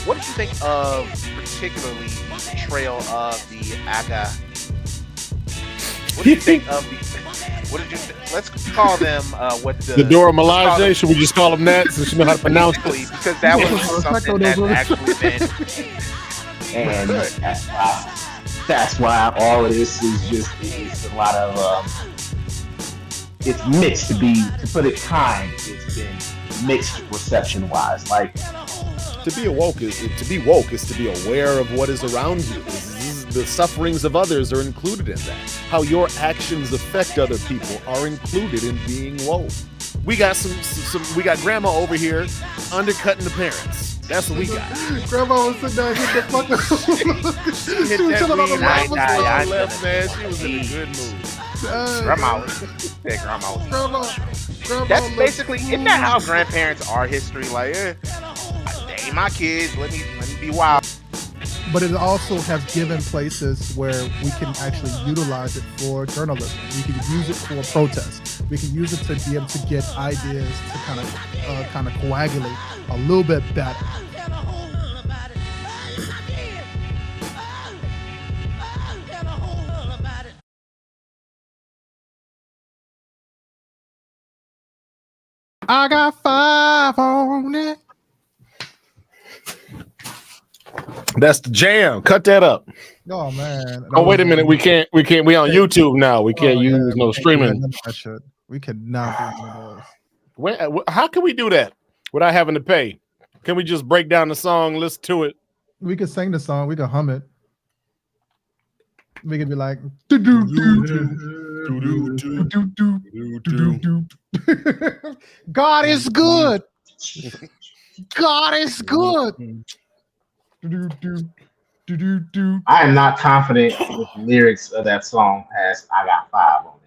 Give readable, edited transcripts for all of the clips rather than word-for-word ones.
What did you think of particularly the portrayal of the Aga? What did you think of the? What did you? Let's call them what The Dora let's call them Milaje, should we just call them that since you know how to pronounce basically it? because that was something that's actually been And good. that's why all of this is just it's a lot of it's mixed to put it kind. It's been mixed reception wise. Like To be woke is to be aware of what is around you. The sufferings of others are included in that. How your actions affect other people are included in being woke. We got we got grandma over here undercutting the parents. That's what we got. Grandma was sitting there hitting the fucking. Hit She was that chilling on the weed left. right I on the left, man. She was in a good mood. Grandma was. Yeah, grandma was. Grandma That's looked basically isn't that how grandparents are history? Like, they ain't my kids. Let me be wild. But it also has given places where we can actually utilize it for journalism. We can use it for protest. We can use it to be able to get ideas to kind of coagulate a little bit better. I got 5 on it. That's the jam. Cut that up. Oh man. Oh, wait a minute. We can't. We on YouTube now. We can't use no streaming. We could not do one of those. How can we do that without having to pay? Can we just break down the song, listen to it? We could sing the song. We could hum it. We could be like, God is good. God is good. I am not confident with the lyrics of that song past I got 5 on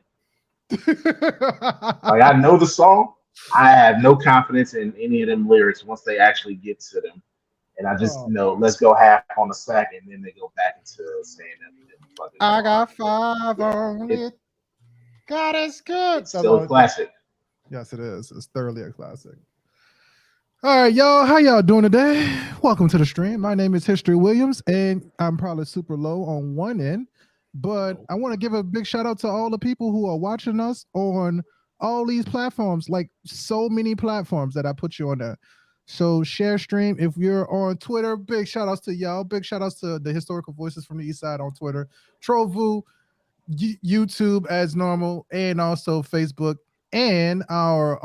it. Like I know the song. I have no confidence in any of them lyrics once they actually get to them. And I just let's go half on the sack and then they go back into saying that. I got 5 on it. God is good. It's still a classic. Yes, it is. It's thoroughly a classic. All right, y'all. How y'all doing today? Welcome to the stream. My name is History Williams, and I'm probably super low on one end, but I want to give a big shout out to all the people who are watching us on all these platforms, like so many platforms that I put you on there. So share stream. If you're on Twitter, big shout outs to y'all. Big shout outs to the Historical Voices from the East Side on Twitter, Trovu, YouTube as normal, and also Facebook. And our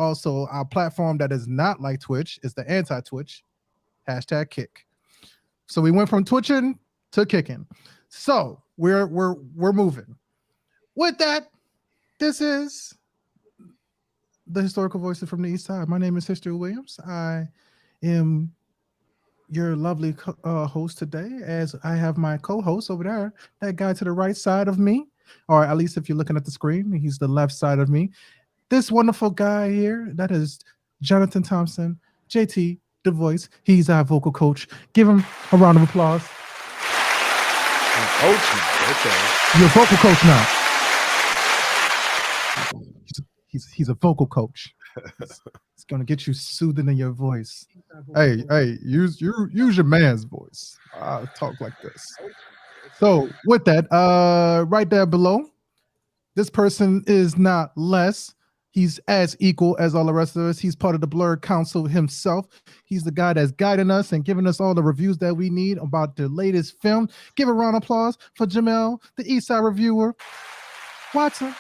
platform that is not like Twitch is the anti-Twitch #kick. So we went from twitching to kicking. So we're moving. With that, this is the Historical Voices from the East Side. My name is History Williams. I am your lovely host today, as I have my co-host over there, that guy to the right side of me, or at least if you're looking at the screen, he's the left side of me. This wonderful guy here, that is Jonathan Thompson, JT, Tha Voice. He's our vocal coach. Give him a round of applause. Coach now, okay. You're a vocal coach now. He's a vocal coach. It's gonna get you soothing in your voice. Hey, use your man's voice. I'll talk like this. So with that, right there below, this person is not less. He's as equal as all the rest of us. He's part of the Blurred Council himself. He's the guy that's guiding us and giving us all the reviews that we need about the latest film. Give a round of applause for Jamel, the East Side reviewer. Watson.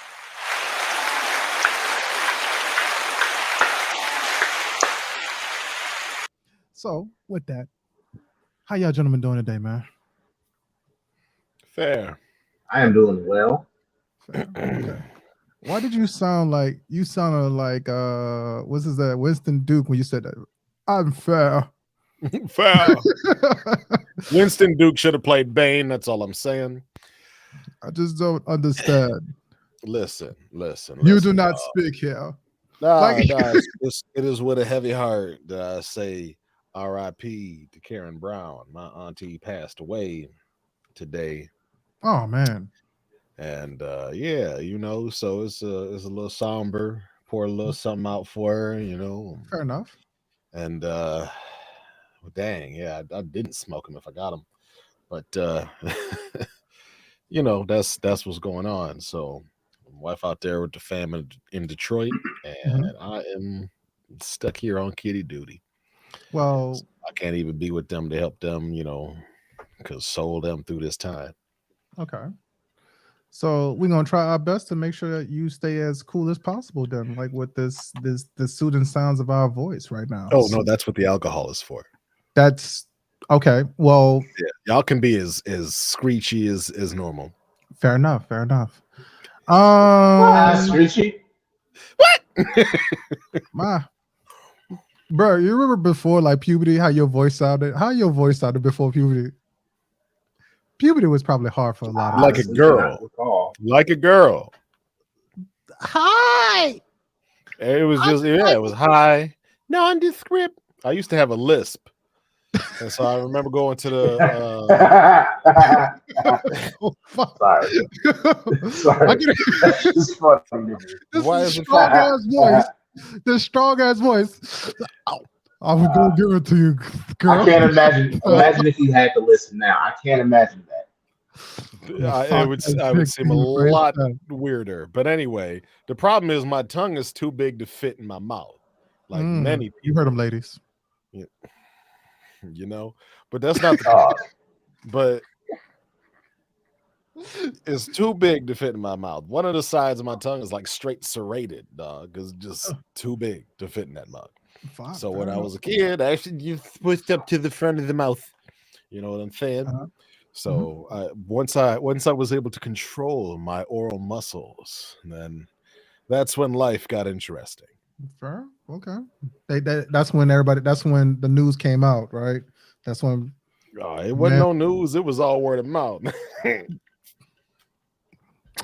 So, with that, how y'all gentlemen doing today, man? Fair. I am doing well. Fair. Okay. Why did you sound like what's his that Winston Duke when you said that? I'm fair. Fair. Winston Duke should have played Bane. That's all I'm saying. I just don't understand. Listen. You do not speak here. It is with a heavy heart that I say R.I.P. to Karen Brown. My auntie passed away today. Oh man. And so it's a little somber. Pour a little something out for her, Fair enough. And dang, yeah, I didn't smoke them if I got them, but you know, that's what's going on. So, wife out there with the fam in Detroit, and I am stuck here on kitty duty. Well, I can't even be with them to help them, you know, console them through this time. okay. So we're gonna try our best to make sure that you stay as cool as possible then, like with the soothing sounds of our voice right now. Oh no, that's what the alcohol is for. That's okay. Well, Yeah, y'all can be as screechy as normal. fair enough. Fair enough. Screechy. My bro, you remember before like puberty, how your voice sounded? How your voice sounded before puberty? Puberty was probably hard for a lot of Like a Honestly, girl. cannot recall. Like a girl. Hi. It was just it was high, nondescript. I used to have a lisp, and so I remember going to the. Oh, fuck. Sorry. I can- That's just funny. this Why is is it strong funny? ass voice. This strong ass voice. I was gonna give it to you, girl. I can't imagine. Imagine if you had to listen now. I can't imagine that. I would seem a lot weirder. But anyway, the problem is my tongue is too big to fit in my mouth. Like many people. You heard them, ladies. You know, but that's not the but it's too big to fit in my mouth. One of the sides of my tongue is like straight serrated, dog, because it's just too big to fit in that mouth. Fine, So when I was a kid, I actually you pushed up to the front of the mouth. You know what I'm saying? So once I was able to control my oral muscles, then that's when life got interesting. Fair. Okay. That's when the news came out, right? That's when It wasn't no news, it was all word of mouth.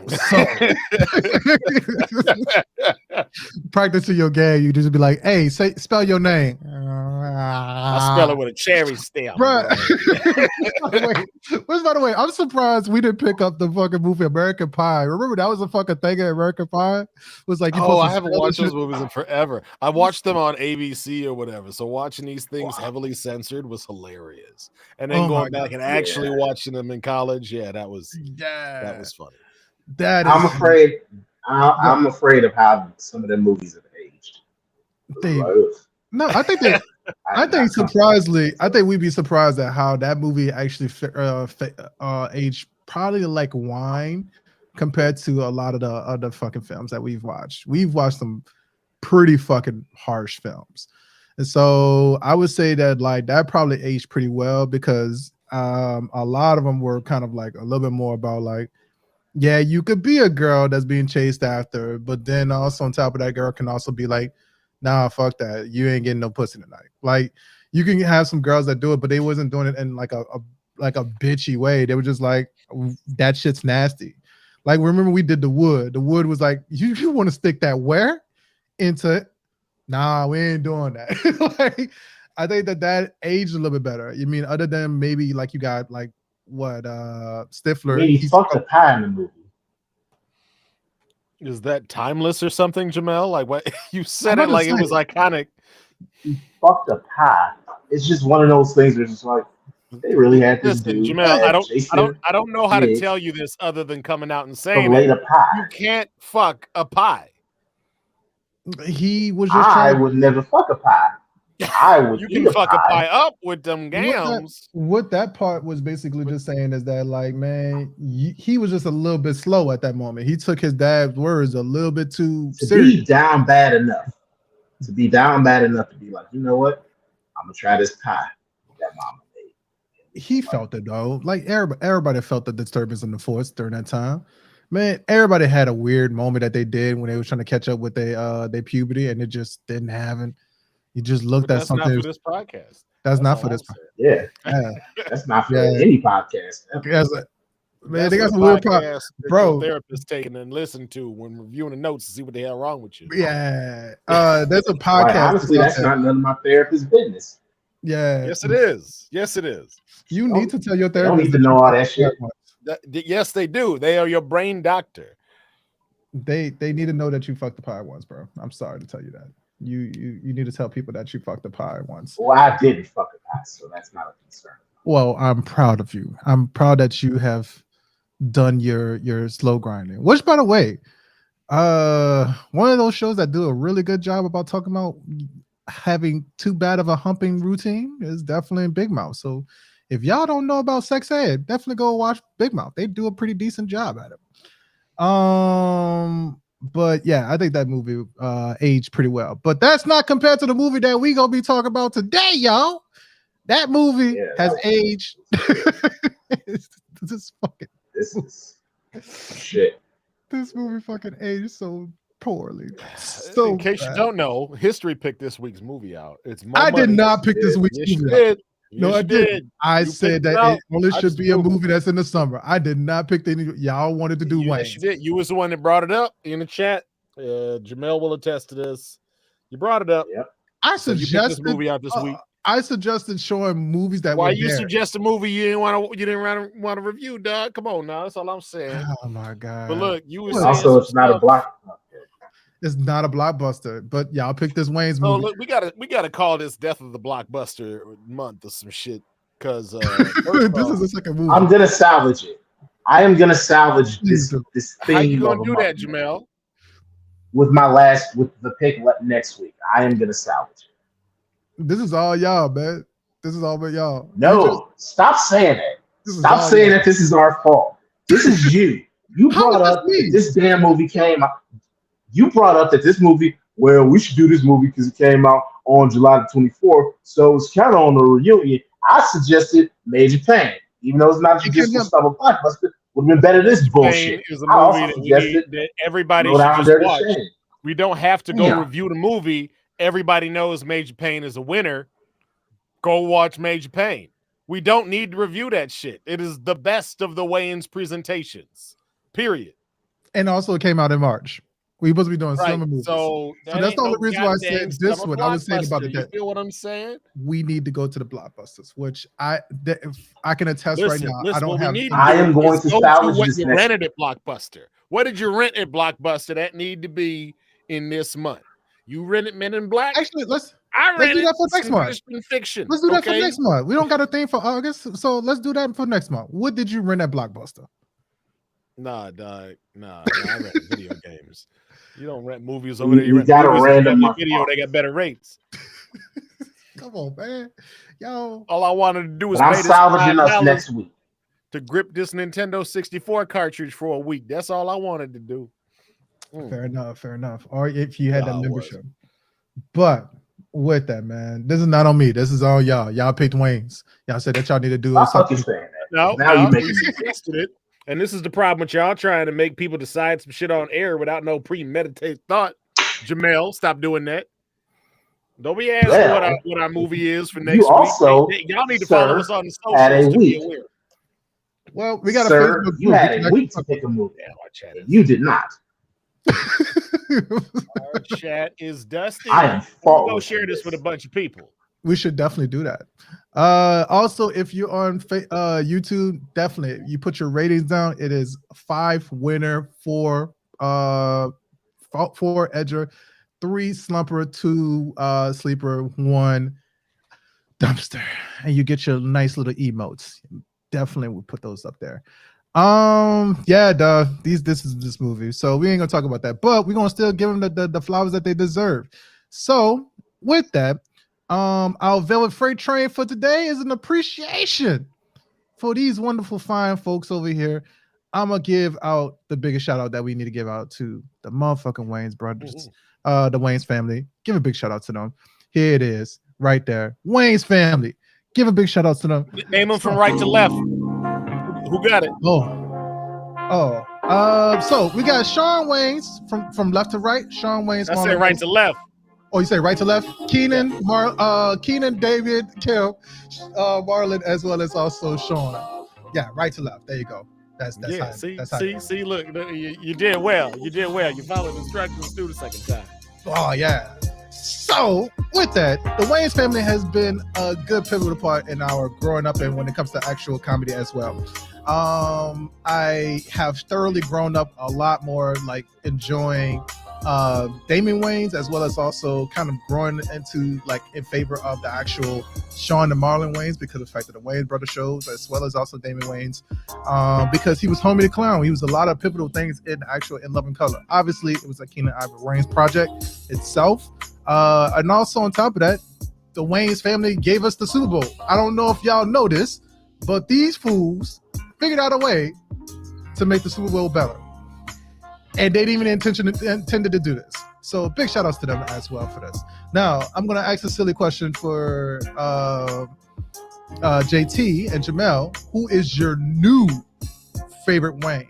So practicing your game, you just be like, "Hey, spell your name." I spell it with a cherry stamp, bro. By the way, I'm surprised we didn't pick up the fucking movie American Pie. Remember that was a fucking thing in American Pie. It was like, I haven't watched those movies in forever. I watched them on ABC or whatever. So watching these things heavily censored was hilarious. And then going back and actually watching them in college, that was funny. I'm afraid. I'm afraid of how some of the movies have aged. No, I think that. I think surprisingly, I think we'd be surprised at how that movie actually aged probably like wine compared to a lot of the other fucking films that we've watched. We've watched some pretty fucking harsh films, and so I would say that like that probably aged pretty well because a lot of them were kind of like a little bit more about like, yeah, you could be a girl that's being chased after, but then also on top of that, girl can also be like, nah, fuck that. You ain't getting no pussy tonight. Like you can have some girls that do it, but they wasn't doing it in like a bitchy way. They were just like, that shit's nasty. Like remember we did The Wood. The Wood was like, you want to stick that where into it? Nah, we ain't doing that. Like I think that aged a little bit better. You mean other than maybe like you got like what Stifler? He fucked a pie in the movie. Is that timeless or something, Jamel? Like what you said it like it was iconic. He fucked a pie. It's just one of those things where it's just like they really had this dude. Jamel, I don't know how to tell you this other than coming out and saying it. You can't fuck a pie. He was just I would never fuck a pie. I would. You can fuck a pie up with them gams. What that part was basically just saying is that, like, man, he was just a little bit slow at that moment. He took his dad's words a little bit too serious. To be down bad enough to be like, you know what? I'm gonna try this pie that mama made. He felt it though. Like everybody felt the disturbance in the force during that time. Man, everybody had a weird moment that they did when they were trying to catch up with their puberty, and it just didn't happen. You just looked at something. Not for this podcast. That's not for this. Yeah, that's not for any podcast. Man, they got some weird podcasts, bro. Therapists taking and listen to when reviewing the notes to see what the hell wrong with you. Yeah, there's a podcast. Honestly, that's not none of my therapist's business. Yeah, yes, it is. Yes, it is. You need to tell your therapist. Don't need to know all that shit. Yes, they do. They are your brain doctor. They need to know that you fucked the pie once, bro. I'm sorry to tell you that. You need to tell people that you fucked a pie once. Well, I didn't fuck a pie, so that's not a concern. Well, I'm proud of you. I'm proud that you have done your slow grinding. Which, by the way, one of those shows that do a really good job about talking about having too bad of a humping routine is definitely Big Mouth. So if y'all don't know about sex ed, definitely go watch Big Mouth. They do a pretty decent job at it. But yeah, I think that movie aged pretty well. But that's not compared to the movie that we gonna be talking about today, y'all. That movie has aged. This is shit. This movie fucking aged so poorly. So in case you don't know, History picked this week's movie out. It's I did not pick this week's movie out. No, I did. I said that it only should be a movie that's in the summer. I did not pick any. Y'all wanted to do Wayne. Yes, you did. You was the one that brought it up in the chat. Jamel will attest to this. You brought it up. Yep. I suggested this movie out this week. I suggested showing movies that. Why were you there. suggest a movie you didn't want to review, dog? Come on now, that's all I'm saying. Oh my god! But look, you was also it's not a blockbuster. It's not a blockbuster, but y'all picked this Wayne's Oh, movie. look, we gotta call this Death of the Blockbuster month or some shit. Because this is the second movie. I'm gonna salvage it. I am gonna salvage this thing. How you gonna do that, Jamel? With the pick next week. I am gonna salvage it. This is all y'all, man. This is all about y'all. No, stop saying that. Stop saying that this is our fault. This is you. You brought up that this damn movie came out. You brought up that this movie, well, we should do this movie because it came out on July the 24th, so it's kind of on the reunion. I suggested Major Pain, even though it's not a traditional style of blockbuster. Would have been better than this bullshit. Is a movie that everybody should just watch. We don't have to go review the movie. Everybody knows Major Pain is a winner. Go watch Major Pain. We don't need to review that shit. It is the best of the Wayans presentations. Period. And also, it came out in March. We supposed to be doing summer movies. So that's the only reason why I said this one. I was saying about it. You feel what I'm saying? We need to go to the blockbusters, which I can attest right now. I don't have. I am going to salvage what this. You rented at Blockbuster. What did you rent at Blockbuster that need to be in this month? You rented Men in Black. Actually, let's do that for next month. Fiction. Let's do that for next month. We don't got a thing for August, so let's do that for next month. What did you rent at Blockbuster? Nah, dog. Nah, I rent video games. You don't rent movies over there. You got a random video. They got better rates. Come on, man. Yo. All I wanted to do was pay salvaging us next week to grip this Nintendo 64 cartridge for a week. That's all I wanted to do. Fair enough. Or if you had that membership. But with that, man, this is not on me. This is on y'all. Y'all picked Wayne's. Y'all said that y'all need to do something. No, now you suggested it. And this is the problem with y'all trying to make people decide some shit on air without no premeditated thought. Jamel, stop doing that. Don't be asking what our movie is for next week. Y'all need to follow us on the socials to be aware. Well, we got a Facebook. You had a week to pick a movie. You did not. Our chat is dusty. I am go share this with a bunch of people. We should definitely do that. Also, if you're on YouTube, definitely you put your ratings down. It is 5 winner, 4 edger, 3 slumper, 2 sleeper, 1 dumpster, and you get your nice little emotes. Definitely we'll put those up there. This is this movie, so we ain't gonna talk about that, but we're gonna still give them the flowers that they deserve. So with that, our Velvet Freight Train for today is an appreciation for these wonderful fine folks over here. I'm gonna give out the biggest shout out that we need to give out to the motherfucking Wayans brothers, the Wayans family. Give a big shout out to them. Here it is, right there, Wayans family. Give a big shout out to them. Name them from right to left. Who got it? So we got Sean Wayans from left to right. Sean Wayans. I say right to left. Oh, you say right to left? Keenan, Keenan, David, Kim, Marlon, as well as also Sean. Yeah, right to left. There you go. That's yeah. See, look, you did well. You did well. You followed instructions through the second time. Oh yeah. So with that, the Wayans family has been a good pivotal part in our growing up and when it comes to actual comedy as well. I have thoroughly grown up a lot more like enjoying Damon Wayans, as well as also kind of growing into like in favor of the actual Sean and Marlon Wayans because of the fact that the Wayans brother shows, as well as also Damon Wayans, because he was Homie the Clown. He was a lot of pivotal things in actual In Love and Color. Obviously, it was a Keenan Ivory Wayans project itself, and also on top of that, the Wayans family gave us the Super Bowl. I don't know if y'all know this, but these fools figured out a way to make the Super Bowl better. And they didn't even intended to do this. So big shout outs to them as well for this. Now, I'm going to ask a silly question for JT and Jamel. Who is your new favorite Wayans?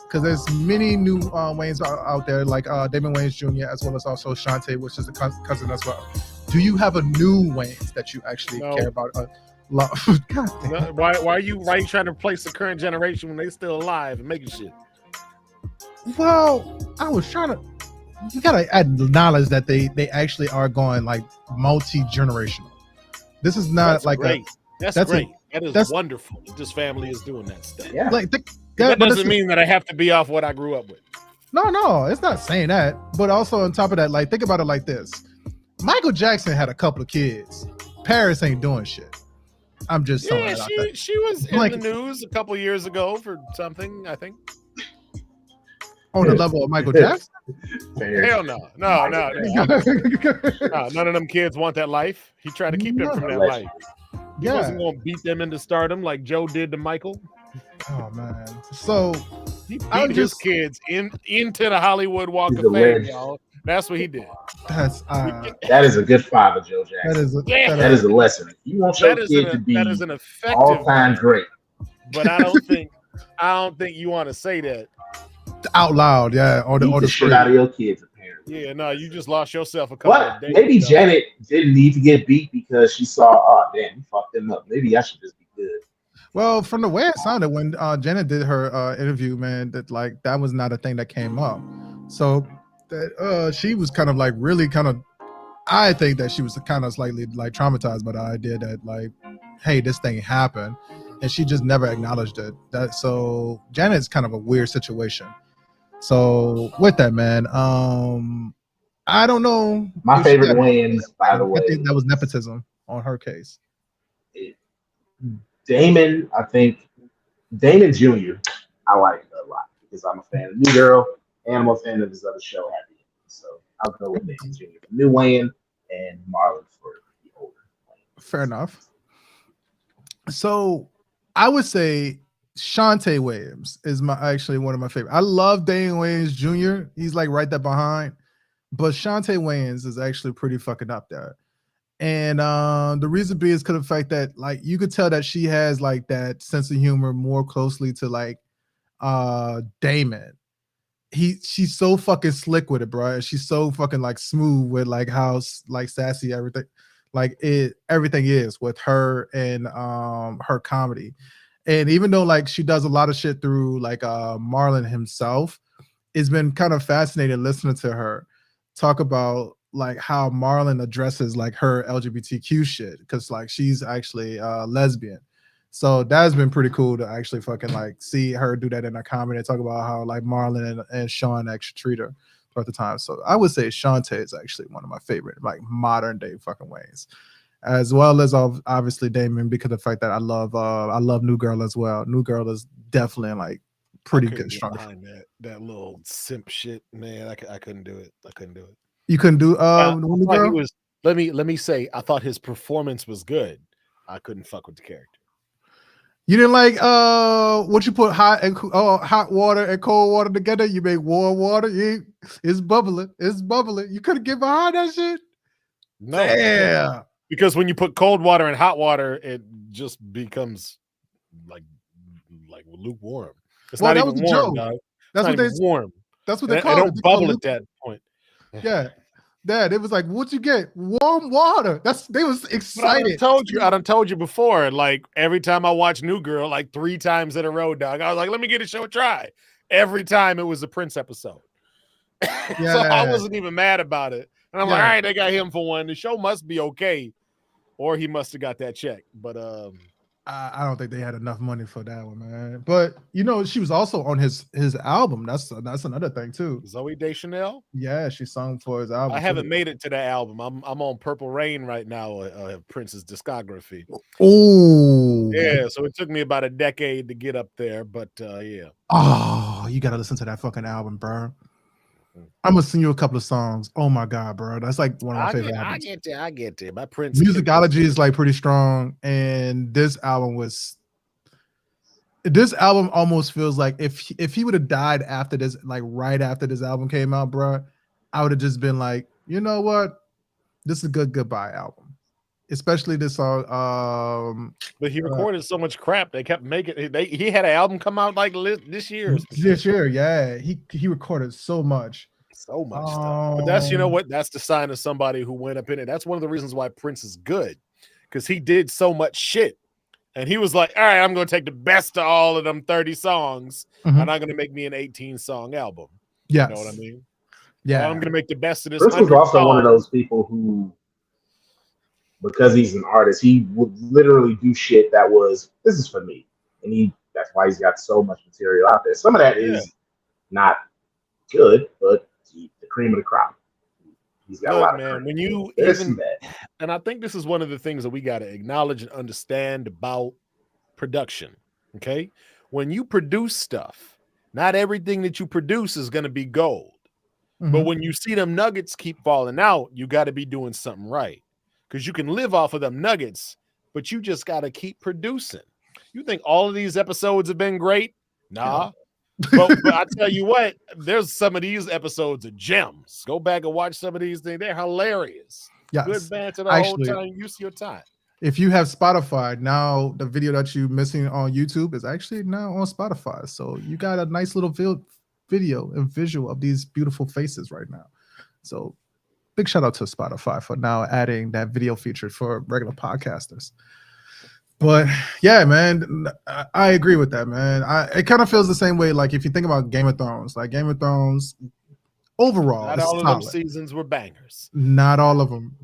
Because there's many new Wayans out there, like Damon Wayans Jr., as well as also Shantae, which is a cousin as well. Do you have a new Wayans that you actually care about? God damn. No, why are you trying to replace the current generation when they still alive and making shit? Well, I was trying to. You gotta acknowledge that they actually are going like multi-generational. This is not That's like great. That's great. That is that's wonderful. This family is doing that stuff. Yeah. like That doesn't mean that I have to be off what I grew up with. no, it's not saying that. But also on top of that, like think about it like this: Michael Jackson had a couple of kids. Paris ain't doing shit. I'm just throwing it out there. She was in Like- the news a couple years ago for something, I think. On the level of Michael Jackson. Hell no. No. None of them kids want that life. He tried to keep them from that life. He wasn't going to beat them into stardom like Joe did to Michael. Oh man. So He I'm beat his just- kids into the Hollywood Walk He's of a Fame, legend. y'all. That's what he did. that's That is a good father, Joe Jackson. That is a lesson. If you want your kid to be that is an effective all-time great. But I don't think you want to say that. out loud, yeah. Or Beat the the shit out of your kids, apparently. Yeah, no, you just lost yourself a couple But of days. maybe ago. Janet didn't need to get beat because she saw, oh damn, you fucked them up. Maybe I should just be good. Well, from the way it sounded when Janet did her interview, man, that like that was not a thing that came up. So that she was kind of like really kind of. I think that she was kind of slightly like traumatized by the idea that like, hey, this thing happened, and she just never acknowledged it. That so Janet's kind of a weird situation. So with that, man, I don't know. My if she favorite got- Wayans, by the I way, think that was nepotism on her case. Damon. I think Damon Jr. I like a lot because I'm a fan of New Girl and I'm a fan of his other show, Happy Ending. So I'll go with Damon Jr. for New Wayne and Marlon for the older Wayne. Fair enough. So I would say Shantae Williams is actually one of my favorite. I love Damon Wayans Jr. He's like right there behind, but Shantae Wayans is actually pretty fucking up there. And the reason being is because of the fact that like you could tell that she has like that sense of humor more closely to like Damon. She's so fucking slick with it, bro. She's so fucking like smooth with like how like sassy everything everything is with her and her comedy. And even though like she does a lot of shit through like Marlon himself, it's been kind of fascinating listening to her talk about like how Marlon addresses like her LGBTQ shit because like she's actually lesbian. So that's been pretty cool to actually fucking like see her do that in her comedy and talk about how like Marlon and Sean actually treat her throughout the time. So I would say Shantae is actually one of my favorite like modern day fucking ways, as well as obviously Damon because of the fact that I love New Girl as well. New Girl is definitely like pretty I couldn't good, get strong. behind that little simp shit, man. I couldn't do it. I couldn't do it. You couldn't do New Like Girl? he was, let me say, I thought his performance was good. I couldn't fuck with the character. You didn't like what you put hot water and cold water together. You make warm water. It's bubbling. It's bubbling. You couldn't get behind that shit. No, I couldn't. Yeah. Because when you put cold water and hot water, it just becomes like lukewarm. It's Well, not that even was a warm, joke. dog. That's what It's not even warm. That's what they It call it. don't They call bubble it at that point. Yeah. Dad, it was like, what'd you get? Warm water. They was But I excited. done told you before. Like every time I watch New Girl, like 3 times in a row, dog. I was like, let me get a show a try. Every time it was a Prince episode. So I wasn't even mad about it. And I'm like, all right, they got him for one. The show must be okay. Or he must have got that check. But I don't think they had enough money for that one, man. But you know, she was also on his album. That's another thing too. Zoe Deschanel. Yeah, she sung for his album. I haven't made it to that album. I'm on Purple Rain right now, Prince's discography. Oh, yeah. So it took me about a decade to get up there, but yeah. Oh, you gotta listen to that fucking album, bro. I'm gonna sing you a couple of songs. Oh my god, bro, that's like one of my favorite albums. I get there. My Prince musicology is like pretty strong, and this album almost feels like if he would have died after this, like right after this album came out, bro, I would have just been like, you know what, this is a good goodbye album. Especially this song. But he recorded so much crap. They kept making. He had an album come out like this year. This year, yeah. He recorded so much stuff. But that's, you know what? That's the sign of somebody who went up in it. That's one of the reasons why Prince is good, because he did so much shit, and he was like, all right, I'm going to take the best of all of them 30 songs, and I'm going to make me an 18-song album. Yeah, you know what I mean? Yeah, I'm going to make the best of this. Prince was also one of those people who, because he's an artist, he would literally do shit that was, this is for me. And that's why he's got so much material out there. Some of that is not good, but the cream of the crop. He's got a lot of cream. When you and I think this is one of the things that we got to acknowledge and understand about production. Okay. When you produce stuff, not everything that you produce is going to be gold. But when you see them nuggets keep falling out, you got to be doing something right. Because you can live off of them nuggets, but you just got to keep producing. You think all of these episodes have been great? Nah. but I tell you what, there's some of these episodes are gems. Go back and watch some of these things. They're hilarious. Yes. Good banter the whole time. Use your time. If you have Spotify, now the video that you're missing on YouTube is actually now on Spotify. So you got a nice little video and visual of these beautiful faces right now. So big shout out to Spotify for now adding that video feature for regular podcasters. But yeah, man, I agree with that, man. It kind of feels the same way. Like if you think about Game of Thrones, overall, not all of them seasons were bangers. Not all of them.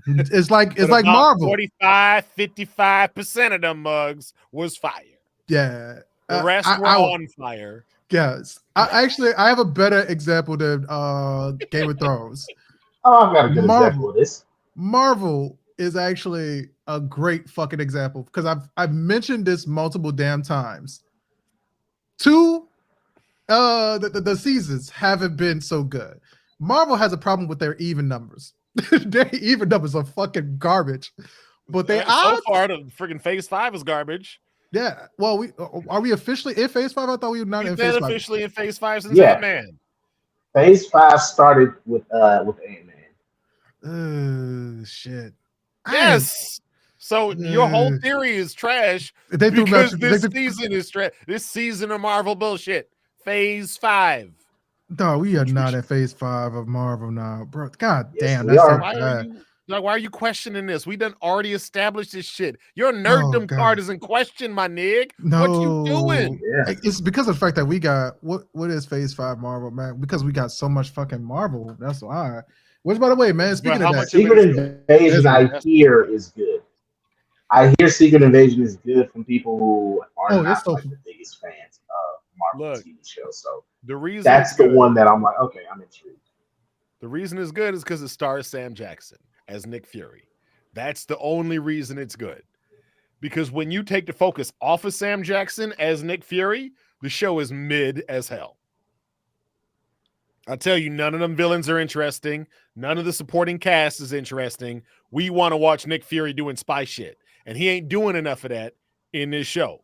It's like Marvel. 55% of them mugs was fire. Yeah, the rest were on fire. Yes, I have a better example than Game of Thrones. I've got a good example of this. Marvel is actually a great fucking example because I've mentioned this multiple damn times. The seasons haven't been so good. Marvel has a problem with their even numbers. Their even numbers are fucking garbage. But so far the freaking Phase 5 is garbage. Yeah. Well, are we officially in Phase 5? I thought we were not in Phase 5. Officially in Phase 5 since Ant-Man. Phase 5 started with Ant-Man. Shit. Yes. So your whole theory is trash because this season is trash. This season of Marvel bullshit. Phase 5. No, we are not at Phase 5 of Marvel now, bro. God damn, that's so bad. Why are you questioning this? We done already established this shit. Your nerddom card is in question, my nig. No, what you doing? Yeah. It's because of the fact that we got what is Phase 5 Marvel, man? Because we got so much fucking Marvel. That's why. Which, by the way, man, speaking of that, Secret Invasion, I hear is good. I hear Secret Invasion is good from people who are not the biggest fans of Marvel TV shows. So the reason that's the one that I'm like, okay, I'm intrigued. The reason it's good is because it stars Sam Jackson as Nick Fury. That's the only reason it's good. Because when you take the focus off of Sam Jackson as Nick Fury, the show is mid as hell. I tell you, none of them villains are interesting. None of the supporting cast is interesting. We want to watch Nick Fury doing spy shit. And he ain't doing enough of that in this show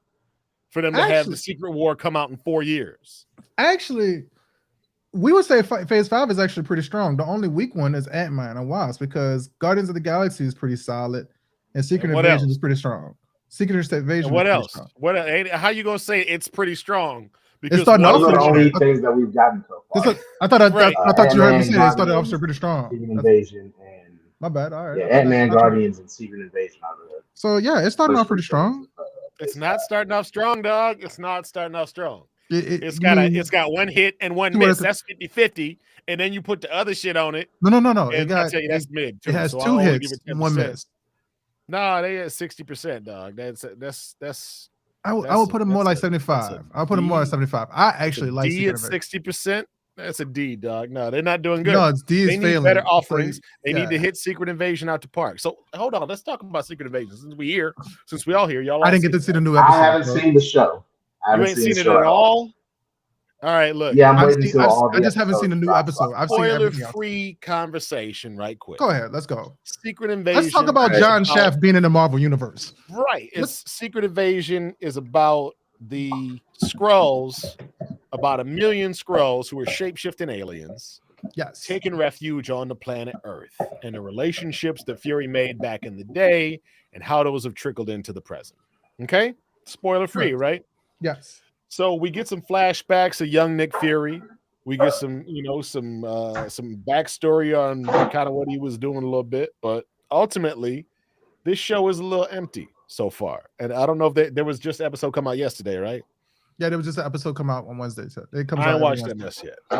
for them to have the Secret War come out in 4 years. Actually, we would say Phase 5 is actually pretty strong. The only weak one is Ant-Man and Wasp because Guardians of the Galaxy is pretty solid and Secret Invasion is pretty strong. Secret Invasion. What else? How you gonna say it's pretty strong? Because those are the only things that we've gotten so far. I thought you heard me say it started off pretty strong. Secret Invasion and my bad. All right. Yeah, Ant-Man, Guardians, and Secret Invasion. So yeah, it's starting off pretty strong. It's not starting off strong, dog. It's not starting off strong. It's got one hit and one miss. That's 50-50. And then you put the other shit on it. No. And I tell you, that's mid. It has 2 hits and 1 miss. No, they at 60%, dog. I would put him more like 75. I'll put him more like 75. I actually like D Secret at Invasion. 60%. That's a D, dog. No, they're not doing good. No, it's D is they need failing. better So, offerings. They yeah. need to hit Secret Invasion out to park. So hold on, let's talk about Secret Invasion since we here. Since we all here, y'all. I didn't get to see the new episode. I haven't seen the show. You ain't seen it at all. All right, look. Yeah, I'm waiting until all the I just haven't seen the new episode. I've seen everything else. Spoiler-free conversation, right quick. Go ahead, let's go. Secret Invasion. Let's talk about John Shaft being in the Marvel universe. Right. Secret Invasion is about the Skrulls, about 1 million Skrulls who are shape-shifting aliens. Yes. Taking refuge on the planet Earth, and the relationships that Fury made back in the day and how those have trickled into the present. Okay? Spoiler-free, right? Yes. So we get some flashbacks of young Nick Fury. We get some backstory on kind of what he was doing a little bit, but ultimately, this show is a little empty so far. And I don't know if there was just an episode come out yesterday, right? Yeah, there was just an episode come out on Wednesday. So it comes I out haven't watched that mess yet. I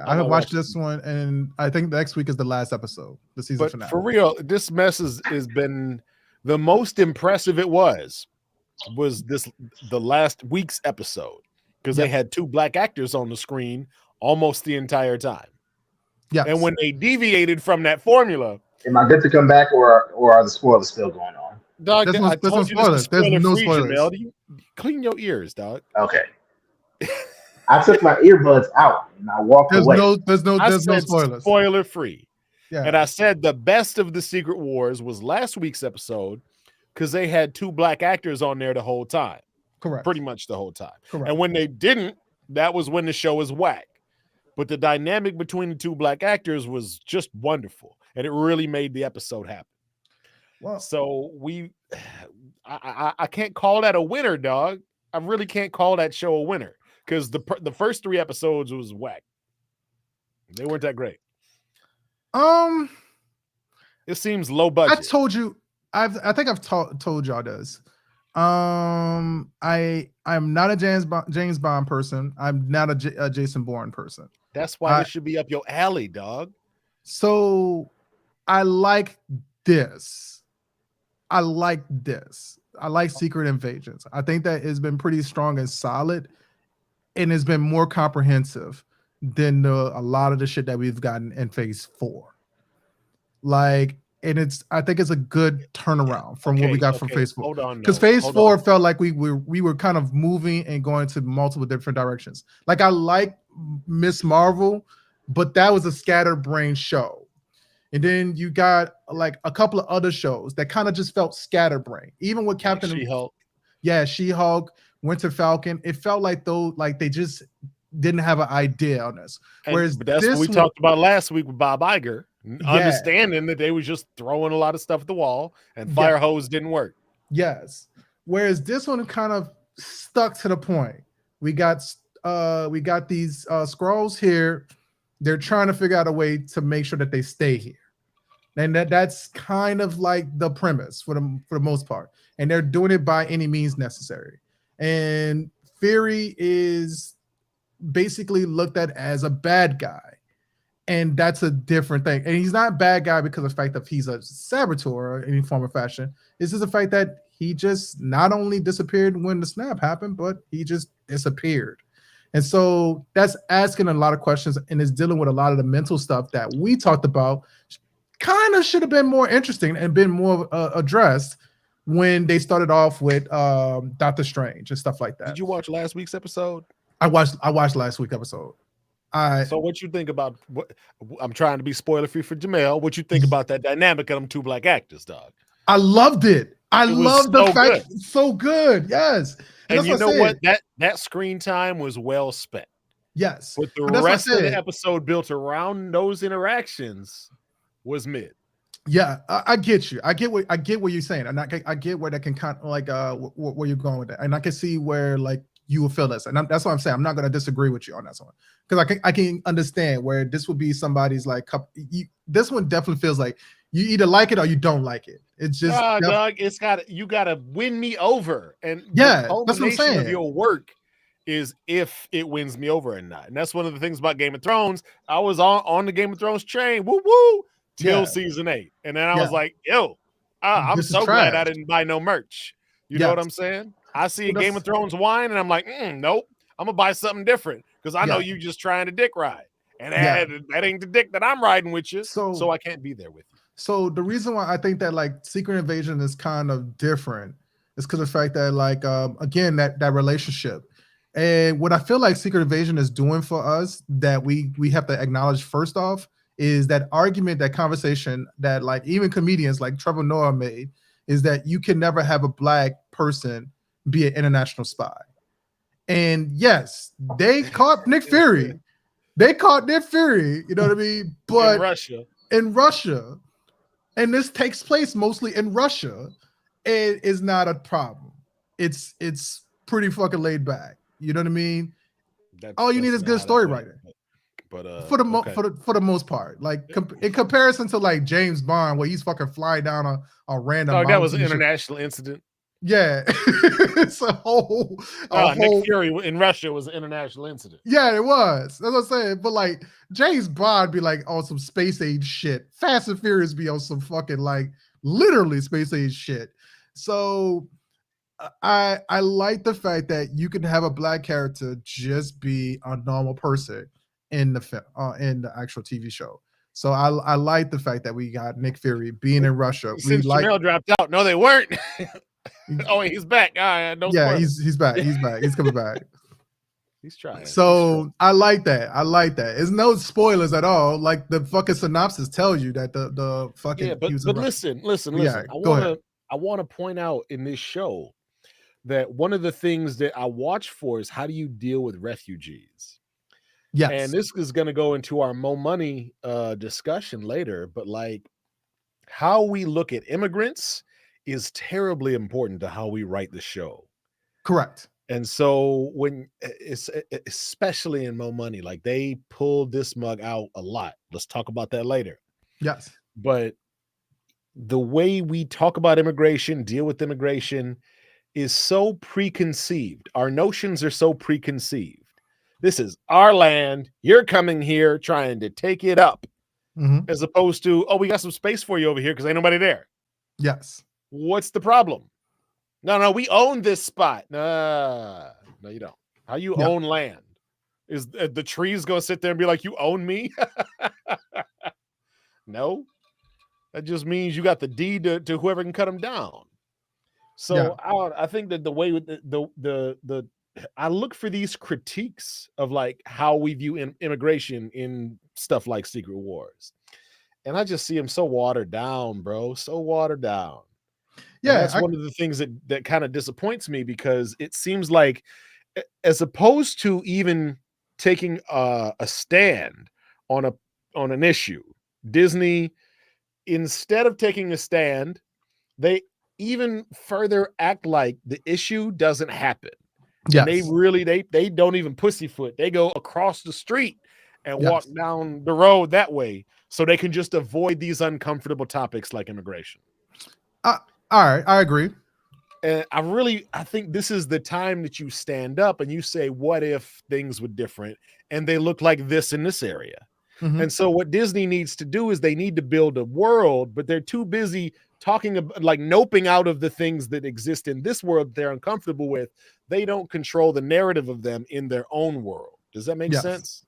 haven't watched this one, and I think next week is the last episode, the season finale. For real, this mess has been the most impressive it was the last week's episode, because they had 2 black actors on the screen almost the entire time. Yeah, and when they deviated from that formula, am I good to come back, or are the spoilers still going on? Dog, there's no spoilers. There's no spoilers. Jamel. Clean your ears, dog. Okay. I took my earbuds out and I walked away. There's no spoilers. Spoiler free. Yeah. And I said the best of the Secret Wars was last week's episode because they had 2 black actors on there the whole time. Correct. Pretty much the whole time. Correct. And when they didn't, that was when the show was whack. But the dynamic between the 2 black actors was just wonderful, and it really made the episode happen. Well, so I can't call that a winner, dog. I really can't call that show a winner because the first 3 episodes was whack. They weren't that great. It seems low budget. I told you. I think I've told y'all this. I'm not a James Bond person. I'm not a Jason Bourne person. That's why this should be up your alley, dog. So I like this. I like Secret Invasions. I think that it's been pretty strong and solid, and it's been more comprehensive than a lot of the shit that we've gotten in Phase 4. I think it's a good turnaround from what we got from Phase 4. Hold on, because Phase 4 felt like we were kind of moving and going to multiple different directions. Like, I like Miss Marvel, but that was a scatterbrained show. And then you got like a couple of other shows that kind of just felt scatterbrained. Even with Captain She-Hulk. Yeah, She-Hulk, Winter Falcon. It felt like they just didn't have an idea on this. But that's what we talked about last week with Bob Iger. Understanding that they was just throwing a lot of stuff at the wall and fire hose didn't work. Yes. Whereas this one kind of stuck to the point. We got these Skrulls here. They're trying to figure out a way to make sure that they stay here. And that's kind of like the premise for the most part. And they're doing it by any means necessary. And Fury is basically looked at as a bad guy. And that's a different thing. And he's not a bad guy because of the fact that he's a saboteur or any form of fashion. This is the fact that he just not only disappeared when the snap happened, but he just disappeared. And so that's asking a lot of questions and is dealing with a lot of the mental stuff that we talked about. Kind of should have been more interesting and been more addressed when they started off with Doctor Strange and stuff like that. Did you watch last week's episode? I watched last week's episode. So what you think about what I'm trying to be spoiler free for Jamel? What you think about that dynamic of them 2 black actors, dog? I loved it. I loved the fact it's so good. Yes. And you know what? That screen time was well spent. Yes. But the rest of the episode built around those interactions was mid. Yeah, I get you. I get what you're saying. And I get where that can kind of like where you're going with that. And I can see where like you will feel this. And that's what I'm saying. I'm not going to disagree with you on that one. Because I can understand where this would be somebody's like this one definitely feels like you either like it or you don't like it. It's just dog, you gotta win me over. And that's what I'm saying. Of your work is if it wins me over or not. And that's one of the things about Game of Thrones. I was on the Game of Thrones train, woo till season 8. And then I was like, yo, I'm This is so glad I trash. didn't buy no merch. You know what I'm saying? I see a Well, Game of Thrones wine and I'm like, nope, I'm gonna buy something different because I know Yeah. you just trying to dick ride. And Yeah. that ain't the dick that I'm riding with you. So- So I can't be there with you. So the reason why I think that like Secret Invasion is kind of different is because of the fact that like again that relationship. And what I feel like Secret Invasion is doing for us that we have to acknowledge first off is that argument, that conversation that like even comedians like Trevor Noah made is that you can never have a black person be an international spy. And yes, they caught Nick Fury. They caught Nick Fury, you know what I mean? But in Russia, and this takes place mostly in Russia, it is not a problem. It's pretty fucking laid back. You know what I mean? All you need is good story writing. But for the most part, like in comparison to like James Bond, where he's fucking flying down a random. Oh, that was an international incident. Yeah, it's a whole. Nick Fury in Russia was an international incident. Yeah, it was. That's what I'm saying. But like James Bond be like on some space age shit. Fast and Furious be on some fucking like literally space age shit. So I like the fact that you can have a black character just be a normal person in the film, in the actual TV show. So I like the fact that we got Nick Fury being in Russia. Since Jamel dropped out, no, they weren't. Oh, he's back. Yeah, he's back. He's back. He's coming back. He's trying. So I like that. There's no spoilers at all. Like the fucking synopsis tells you that the fucking. Yeah, but listen. Yeah, I want to point out in this show that one of the things that I watch for is how do you deal with refugees? Yes. And this is going to go into our Mo Money discussion later, but like how we look at immigrants is terribly important to how we write the show. Correct. And so when it's especially in Mo Money, like they pulled this mug out a lot. Let's talk about that later. Yes. But the way we talk about immigration, deal with immigration is so preconceived. Our notions are so preconceived. This is our land. You're coming here trying to take it up, as opposed to, oh, we got some space for you over here because ain't nobody there. Yes. What's the problem? No, we own this spot. No, you don't. How you own land? Is the trees going to sit there and be like, you own me? No. That just means you got the deed to whoever can cut them down. So I think that the way the I look for these critiques of like how we view immigration in stuff like Secret Wars, and I just see them so watered down, bro. So watered down. Yeah, and that's one of the things that kind of disappoints me because it seems like, as opposed to even taking a stand on an issue, Disney, instead of taking a stand, they even further act like the issue doesn't happen. Yeah, they really they don't even pussyfoot. They go across the street and walk down the road that way so they can just avoid these uncomfortable topics like immigration. All right, I agree. And I think this is the time that you stand up and you say, what if things were different and they look like this in this area? And so what Disney needs to do is they need to build a world, but they're too busy talking about like noping out of the things that exist in this world they're uncomfortable with. They don't control the narrative of them in their own world. Does that make sense?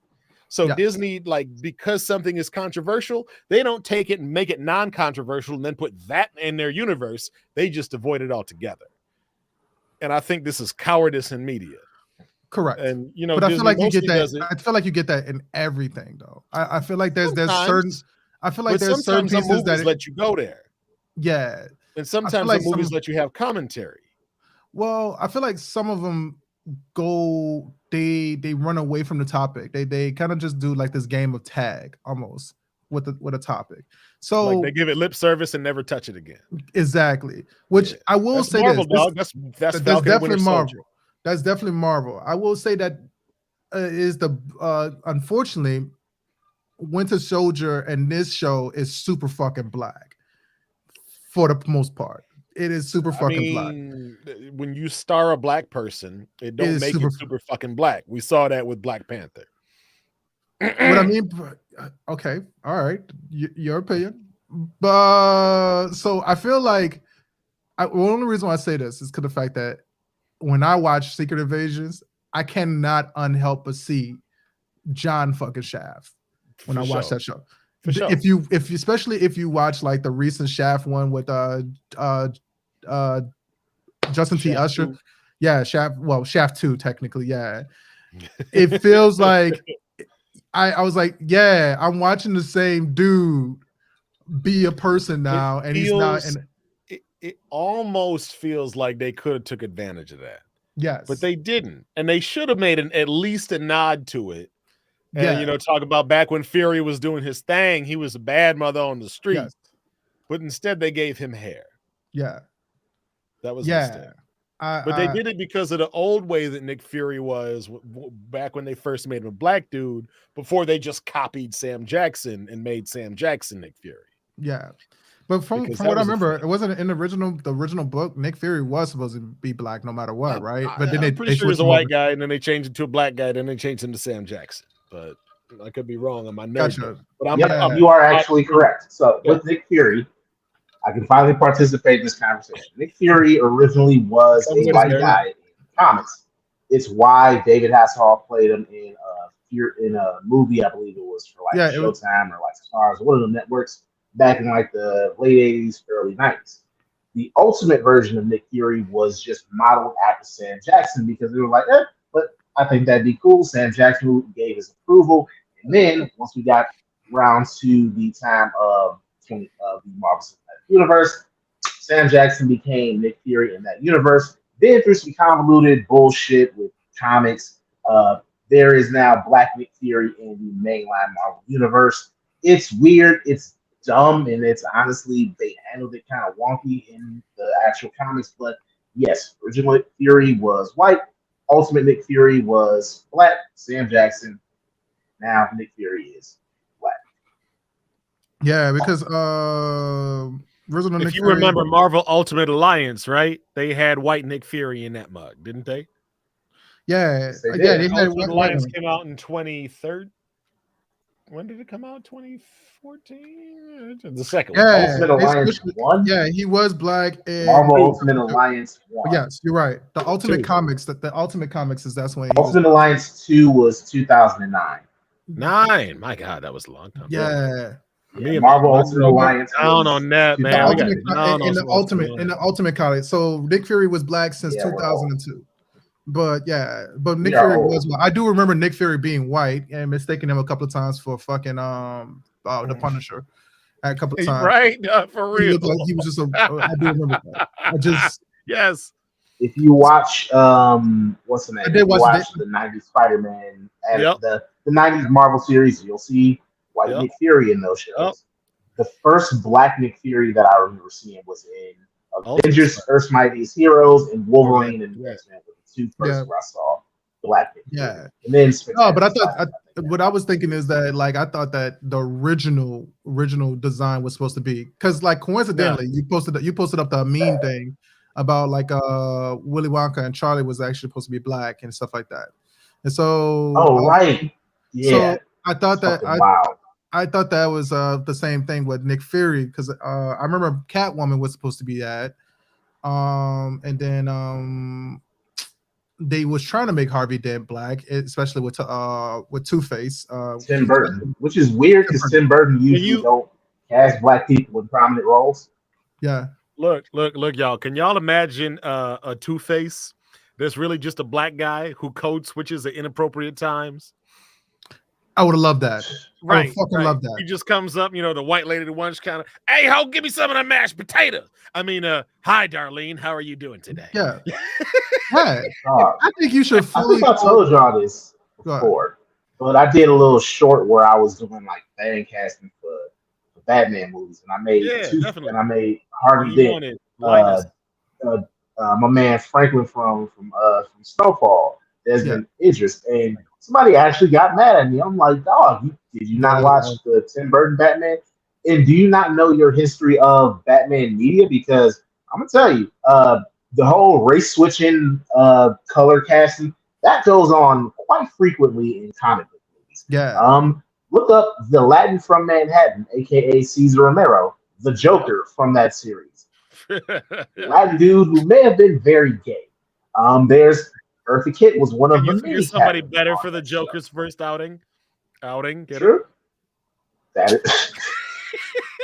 So Disney, like, because something is controversial, they don't take it and make it non-controversial and then put that in their universe. They just avoid it altogether. And I think this is cowardice in media. Correct. And you know, but Disney I feel like you get that. I feel like you get that in everything, though. I feel like there's certain. I feel like there's certain pieces that let you go there. Yeah. And sometimes the movies let you have commentary. Well, I feel like some of them go. They run away from the topic. They kind of just do like this game of tag almost with a topic. So like they give it lip service and never touch it again. Exactly. Which I will say Marvel, dog. That's definitely Marvel. That's definitely Marvel. I will say that is the unfortunately Winter Soldier and this show is super fucking black for the most part. It is super fucking black. When you star a black person, it don't make it super fucking black. We saw that with Black Panther. What I mean, okay, all right, your opinion. But so I feel like the only reason why I say this is because of the fact that when I watch Secret Invasions, I cannot unhelp but see John fucking Shaft when I watch that show. For sure. Especially if you watch like the recent Shaft one with Justin T. Usher. 2. Yeah, Shaft 2, technically, yeah. It feels like I was like, yeah, I'm watching the same dude be a person now, and he's not. And it almost feels like they could have took advantage of that. Yes, but they didn't, and they should have made at least a nod to it. And talk about back when Fury was doing his thing, he was a bad mother on the street. Yes. But instead they gave him hair. Yeah, that was a mistake. But they did it because of the old way that Nick Fury was back when they first made him a black dude, before they just copied Sam Jackson and made Sam Jackson Nick Fury. Yeah. But from what I remember, it wasn't in the original book. Nick Fury was supposed to be black no matter what, right? But then I'm pretty sure he was a white guy, and then they changed it to a black guy, then they changed him to Sam Jackson. But I could be wrong on my notes. Gotcha. But you are actually correct. So with Nick Fury, I can finally participate in this conversation. Nick Fury originally was a white guy in comics. It's why David Hasselhoff played him in a movie, I believe it was for like Showtime or like Stars, one of the networks back in like the late 80s, early 90s. The ultimate version of Nick Fury was just modeled after Sam Jackson because they were like, but I think that'd be cool. Sam Jackson gave his approval. And then once we got around to the time of the Marvel Cinematic Universe, Sam Jackson became Nick Fury in that universe. Then through some convoluted bullshit with comics, there is now Black Nick Fury in the mainline Marvel universe. It's weird, it's dumb, and it's honestly, they handled it kind of wonky in the actual comics. But yes, original Nick Fury was white. Ultimate Nick Fury was black. Sam Jackson. Now Nick Fury is black. Yeah, because if you remember Marvel Ultimate Alliance, right? They had white Nick Fury in that mug, didn't they? Yeah, they had Ultimate Alliance came out in 2013. When did it come out? 2014? The second one. Ultimate Alliance 1? Yeah, he was black. And Marvel Ultimate Alliance 1. Yes, you're right. The Ultimate Comics, the Ultimate Comics is that's when Ultimate Alliance 2 was 2009. 9. My God, that was a long time. Yeah. Marvel Ultimate Alliance down on that, man. In the Ultimate Comics. So Nick Fury was black since 2002. But Nick Fury was white. I do remember Nick Fury being white and mistaking him a couple of times for fucking the Punisher. A couple of times, right? For real, he was just I do remember that. Yes. If you watch what's the name? I did watch the 90s Spider-Man and the 90s Marvel series, you'll see white Nick Fury in those shows. The first black Nick Fury that I remember seeing was in Avengers, Earth's Mightiest Heroes, and Wolverine and X-Men. Two first where I saw black Nick Fury. And then but I thought what I was thinking is that like I thought that the original design was supposed to be, because like coincidentally you posted up the meme thing about like Willy Wonka and Charlie was actually supposed to be black and stuff like that. And so so I thought that I thought that was the same thing with Nick Fury, because I remember Catwoman was supposed to be that, and then they was trying to make Harvey Dent black, especially with Two-Face. Tim Burton, which is weird because Tim Burton usually don't cast black people in prominent roles. Yeah. Look, y'all. Can y'all imagine a Two-Face that's really just a black guy who code switches at inappropriate times? I would have loved that. Right. I would fucking love that. He just comes up, the white lady, the one kind of, hey, ho, give me some of that mashed potato. I mean, hi, Darlene. How are you doing today? Yeah. Hey, I think you should fully. I think I told y'all this before, but I did a little short where I was doing like fan casting for Batman movies, and I made and I made Harvey Dent. My man Franklin from Snowfall, Desmond Idris, and somebody actually got mad at me. I'm like, dog, did you not watch the Tim Burton Batman? And do you not know your history of Batman media? Because I'm gonna tell you, the whole race switching, color casting, that goes on quite frequently in comic book movies. Yeah. Look up The Latin from Manhattan, aka Cesar Romero. the Joker from that series. Black dude who may have been very gay. There's Eartha Kitt was one of Can the you many. figure somebody better for the Joker's first outing? Get True. That is.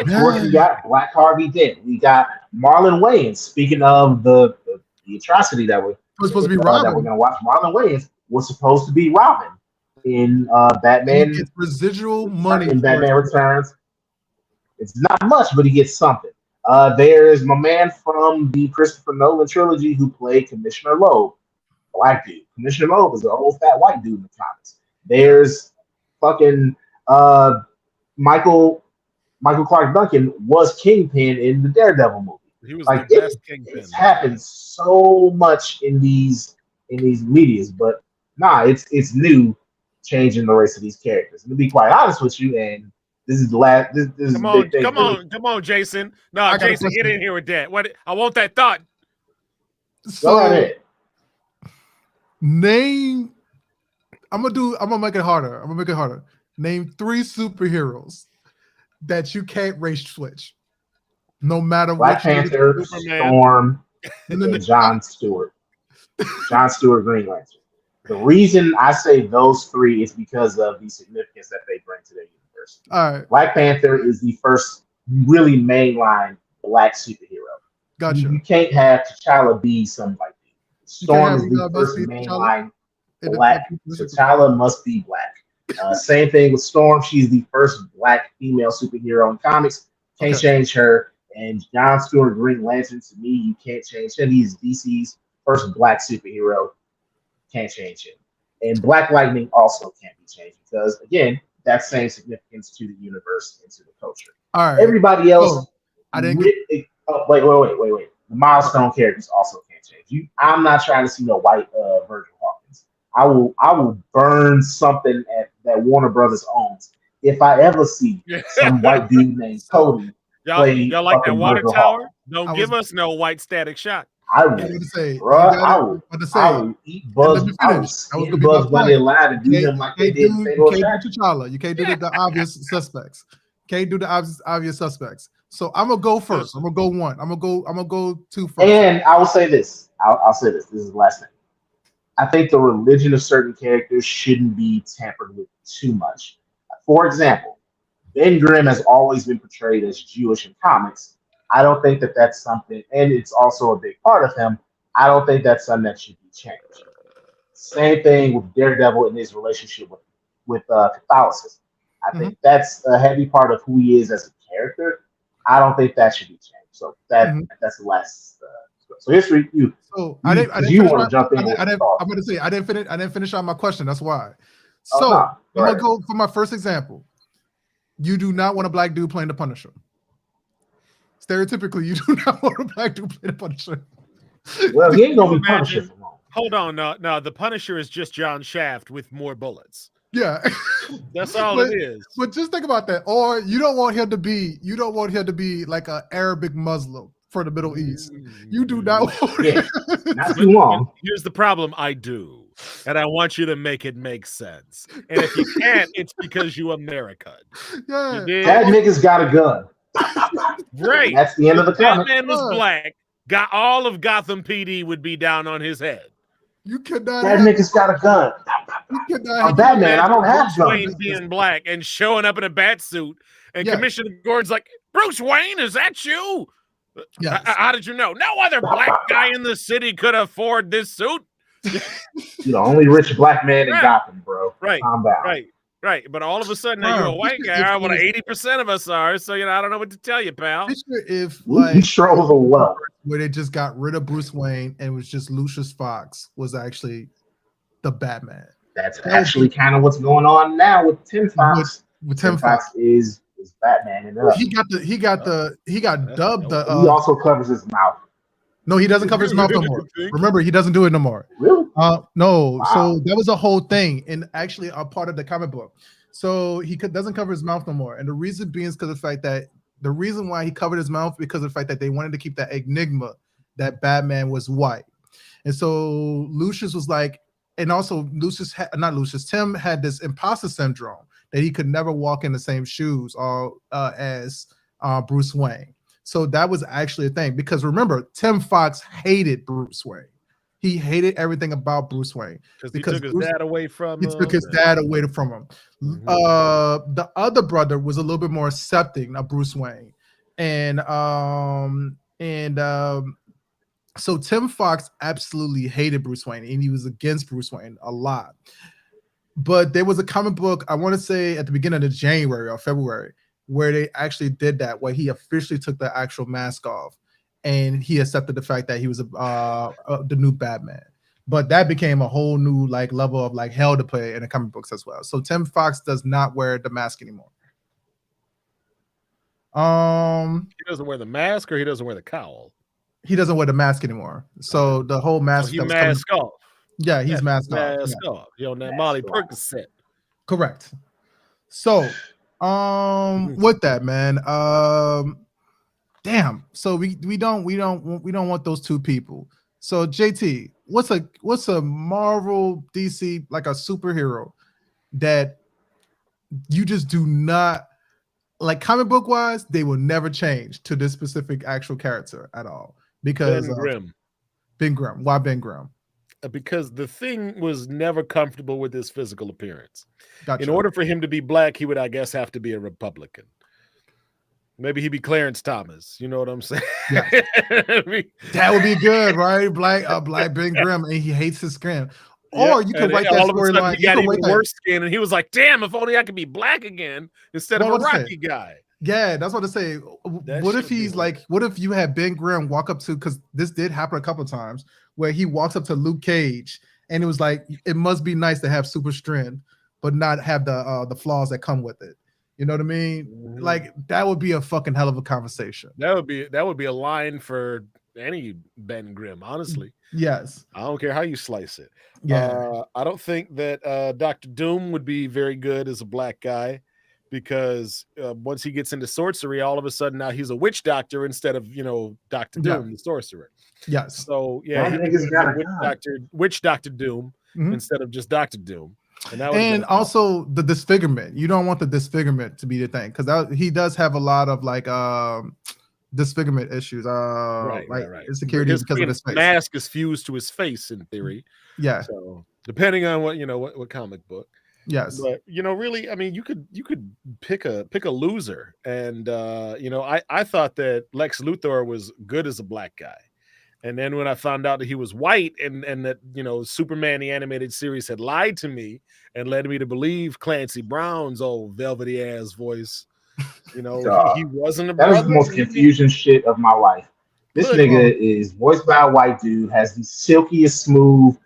Of course, we got Black Harvey Dent. We got Marlon Wayans. Speaking of the atrocity that was supposed to be Robin. That we're gonna watch, Marlon Wayans was supposed to be Robin in Batman. He gets residual money in Batman Returns. It's not much, but he gets something. There's my man from the Christopher Nolan trilogy who played Commissioner Loeb, black dude. Commissioner Loeb is an old fat white dude in the comics. There's fucking Michael Clark Duncan was Kingpin in the Daredevil movie. He was like the best Kingpin. It's happened so much in these medias, but nah, it's new changing the race of these characters. And to be quite honest with you, and this is the last. This come on, Jason. No, Jason, get in here with that. What I want that thought. So, name. I'm gonna make it harder. Name 3 superheroes that you can't race switch, no matter Black Panther, Storm, and John Stewart. John Stewart, Green Lantern. The reason I say those 3 is because of the significance that they bring to their universe. All right. Black Panther is the first really mainline black superhero. Gotcha. You can't have T'Challa be some white dude. Storm is the first mainline black. T'Challa must be black. Same thing with Storm. She's the first black female superhero in comics. Can't change her. And John Stewart, Green Lantern, to me, you can't change him. He's DC's first black superhero. Can't change him. And Black Lightning also can't be changed because, again, that same significance to the universe and to the culture. All right. Everybody else, I didn't. Wait. The milestone characters also can't change. I'm not trying to see no white Virgil Hawkins. I will burn something that Warner Brothers owns if I ever see some white dude named Cody. Y'all like that water Virgil tower? Hawkins. Don't give us no white static shot. I will eat bugs. I will skin bugs when they're alive and do them like they did. You can't do T'Challa. You can't do the obvious suspects. Can't do the obvious suspects. So I'm gonna go first. I'm gonna go 1. I'm gonna go 2 first. And I will say this. I'll say this. This is the last thing. I think the religion of certain characters shouldn't be tampered with too much. For example, Ben Grimm has always been portrayed as Jewish in comics. I don't think that that's something, and it's also a big part of him. I don't think that's something that should be changed. Same thing with Daredevil and his relationship with Catholicism. I think that's a heavy part of who he is as a character. I don't think that should be changed. So that's the last. So history, you. So I didn't want to jump in. I'm going to say I didn't finish on my question. That's why. So I'm gonna go for my first example. You do not want a black dude playing the Punisher. Stereotypically, you do not want a black dude playing the Punisher. Well, he ain't gonna be Punisher for long. Hold on, no, the Punisher is just John Shaft with more bullets. Yeah, that's all it is. But just think about that. Or you don't want him to be like an Arabic Muslim for the Middle East. You do not want not too long. Here's the problem. I do. And I want you to make it make sense. And if you can't, it's because you American. Yeah. That nigga's got a gun. Right. That's the end of the comic. Batman was black. Got all of Gotham PD would be down on his head. You cannot. That nigga's got a gun. I'm Batman. I don't have guns. Wayne being black and showing up in a bat suit, and Commissioner Gordon's like, "Bruce Wayne, is that you? Yes. How did you know? No other black guy in the city could afford this suit." You're the only rich black man in Gotham, bro. Right. Calm down. Right. But all of a sudden, now you're a white guy. Well, 80% of us are. So I don't know what to tell you, pal. If we stroll the well, where they just got rid of Bruce Wayne and it was just Lucius Fox was actually the Batman. That's actually kind of what's going on now with Tim Fox. With Tim Fox is Batman, and he got dubbed. He also covers his mouth. No, he doesn't cover his mouth no more. Remember, he doesn't do it no more. Really? No. Wow. So that was a whole thing, and actually a part of the comic book. So he doesn't cover his mouth no more, and the reason being is because of the fact that the reason why he covered his mouth because of the fact that they wanted to keep that enigma that Batman was white, and so Lucius was like, and also Tim had this imposter syndrome that he could never walk in the same shoes as Bruce Wayne. So that was actually a thing because remember, Tim Fox hated Bruce Wayne. He hated everything about Bruce Wayne because he took his dad away from him. He took his dad away from him. The other brother was a little bit more accepting of Bruce Wayne, and so Tim Fox absolutely hated Bruce Wayne, and he was against Bruce Wayne a lot. But there was a comic book, I want to say at the beginning of January or February, where they actually did that, where he officially took the actual mask off, and he accepted the fact that he was the new Batman. But that became a whole new like level of like hell to play in the comic books as well. So Tim Fox does not wear the mask anymore. He doesn't wear the mask, or he doesn't wear the cowl. He doesn't wear the mask anymore. So the whole mask. So he mask off. Yeah, he's masked off. Mask off. You know, that Molly Percocet. Correct. So, with that, man, damn. So we don't want those two people. So JT, what's a Marvel DC like a superhero that you just do not like comic book wise? They will never change to this specific actual character at all because Ben Grimm. Why Ben Grimm? Because the Thing was never comfortable with his physical appearance. Gotcha. In order for him to be black, he would, I guess, have to be a Republican. Maybe he'd be Clarence Thomas. You know what I'm saying? Yeah. That would be good, right? Black Ben Grimm, and he hates his skin. Or you could write that storyline. He got even worse skin, and he was like, "Damn, if only I could be black again instead of a Rocky guy." Yeah, that's what I say. What if he's like? What if you had Ben Grimm walk up to? Because this did happen a couple of times where he walks up to Luke Cage, and it was like, it must be nice to have super strength, but not have the flaws that come with it. You know what I mean? Mm-hmm. Like that would be a fucking hell of a conversation. That would be a line for any Ben Grimm, honestly. Yes. I don't care how you slice it. Yeah. I don't think that Dr. Doom would be very good as a black guy because once he gets into sorcery, all of a sudden now he's a witch doctor instead of, Dr. Doom, the sorcerer. Yes. So yeah, witch Doctor Doom instead of just Dr. Doom. And also the disfigurement. You don't want the disfigurement to be the thing because he does have a lot of like disfigurement issues. Right. Insecurities because of his face. Mask is fused to his face in theory. Yeah. So depending on what comic book. Yes. But really, I mean, you could pick a loser, and I thought that Lex Luthor was good as a black guy. And then when I found out that he was white and that, Superman, the animated series, had lied to me and led me to believe Clancy Brown's old velvety ass voice, he wasn't a brother. That was the most confusion shit of my life. This nigga is voiced by a white dude, has the silkiest, smooth,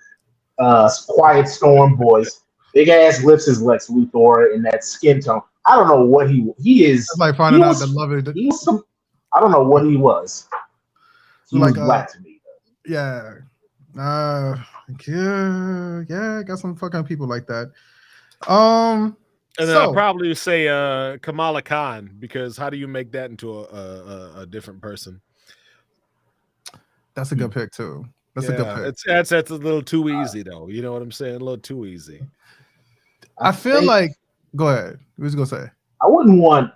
quiet storm voice, big ass lips as Lex Luthor, and that skin tone. I don't know what he is. That's like finding out the love of it. I don't know what he was. He was black to me. Yeah. Yeah, got some fucking people like that. And then I'll probably say Kamala Khan, because how do you make that into a different person? That's a good pick too. That's a good pick. That's a little too easy though. You know what I'm saying? A little too easy. I feel like go ahead. What was you gonna say? I wouldn't want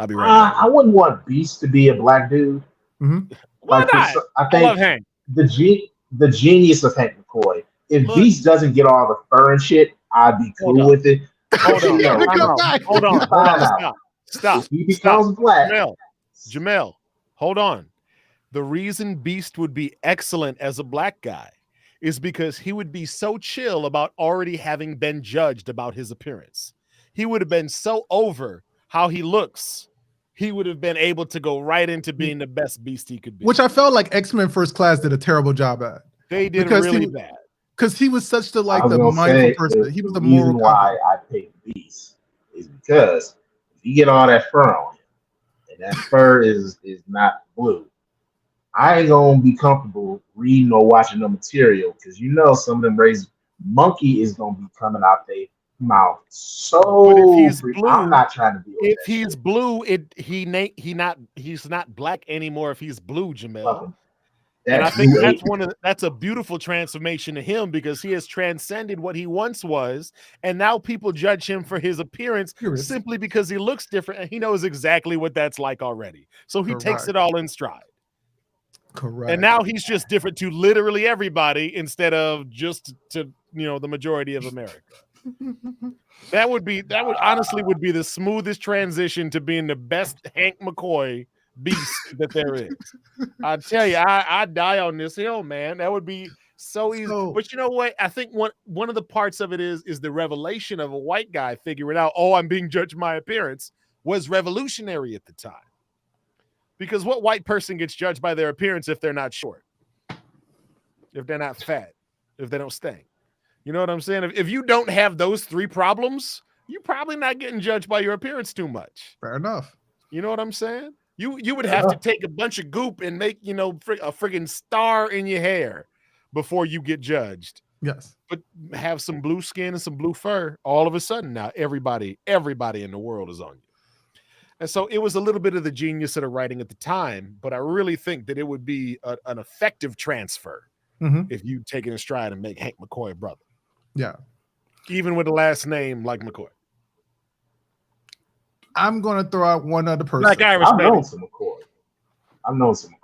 I'll be right back. I wouldn't want Beast to be a black dude. Mm-hmm. Why not? I think love Hank. The genius of Hank McCoy. If Beast doesn't get all the fur and shit, I'd be cool with it. Hold on. Stop. If he becomes black. Jamel, hold on. The reason Beast would be excellent as a black guy is because he would be so chill about already having been judged about his appearance. He would have been so over how he looks. He would have been able to go right into being the best Beast he could be. Which I felt like X-Men First Class did a terrible job at. They did really bad. Because he was such the mindful person. He was the moral reason why I picked Beast is because if you get all that fur on him, and that fur is not blue, I ain't gonna be comfortable reading or watching the material because some of them raised monkey is gonna be coming out their mouth. So if he's blue, I'm not trying to be. If he's blue, he's not black anymore. If he's blue, Jamel. And I think that's a beautiful transformation to him, because he has transcended what he once was, and now people judge him for his appearance simply because he looks different, and he knows exactly what that's like already. So he takes it all in stride. Correct. And now he's just different to literally everybody instead of just to the majority of America. That would honestly be the smoothest transition to being the best Hank McCoy beast that there is. I tell you, I die on this hill, man. That would be so easy. But you know what? I think one of the parts of it is the revelation of a white guy figuring out, I'm being judged by my appearance, was revolutionary at the time. Because what white person gets judged by their appearance if they're not short, if they're not fat, if they don't stink? You know what I'm saying? If you don't have those three problems, you're probably not getting judged by your appearance too much. Fair enough. You know what I'm saying? You would have to take a bunch of goop and make, a friggin' star in your hair before you get judged. Yes. But have some blue skin and some blue fur, all of a sudden now everybody in the world is on you. And so it was a little bit of the genius of the writing at the time, but I really think that it would be an effective transfer if you take it in stride and make Hank McCoy a brother. Yeah. Even with a last name like McCoy. I'm going to throw out one other person. Black Irish. I've known some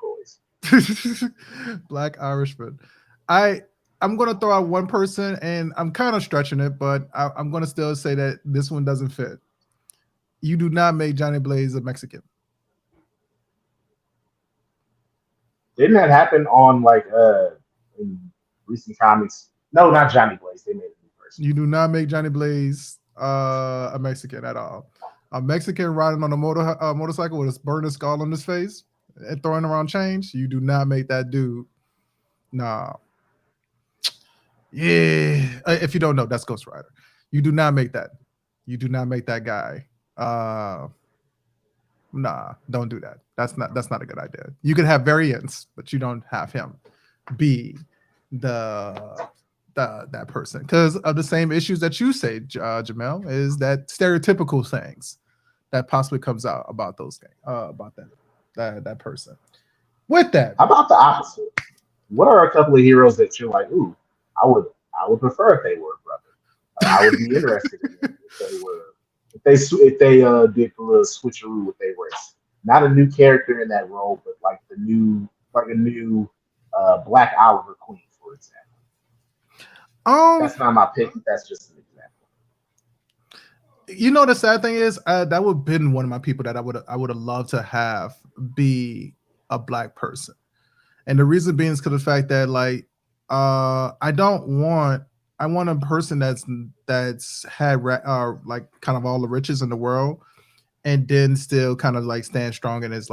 McCoys. Black Irishman. I'm going to throw out one person, and I'm kind of stretching it, but I'm going to still say that this one doesn't fit. You do not make Johnny Blaze a Mexican. Didn't that happen on in recent comics? No, not Johnny Blaze. They made a new person. You do not make Johnny Blaze a Mexican at all. A Mexican riding on a motorcycle with a burning skull on his face and throwing around change. You do not make that dude. Nah. Yeah. If you don't know, that's Ghost Rider. You do not make that. You do not make that guy. Nah, don't do that. That's not a good idea. You can have variants, but you don't have him be that person, because of the same issues that you say, Jamel, is that stereotypical things that possibly comes out about those things, about that person. With that, how about the opposite? What are a couple of heroes that you're like, ooh, I would prefer if they were a brother. I would be interested in them if they were. If they did a little switcheroo with their race, not a new character in that role, but like a new Black Oliver Queen, for example. That's not my pick. That's just an example. The sad thing is, that would have been one of my people that I would have loved to have be a black person, and the reason being is because of the fact that I want a person that's had like kind of all the riches in the world, and then still kind of like stand strong in his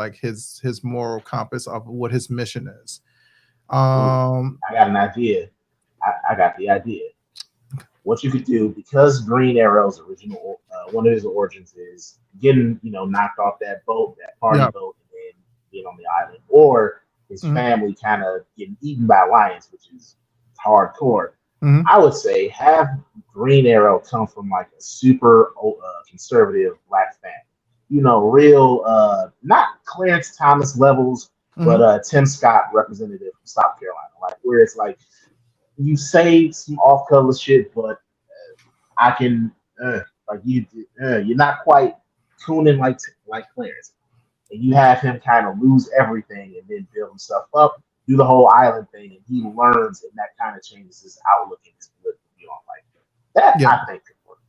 moral compass of what his mission is. I got an idea. I got the idea. What you could do, because Green Arrow's original one of his origins is getting knocked off that boat, that party boat, and then being on the island, or his family kind of getting eaten by lions, which is hardcore. I would say have Green Arrow come from like a super conservative black family. Real not Clarence Thomas levels, but Tim Scott, representative from South Carolina, like where it's like you say some off-color shit, but I can you're not quite tuning like Clarence, and you have him kind of lose everything and then build himself up, do the whole island thing, and he learns, and that kind of changes his outlook and his political view on life. That I think could work.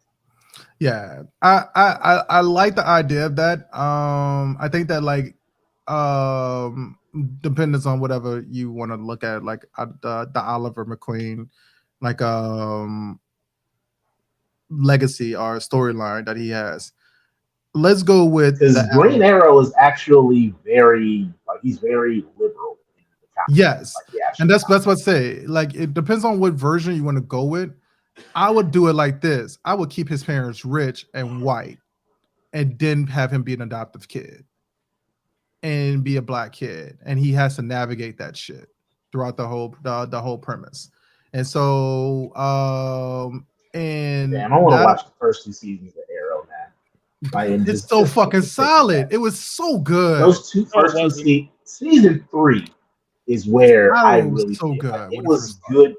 Yeah, I like the idea of that. I think that depends on whatever you want to look at, like the Oliver McQueen legacy or storyline that he has. Let's go with Green Arrow is actually he's very liberal. Yes, and that's what I say. Like, it depends on what version you want to go with. I would do it like this. I would keep his parents rich and white, and then have him be an adoptive kid and be a black kid, and he has to navigate that shit throughout the whole premise. And so, and damn, I want to watch the first 2 seasons of Arrow now. It's so fucking solid. It was so good. Those first 2 seasons, season 3 is where I Arrow was really so feel good like when it it was first started. good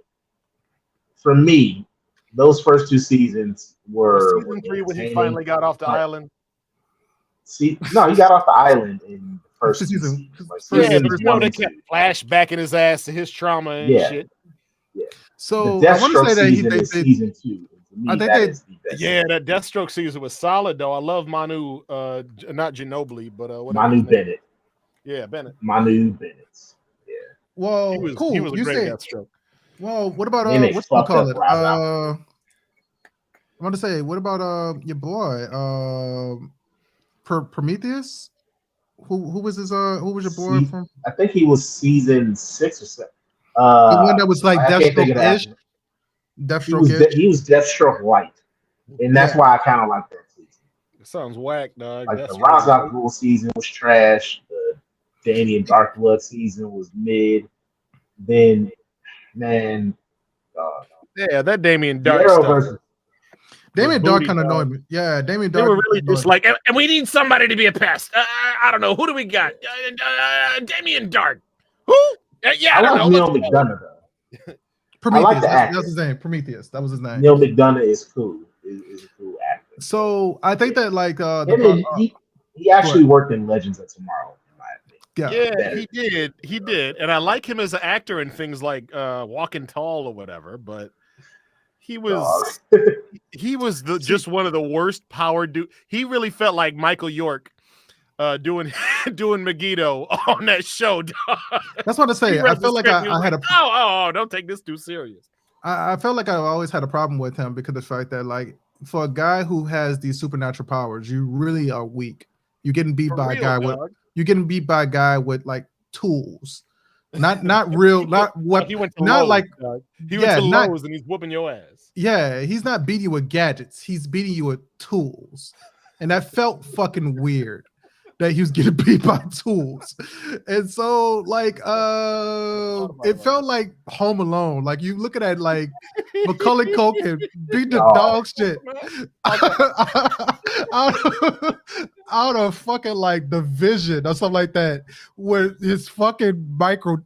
for me. Those first 2 seasons were Season 3 when he entertaining. finally got off the but island. no, he got off the island in the first 2 Season- seasons. Like first- Yeah, seasons but 1 they and kept 2. flashbacking his ass to his trauma and Yeah. shit. So The I want to Deathstroke say that season is season 2. And to me, I think that they- is the best. Yeah, that Deathstroke season was solid though. I love Manu, not Ginobili, but whatever. Manu his name- Bennett. Yeah, Bennett. Manu Bennett. Yeah. well, He was cool. he was a you great say Deathstroke. well. What about Then they what you fucked call up it? Rob I want to say, what about your boy Prometheus? Who was his who was your boy from? I think he was season 6 or 7. The one that was like I can't think of the Deathstroke-ish. actor. Deathstroke-ish. He was Deathstroke light, and that's why I kind of like that season. It sounds whack, dog. Like the Ra's al Ghul season was trash. The Damien Darkblood season was mid. Then, man, Yeah, that Damien Dark Arrow stuff. versus Damien With Dark booty, kind of dog. annoyed me. Yeah, Damien They Dark. were really just like, and we need somebody to be a pest. I don't know. Who do we got? Damien Dark. Who? Yeah, I don't like know. Neil McDonough though. Prometheus. I like the actor. That's his name. Prometheus. That was his name. Neil McDonough is cool. Is a cool actor. So I think that like he actually worked in Legends of Tomorrow. In my opinion. Yeah, he did, and I like him as an actor in things like Walking Tall or whatever. But he was just one of the worst power dude. He really felt like Michael York doing Megiddo on that show. That's what I say. I feel like I had a don't take this too serious. I felt like I always had a problem with him because of the fact that like for a guy who has these supernatural powers, you really are weak. You're getting beat by a guy with like tools. Not real, not what he went to not Lowe's, like dog. He went to Lowe's and he's whooping your ass. Yeah, he's not beating you with gadgets, he's beating you with tools. And that felt fucking weird that he was getting beat by tools. And so like it felt like Home Alone. Like you looking at like Macaulay Culkin beat the dog shit out of fucking like The Vision or something like that with his fucking micro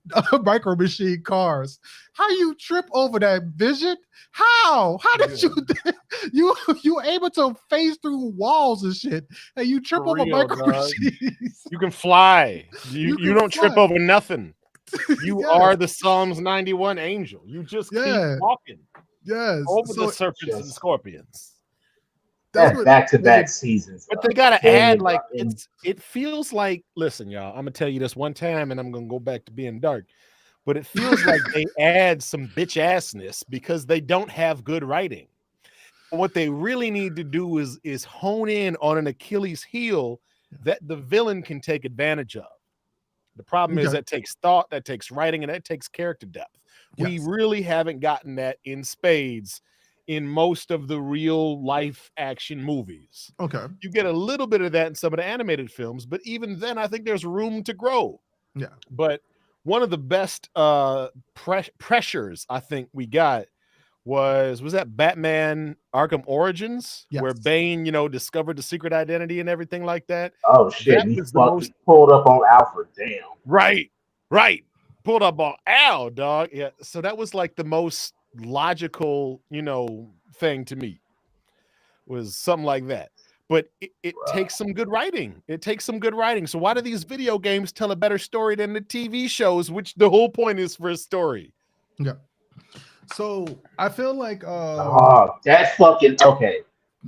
machine cars. How you trip over that Vision? How did you were able to phase through walls and shit and you trip over micro machines? You can fly. You don't fly. trip over nothing. You are the Psalms 91 angel. You just keep walking. Yes. Over the serpents and scorpions. That's back-to-back seasons. But they gotta add like it feels like, listen, y'all, I'm gonna tell you this one time and I'm gonna go back to being dark. But it feels like they add some bitch assness because they don't have good writing. What they really need to do is hone in on an Achilles heel that the villain can take advantage of. The problem is that takes thought, that takes writing, and that takes character depth. Yes. We really haven't gotten that in spades in most of the real life action movies. Okay. You get a little bit of that in some of the animated films, but even then I think there's room to grow. Yeah. But one of the best pressures I think we got was that Batman Arkham Origins, where Bane, discovered the secret identity and everything like that. Oh shit! He pulled up on Alfred. Damn. Right. Pulled up on Al, dog. Yeah. So that was like the most logical, thing to me. Was something like that. But it takes some good writing. So why do these video games tell a better story than the TV shows, which the whole point is for a story? Yeah. So I feel like that's fucking okay.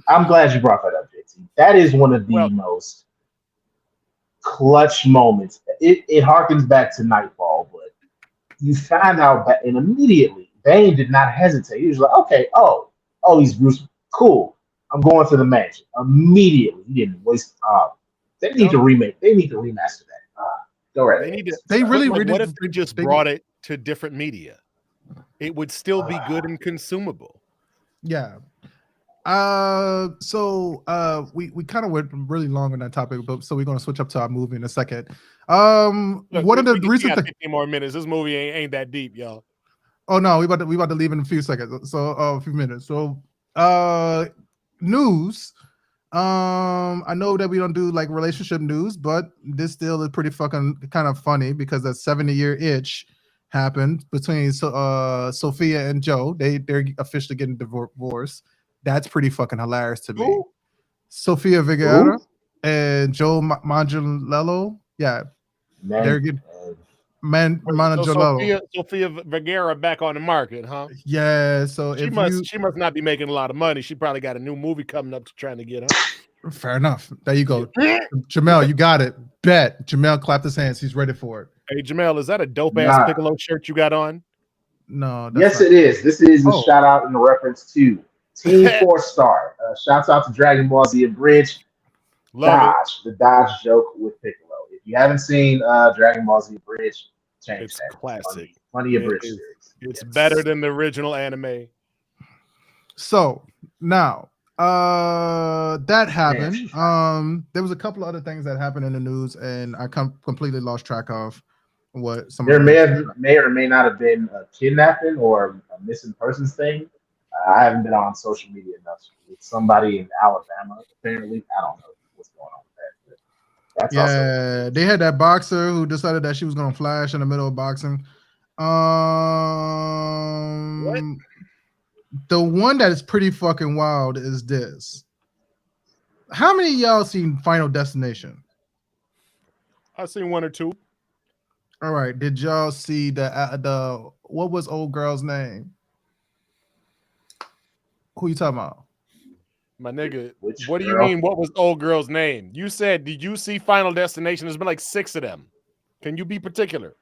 I'm glad you brought that up, JT. That is one of the most clutch moments. It harkens back to Nightfall, but you find out that, and immediately Bane did not hesitate. He was like, okay, he's Bruce. Cool. I'm going to the mansion. Immediately. He didn't waste they need to remake. They need to remaster that. Go right. What if they just brought it to different media? It would still be good and consumable. Yeah. So we kind of went really long on that topic, but so we're gonna switch up to our movie in a second. Look, one of the recent 15 more minutes. This movie ain't that deep, y'all. Oh no, we about to leave in a few seconds. So a few minutes. So news. I know that we don't do like relationship news, but this still is pretty fucking kind of funny because that 70-year itch happened between Sophia and Joe. They're officially getting divorced. That's pretty fucking hilarious to me. Who? Sophia Vergara and Joe Manganiello. Yeah, they're getting Manganiello. Sophia Vergara back on the market, huh? Yeah, so she must not be making a lot of money. She probably got a new movie coming up to trying to get her. Fair enough. There you go. Jamel, you got it. Bet. Jamel clapped his hands. He's ready for it. Hey, Jamel, is that a dope ass Piccolo shirt you got on? No. Yes, it is. This is a shout out in reference to Team 4-Star. Shouts out to Dragon Ball Z Abridged. Dodge, the Dodge joke with Piccolo. If you haven't seen Dragon Ball Z Abridged, it's classic. Funny Abridged series. It's better than the original anime. So now that happened. There was a couple of other things that happened in the news, and I completely lost track of what some. There may or may not have been a kidnapping or a missing persons thing. I haven't been on social media enough. It's somebody in Alabama, apparently. I don't know what's going on with that. That's they had that boxer who decided that she was going to flash in the middle of boxing. What? The one that is pretty fucking wild is this. How many of y'all seen Final Destination? I've seen one or two. All right. Did y'all see the what was old girl's name? Who you talking about? My nigga, what do you mean? What was old girl's name? You said, did you see Final Destination? There's been like 6 of them. Can you be particular?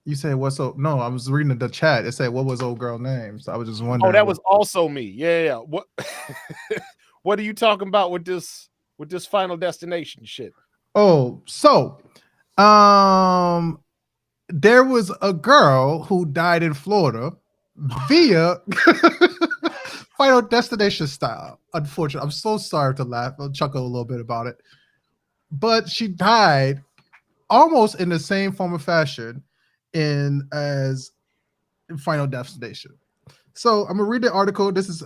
You said what's up? No, I was reading the chat. It said what was old girl name? So I was just wondering. Oh, that was also me. Yeah. What? What are you talking about with this Final Destination shit? Oh, so there was a girl who died in Florida via Final Destination style. Unfortunately, I'm so sorry to laugh. I'll chuckle a little bit about it. But she died almost in the same form of fashion as Final Destination. So I'm gonna read the article. This is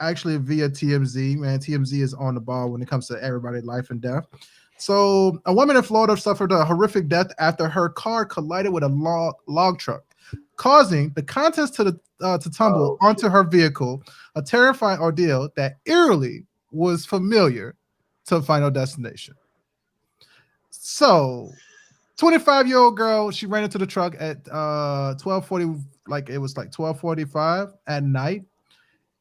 actually via TMZ. Man, TMZ is on the ball when it comes to everybody's life and death. So a woman in Florida suffered a horrific death after her car collided with a log truck, causing the contents to tumble onto her vehicle, a terrifying ordeal that eerily was familiar to Final Destination. So 25-year-old girl, she ran into the truck at 12:40, like it was like 12:45 at night.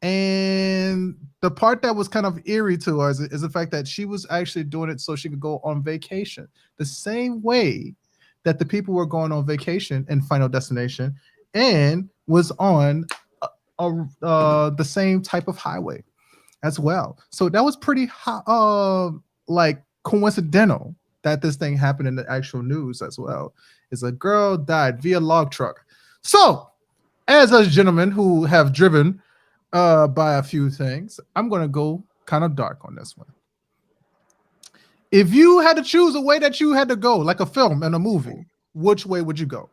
And the part that was kind of eerie to us is the fact that she was actually doing it so she could go on vacation the same way that the people were going on vacation in Final Destination and was on the same type of highway as well. So that was pretty like coincidental that this thing happened in the actual news as well. Is a girl died via log truck. So as a gentleman who have driven by a few things, I'm going to go kind of dark on this one. If you had to choose a way that you had to go, like a film and a movie, which way would you go?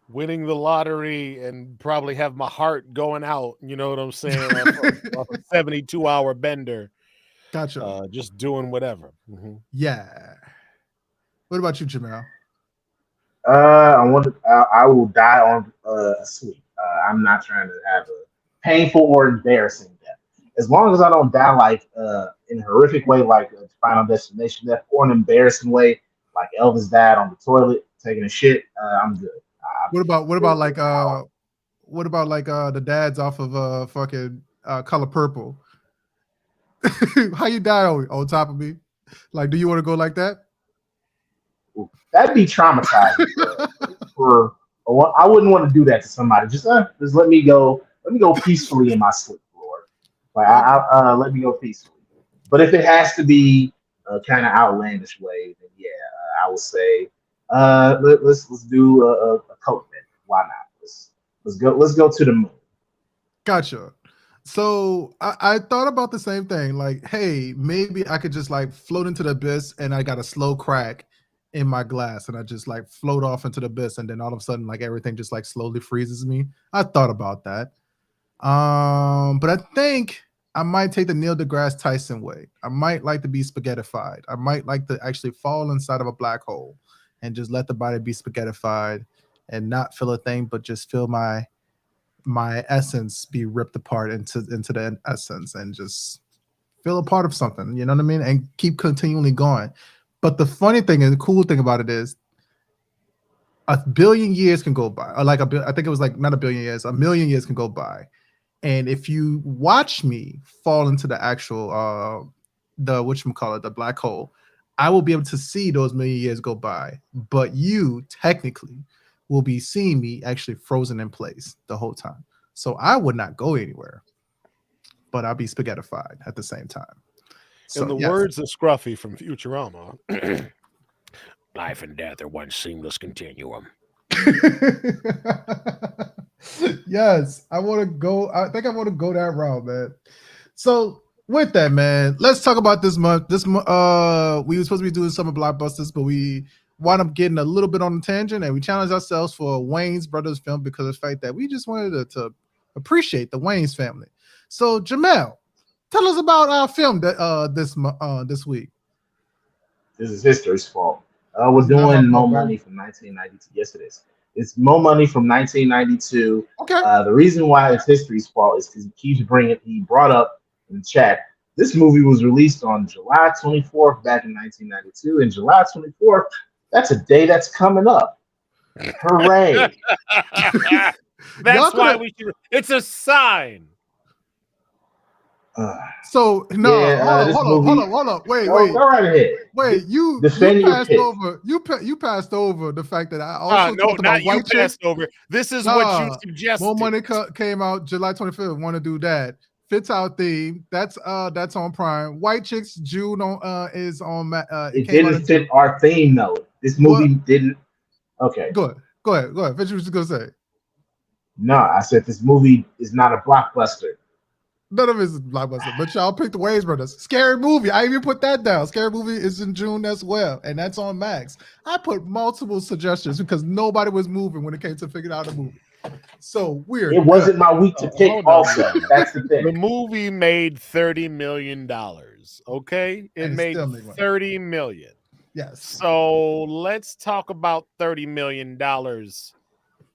Winning the lottery and probably have my heart going out, you know what I'm saying? off a 72-hour bender. Gotcha. Just doing whatever. Mm-hmm. Yeah. What about you, Jamel? I will die on a sweet. I'm not trying to have a painful or embarrassing death. As long as I don't die like in a horrific way, like a Final Destination death, or an embarrassing way, like Elvis died on the toilet taking a shit, I'm good. What about the dads off of fucking Color Purple? How you die on top of me? Like, do you want to go like that? That'd be traumatizing. I wouldn't want to do that to somebody. Just let me go. Let me go peacefully in my sleep, Lord. Like let me go peacefully. But if it has to be a kind of outlandish way, then yeah, I would say let's do a coke then. Why not? Let's go to the moon. Gotcha. So I thought about the same thing. Like, hey, maybe I could just like float into the abyss, and I got a slow crack in my glass, and I just like float off into the abyss, and then all of a sudden, like everything just like slowly freezes me. I thought about that. But I think I might take the Neil deGrasse Tyson way. I might like to be spaghettified. I might like to actually fall inside of a black hole and just let the body be spaghettified and not feel a thing, but just feel my essence be ripped apart into the essence and just feel a part of something. You know what I mean? And keep continually going. But the funny thing and the cool thing about it is, 1 billion years can go by, or like I think it was like not 1 billion years, 1 million years can go by. And if you watch me fall into the actual the whatchamacallit, the black hole, I will be able to see those million years go by. But you technically will be seeing me actually frozen in place the whole time. So I would not go anywhere, but I'll be spaghettified at the same time. So, in the words of Scruffy from Futurama, life and death are one seamless continuum. Yes, I want to go. I think I want to go that route, man. So with that, man, let's talk about this month. We were supposed to be doing summer blockbusters, but we wound up getting a little bit on the tangent, and we challenged ourselves for a Wayans brothers film because of the fact that we just wanted to appreciate the Wayans family. So Jamel, tell us about our film this week. This is history's fault. We're doing Mo Money from 1992. Yes, it is. It's Mo Money from 1992. Okay. The reason why it's history's fault is because he brought up in the chat, this movie was released on July 24th back in 1992. And July 24th, that's a day that's coming up. Hooray. That's why we should. It's a sign. So no, yeah, hold on. Wait. Go right ahead. Wait, you passed over. You passed over the fact that I also talked about white chicks. Over. This is what you suggested. More Money came out July 25th. Want to do that? Fits our theme. That's on Prime. White Chicks June is on. It didn't fit our theme though. This movie didn't. Okay. Go ahead. Finish what you gonna say. No, I said this movie is not a blockbuster. None of it is blockbuster, but y'all picked the Wayans brothers. Scary Movie. I even put that down. Scary Movie is in June as well, and that's on Max. I put multiple suggestions because nobody was moving when it came to figuring out a movie. So weird. It wasn't my week to pick. Also, that's the thing. The movie made $30 million. Okay, it made $30 million. Yes. So let's talk about $30 million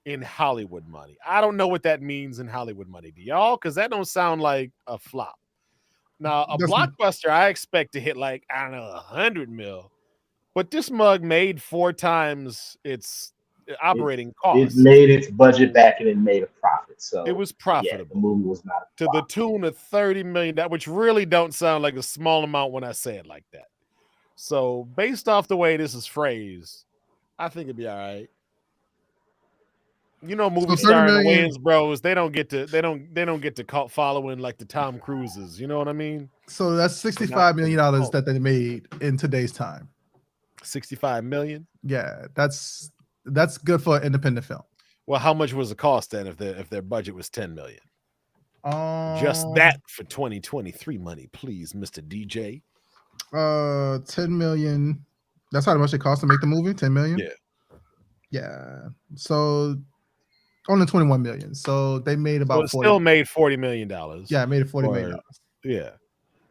in Hollywood money. I don't know what that means in Hollywood money, do y'all? Because that don't sound like a flop. Now, a blockbuster, I expect to hit like, I don't know, 100 mil. But this mug made 4 times its operating cost. It made its budget back and it made a profit. So it was profitable. Yeah, the movie was not to the tune of $30 million, which really don't sound like a small amount when I say it like that. So based off the way this is phrased, I think it'd be all right. You know, movie star the Wayans bros, they don't get to call following like the Tom Cruises. You know what I mean? So that's $65 million that they made in today's time. 65 million? Yeah, that's good for an independent film. Well, how much was the cost then if their budget was 10 million? Just that for 2023 money, please, Mr. DJ. 10 million. That's how much it cost to make the movie? 10 million? Yeah. Yeah. So only 21 million. So they made about still made $40 million. Yeah, it made it $40 million. Yeah.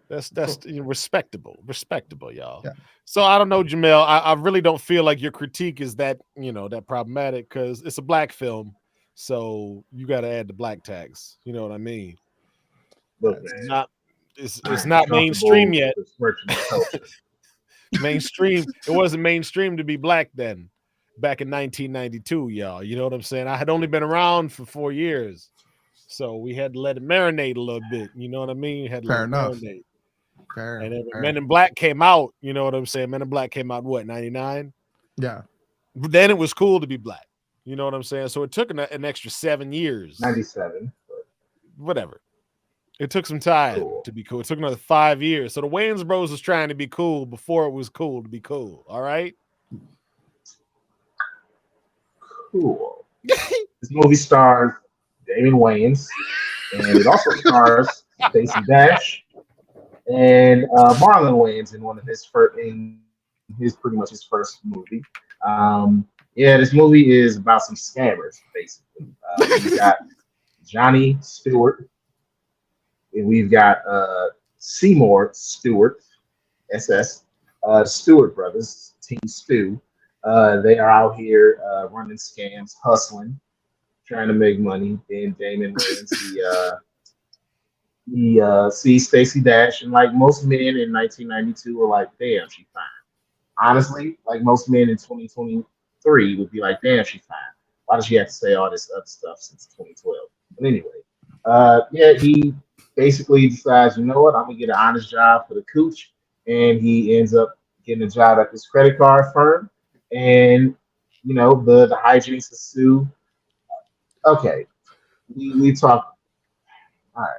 That's cool. Respectable, y'all. Yeah. So I don't know, Jamel. I really don't feel like your critique is that that problematic because it's a black film, so you got to add the black tags. You know what I mean? Look, it's not mainstream yet. Mainstream. It wasn't mainstream to be black then. Back in 1992, y'all. You know what I'm saying? I had only been around for 4 years, so we had to let it marinate a little bit. You know what I mean? Fair enough. And then Men in Black came out. You know what I'm saying? Men in Black came out what, 99? Yeah. But then it was cool to be black. You know what I'm saying? So it took an extra 7 years. 97. Whatever. It took some time to be cool. It took another 5 years. So the Wayans Bros was trying to be cool before it was cool to be cool. All right. Cool. This movie stars Damon Wayans, and it also stars Stacey Dash and Marlon Wayans in pretty much his first movie. This movie is about some scammers, basically. We got Johnny Stewart, And we've got Seymour Stewart, SS, Stewart Brothers, Team Stew. They are out here running scams, hustling, trying to make money. Then Damon Wayans, he sees Stacey Dash, and like most men in 1992 were like, damn, she's fine. Honestly, like most men in 2023 would be like, damn, she's fine. Why does she have to say all this other stuff since 2012? But anyway, yeah, he basically decides, you know what, I'm gonna get an honest job for the cooch, and he ends up getting a job at this credit card firm, and you know the hijinks ensue. Okay, we talk. All right.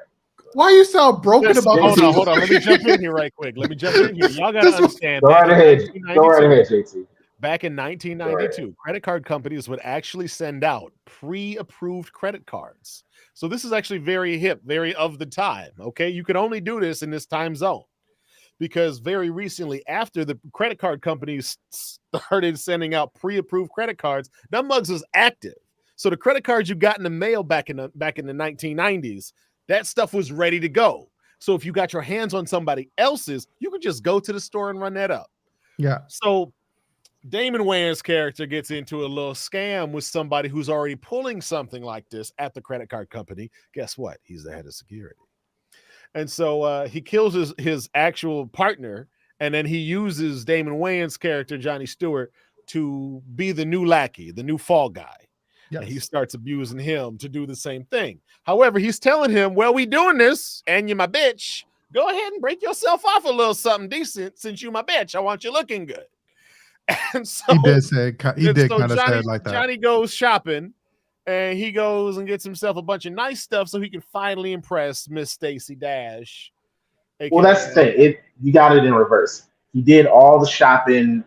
Why you so broken about hold on. Let me jump in here right quick. Y'all gotta understand. Go right ahead, JT. Back in 1992, credit card companies would actually send out pre-approved credit cards. So this is actually very hip, very of the time. Okay, you could only do this in this time zone because very recently, after the credit card companies started sending out pre-approved credit cards, that mugs was active. So the credit cards you got in the mail back in the 1990s. That stuff was ready to go. So if you got your hands on somebody else's, you could just go to the store and run that up. Yeah. So Damon Wayans' character gets into a little scam with somebody who's already pulling something like this at the credit card company. Guess what? He's the head of security. And so he kills his actual partner, and then he uses Damon Wayans' character, Johnny Stewart, to be the new lackey, the new fall guy. Yes. And he starts abusing him to do the same thing. However, he's telling him, well, we doing this, and you my bitch. Go ahead and break yourself off a little something decent since you my bitch. I want you looking good. And so he did kind of say it like that. Johnny goes shopping, and he goes and gets himself a bunch of nice stuff so he can finally impress Miss Stacey Dash. Well, that's the thing. You got it in reverse. He did all the shopping.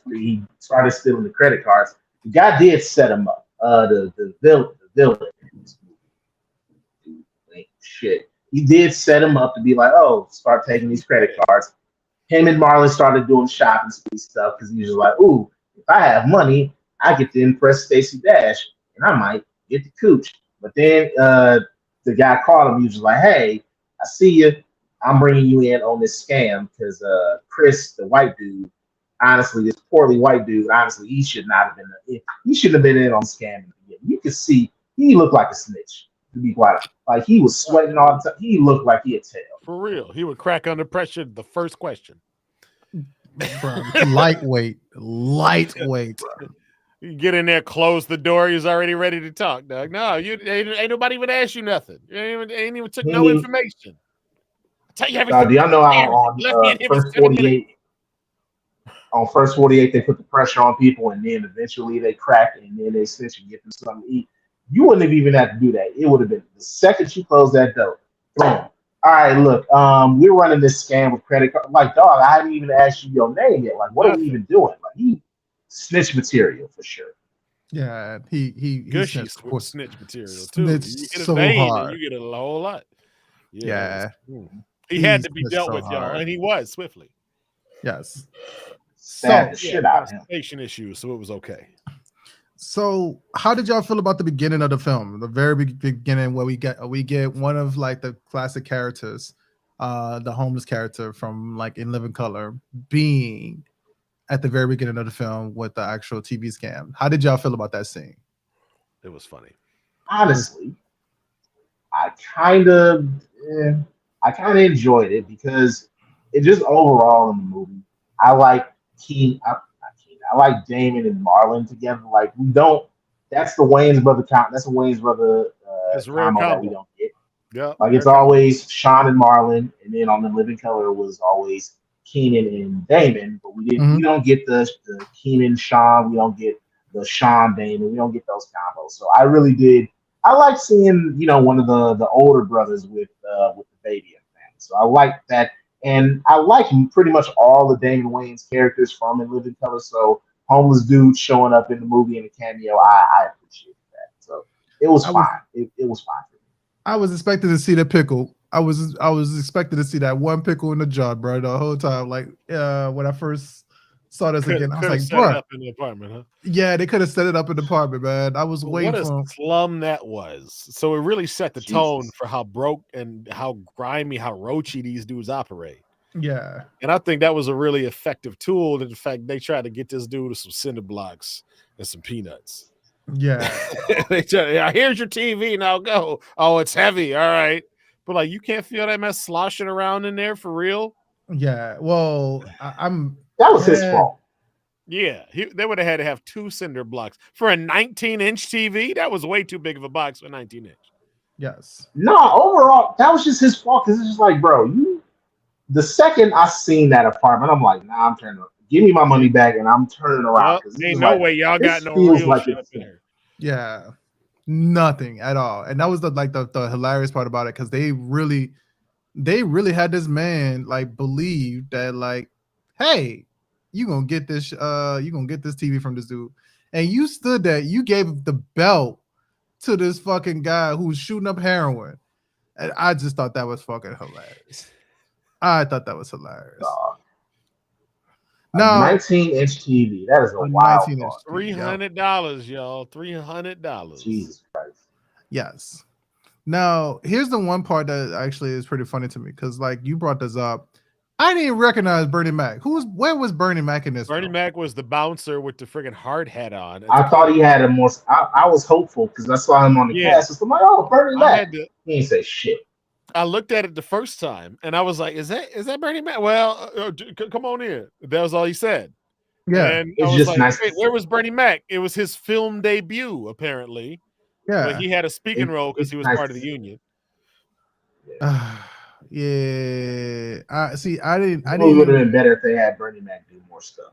He started stealing the credit cards. The guy did set him up. The villain. Shit. He did set him up to be like, oh, start taking these credit cards. Him and Marlon started doing shopping stuff because he was like, ooh, if I have money, I get to impress Stacey Dash, and I might get the cooch. But then the guy called him. He was like, hey, I see you. I'm bringing you in on this scam because Chris, the white dude, honestly, this poorly white dude, honestly, he should not have been. He shouldn't have been in on scamming. You could see he looked like a snitch. To be quite honest, like he was sweating all the time. He looked like he had tail. For real, he would crack under pressure. The first question. Lightweight. You get in there, close the door. He's already ready to talk, Doug. No, ain't nobody even asked you nothing. You ain't even took no information. I tell you everything. Do y'all know how on first 48? On first 48, they put the pressure on people, and then eventually they crack, and then they snitch and get them something to eat. You wouldn't have even had to do that. It would have been the second you close that door. Boom. All right, look, we're running this scam with credit card. Like, dog, I haven't even asked you your name yet. Like, what are we even doing? Like, he snitch material for sure. Yeah, he Gushy snitch material too. You get a so vein hard. and you get a whole lot. Yeah. He had to be dealt with, y'all, and he was swiftly. Yes. Shit out of him. Conversation issues, so it was okay. So, how did y'all feel about the beginning of the film? The very beginning, where we get one of like the classic characters, the homeless character from like In Living Color, being at the very beginning of the film with the actual TV scam. How did y'all feel about that scene? It was funny. Honestly, I kind of enjoyed it because it just overall in the movie, I like I like Damon and Marlon together. Like that's the Wayans brother count. That's the Wayans brother combo that we don't get. Yeah. Like it's always Sean and Marlon, and then on The Living Color was always Keenan and Damon, but we don't get the Keenan Sean, we don't get the Sean Damon, we don't get those combos. So I really did. I like seeing one of the older brothers with the baby in the family. So I like that. And I like pretty much all the Damon Wayans characters from In Living Color. So homeless dude showing up in the movie in a cameo, I appreciate that. So it was fine. It was fine for me. I was expecting to see the pickle. I was expecting to see that one pickle in the jar, bro, the whole time. Like when I first saw this again. I was like, set it bro, up in the apartment, huh? yeah, they could have set it up in the apartment, man. I was waiting What for a slum that was. So it really set the tone for how broke and how grimy, how roachy these dudes operate. Yeah. And I think that was a really effective tool. In fact, they tried to get this dude some cinder blocks and some peanuts. Yeah. They tried, here's your TV, now go. Oh, it's heavy. All right. But like, you can't feel that mess sloshing around in there for real. Yeah. Well, that was his fault. Yeah, they would have had to have 2 cinder blocks for a 19-inch TV. That was way too big of a box for 19-inch. Yes. No, overall, that was just his fault. Because it's just like, bro, the second I seen that apartment, I'm like, nah, I'm turning. Give me my money back, and I'm turning around. Ain't no way y'all got no real shit up in here. Yeah, nothing at all. And that was the hilarious part about it, because they really had this man like believe that like, hey, you gonna get this TV from this dude, and you stood there, you gave the belt to this fucking guy who's shooting up heroin, and I just thought that was fucking hilarious. I thought that was hilarious. Now, 19-inch TV, that is a wild thought. $300, y'all. $300. Jesus Christ. Yes. Now, here's the one part that actually is pretty funny to me, because like you brought this up. I didn't even recognize Bernie Mac. Where was Bernie Mac in this? Bernie Mac was the bouncer with the friggin' hard hat on. I thought he had a more. I was hopeful because I saw him on the cast. So I'm like, oh, Bernie Mac. He ain't say shit. I looked at it the first time and I was like, "Is that Bernie Mac?" Well, come on in. That was all he said. Yeah, and I was like, nice. Wait, where was Bernie Mac? It was his film debut, apparently. Yeah, but he had a speaking role because he was part of the union. Yeah, I didn't. It would have been better if they had Bernie Mac do more stuff.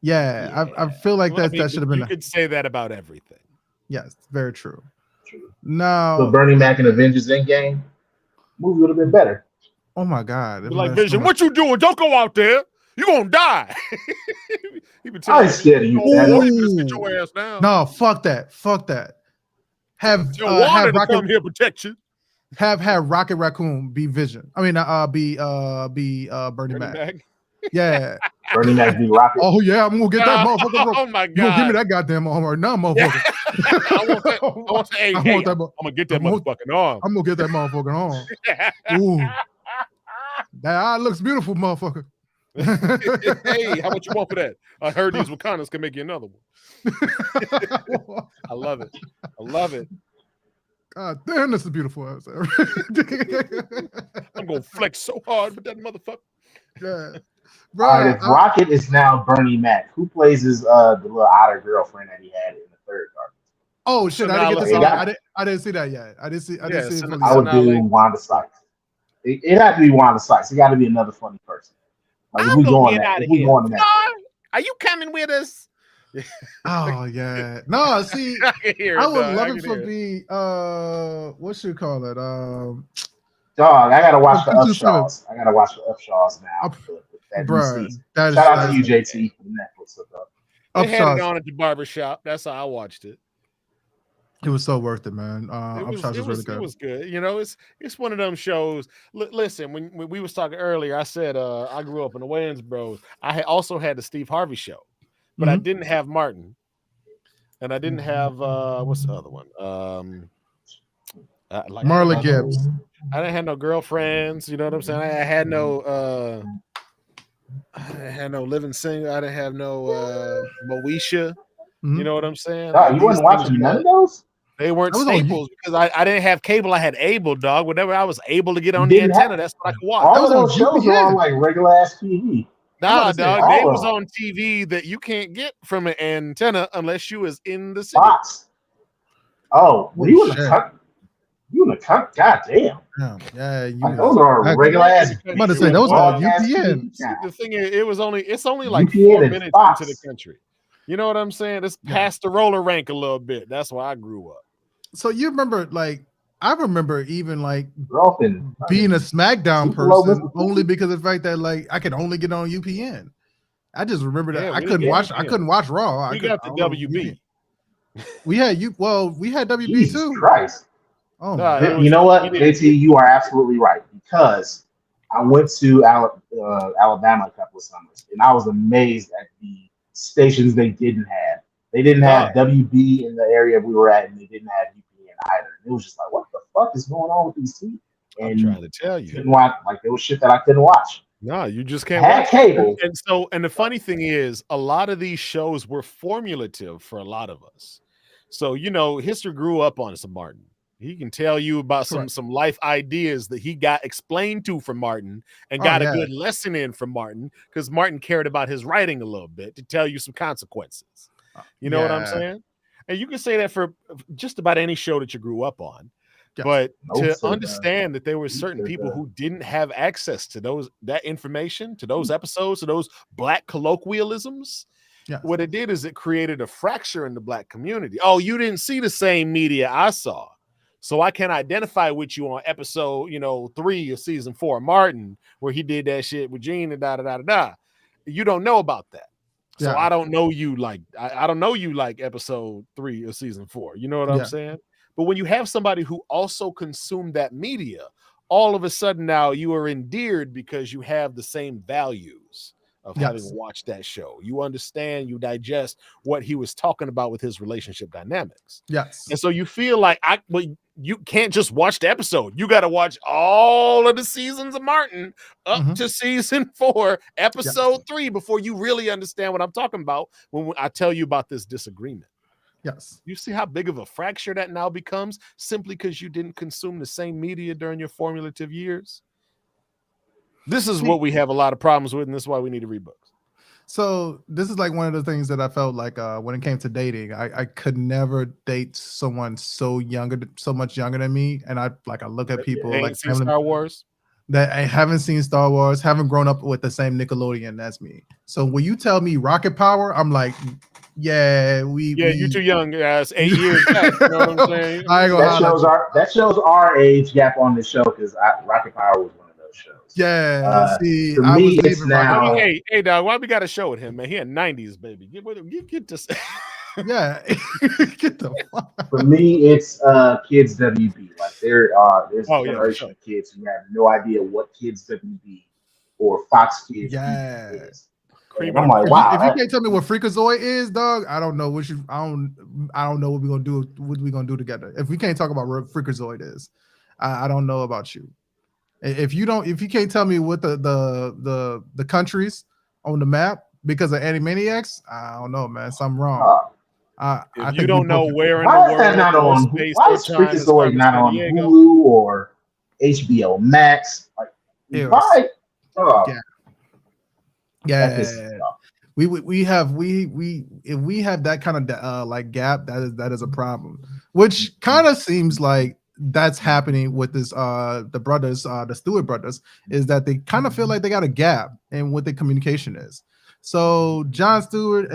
Yeah. I feel like that should have been. You could say that about everything. Yes, very true. Now, so Bernie Mac in Avengers Endgame movie would have been better. Oh my God! Like Vision, what you doing? Don't go out there. You're gonna die. I ain't scared of you. Get your ass down. No, fuck that. Fuck that. Have Rocket come here protect you. Have Rocket Raccoon be Vision. I mean, be Bernie Mac. Yeah. Bernie Mac be Rocket. Oh yeah, I'm gonna get that motherfucker. Oh my God! You gonna give me that goddamn arm right now, motherfucker? I'm gonna get that motherfucking arm. I'm gonna get that motherfucking arm. Ooh, that eye looks beautiful, motherfucker. Hey, how much you want for that? I heard these Wakandas can make you another one. I love it. I love it. God damn, this is beautiful. I'm gonna flex so hard with that motherfucker. Yeah. Bro, all right, if Rocket is now Bernie Mac, who plays his the little otter girlfriend that he had in the third Guardians? Oh shit! I didn't get this. I didn't see that yet. I didn't see. I would do Wanda Sykes. It had to be Wanda Sykes. It got to be another funny person. Like if we going that. Are you coming with us? Oh yeah. No, see, I would love it for be what should you call it? Dog, I gotta watch the Upshaws. I gotta watch the Upshaws now. Bro, shout out to you, JT, from Netflix. They had it on at the barbershop. That's how I watched it. It was so worth it, man. Upshaws was really good. It was good. You know, it's one of them shows. Listen, when we was talking earlier, I said I grew up in the Wayans Bros. I also had the Steve Harvey show, but I didn't have Martin, and I didn't have what's the other one? Marla Gibbs. I didn't have no girlfriends. You know what I'm saying? I had no living single. I didn't have no Moesha. You know what I'm saying? You wasn't watching none of those? They weren't staples because I didn't have cable. I had Able, dog. Whenever I was able to get on the antenna, that's what I could watch. All of those shows were on like regular ass TV. Nah, dog. They was on TV that you can't get from an antenna unless you was in the city. Fox. Oh, well, you in the country? You in the country? God damn. Yeah, those are regular ass. I'm about to say those are UPN. The thing is, it's only like UPN 4 minutes into the country. You know what I'm saying? It's past the roller rank a little bit. That's why I grew up. So you remember, like, I remember even like being a SmackDown person only because of the fact that like I could only get on UPN. I just remember that I couldn't watch Raw. We got the WB. We had WB Jesus too. Christ. Oh, you know what, JT? You are absolutely right because I went to Alabama a couple of summers, and I was amazed at the stations they didn't have. They didn't have WB in the area we were at, and they didn't have UPN either. And it was just like, what the fuck is going on with these TV? And I'm trying to tell you, couldn't watch, like there was shit that I couldn't watch. No, you just can't Had watch cable. And the funny thing is, a lot of these shows were formulative for a lot of us. So, you know, history grew up on some Martin. He can tell you about some life ideas that he got explained to from Martin and got a good lesson in from Martin, because Martin cared about his writing a little bit to tell you some consequences. You know what I'm saying? And you can say that for just about any show that you grew up on. Yeah. But to understand that there were certain people who didn't have access to that information, to those episodes, to those Black colloquialisms, what it did is it created a fracture in the Black community. Oh, you didn't see the same media I saw, so I can identify with you on episode, 3 of season 4 of Martin, where he did that shit with Gene and da. You don't know about that. So I don't know you like I don't know you like episode 3 of season 4. You know what I'm saying? But when you have somebody who also consumed that media, all of a sudden now you are endeared because you have the same values of having watched that show. You understand, you digest what he was talking about with his relationship dynamics. Yes. And so you feel like you can't just watch the episode. You got to watch all of the seasons of Martin up to season 4, episode 3 before you really understand what I'm talking about when I tell you about this disagreement. Yes. You see how big of a fracture that now becomes simply because you didn't consume the same media during your formative years? This is what we have a lot of problems with, and this is why we need to read books. So this is like one of the things that I felt like when it came to dating, I could never date someone so much younger than me. And I look at people like Star Wars. That I haven't seen Star Wars, haven't grown up with the same Nickelodeon as me. So when you tell me Rocket Power, I'm like, you're too young. It's 8 years back, you know what I'm saying? That shows our age gap on the show, because Rocket Power was one of those shows. Yeah, see, for me, it's now. Hey, dog, why we got to show with him, man? He had 90s, baby. Get this. Yeah, get the fuck. For me, it's Kids WB. Like there's a generation of kids who have no idea what Kids WB or Fox Kids is. I'm like, wow. If you can't tell me what Freakazoid is, dog, I don't know what I don't know what we're gonna do. What we gonna do together? If we can't talk about what Freakazoid is, I don't know about you. If you can't tell me what the countries on the map because of Animaniacs, I don't know, man. Something wrong. I you don't know where in the world. Why is Freakazoid not on Hulu or HBO Max? Like, why? Yeah. We have if we have that kind of like gap, that is a problem. Which kind of seems like that's happening with this the brothers, the Stewart brothers, is that they kind of feel like they got a gap in what the communication is. So Jon Stewart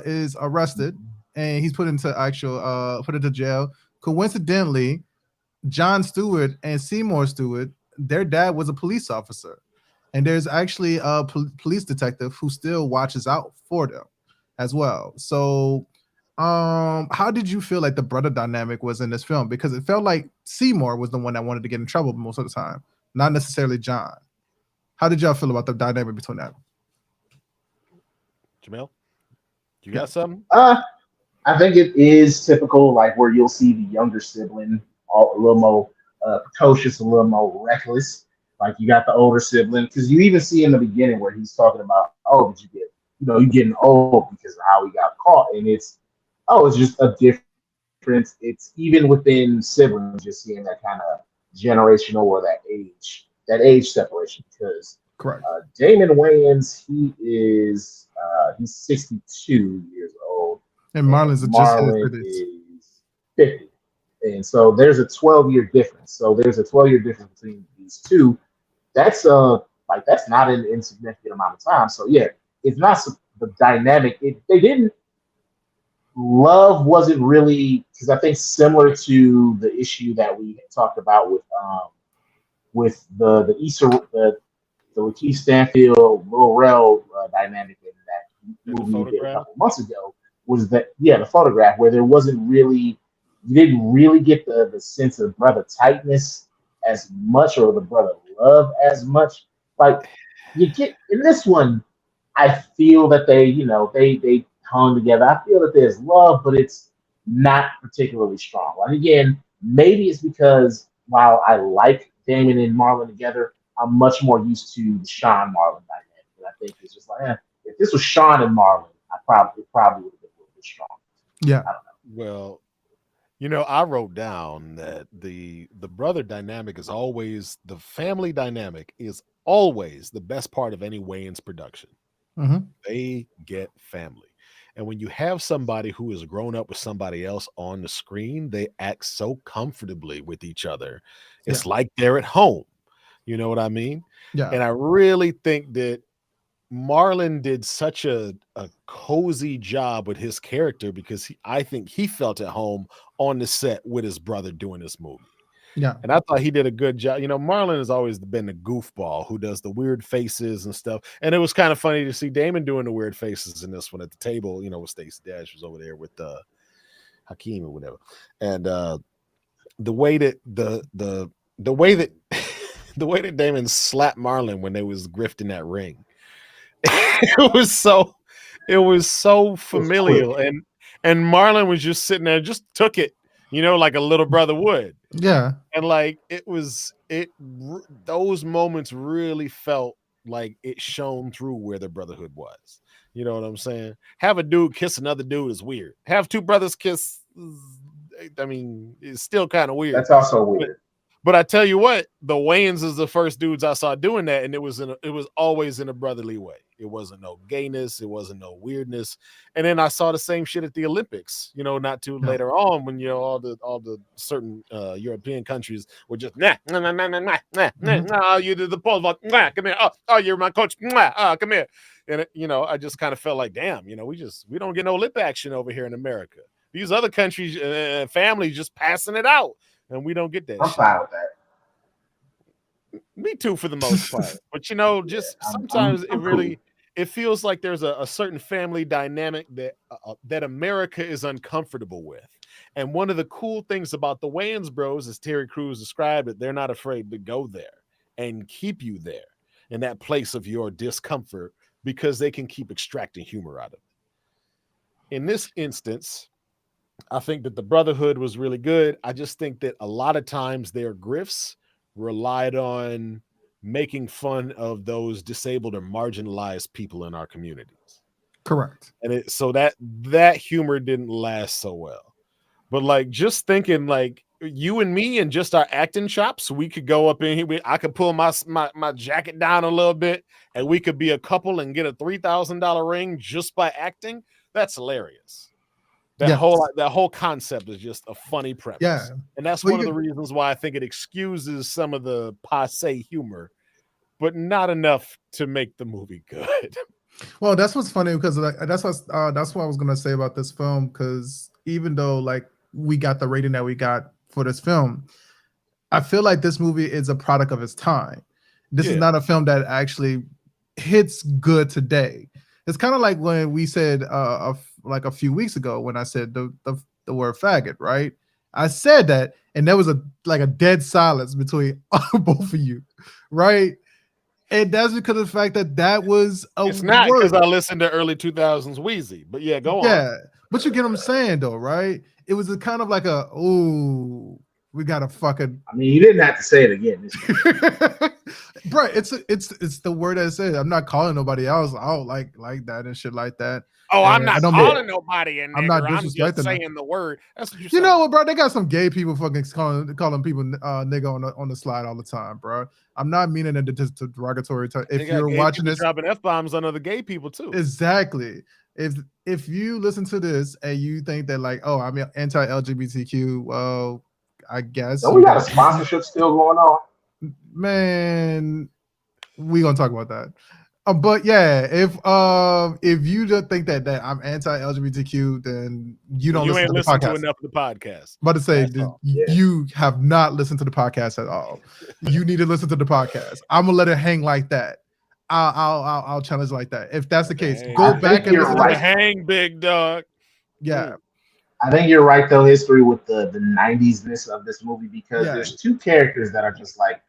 is arrested and he's put into jail. Coincidentally, Jon Stewart and Seymour Stewart, their dad was a police officer. And there's actually a police detective who still watches out for them as well. So how did you feel like the brother dynamic was in this film? Because it felt like Seymour was the one that wanted to get in trouble most of the time, not necessarily John. How did y'all feel about the dynamic between that? Jamel, you got something? I think it is typical, like where you'll see the younger sibling a little more precocious, a little more reckless. Like you got the older sibling, because you even see in the beginning where he's talking about, oh, did you get, you're getting old because of how he got caught, and it's just a difference. It's even within siblings, just seeing that kind of generational or that age separation. Because correct, Damon Wayans, he's 62 years old, and Marlon's is 50, and so there's a 12-year difference. So there's a 12-year difference between these two. That's not an insignificant amount of time. So yeah, it's not the dynamic. Love wasn't really, because I think similar to the issue that we talked about with the Lakeith Stanfield Lil Rel dynamic in that movie we did a couple months ago, was that the photograph, where there wasn't really, you didn't really get the sense of brother tightness as much, or the brother love as much. Like you get in this one, I feel that they hung together. I feel that there's love, but it's not particularly strong. Like again, maybe it's because while I like Damon and Marlon together, I'm much more used to the Sean Marlon dynamic. And I think it's just like, if this was Sean and Marlon, it probably would have been a little bit stronger. Yeah. I don't know. Well, I wrote down that the brother dynamic is always the family dynamic is always the best part of any Wayans production. Mhm. They get family. And when you have somebody who has grown up with somebody else on the screen, they act so comfortably with each other. It's like they're at home. You know what I mean? Yeah. And I really think that Marlon did such a cozy job with his character because I think he felt at home on the set with his brother doing this movie. Yeah. And I thought he did a good job. Marlon has always been the goofball who does the weird faces and stuff. And it was kind of funny to see Damon doing the weird faces in this one at the table, with Stacey Dash was over there with Hakeem or whatever. And the way that the way that Damon slapped Marlon when they was grifting that ring. it was so familial. And Marlon was just sitting there, just took it, like a little brother would. Yeah. And like those moments really felt like it shone through where the brotherhood was. You know what I'm saying? Have a dude kiss another dude is weird. Have two brothers kiss, I mean, it's still kind of weird. That's also weird. But I tell you what, the Wayans is the first dudes I saw doing that, and it was always in a brotherly way. It wasn't no gayness, it wasn't no weirdness. And then I saw the same shit at the Olympics, not too later on when all the certain European countries were just nah, you did the pole, come here, oh, you're my coach, come here. And I just kind of felt like, damn, we don't get no lip action over here in America. These other countries, families just passing it out. And we don't get that. I'm fine with that. Me too, for the most part. But sometimes it feels like there's a certain family dynamic that America is uncomfortable with. And one of the cool things about the Wayans bros, as Terry Crews described it, they're not afraid to go there and keep you there in that place of your discomfort because they can keep extracting humor out of it. In this instance, I think that the brotherhood was really good. I just think that a lot of times their grifts relied on making fun of those disabled or marginalized people in our communities. Correct. And so that humor didn't last so well. But like just thinking like you and me and just our acting chops, we could go up in here. I could pull my jacket down a little bit and we could be a couple and get a $3,000 ring just by acting. That's hilarious. That whole concept is just a funny premise. Yeah. And that's one of the reasons why I think it excuses some of the passe humor, but not enough to make the movie good. Well, that's what's funny because that's what I was gonna say about this film. Because even though like we got the rating that we got for this film, I feel like this movie is a product of its time. This is not a film that actually hits good today. It's kind of like when we said like a few weeks ago when I said the word faggot, right? I said that, and there was a dead silence between both of you, right? And that's because of the fact that was a It's not because I listened to early 2000s Wheezy, but yeah, go on. Yeah, but you get what I'm saying though, right? It was a kind of like we got to fucking. I mean, you didn't have to say it again. Bro, it's the word I said. I'm not calling nobody else out like that and shit like that. Oh, I'm not calling nobody in there. I'm just saying the word. That's what you know what, bro? They got some gay people fucking calling people nigga on the slide all the time, bro. I'm not meaning it to derogatory. If you're watching this, dropping F-bombs on other gay people too. Exactly. If you listen to this and you think that like, oh, I'm anti-LGBTQ, well, I guess. Don't we got a sponsorship still going on? Man, we gonna talk about that. But yeah, if you don't think that I'm anti-LGBTQ, then you don't listen to the podcast. Enough of the podcast. But to say you have not listened to the podcast at all. You need to listen to the podcast. I'm gonna let it hang like that. I'll challenge like that. If that's the case, go back and listen to hang, big dog. Yeah. I think you're right though, history with the 90s-ness of this movie because there's two characters that are just like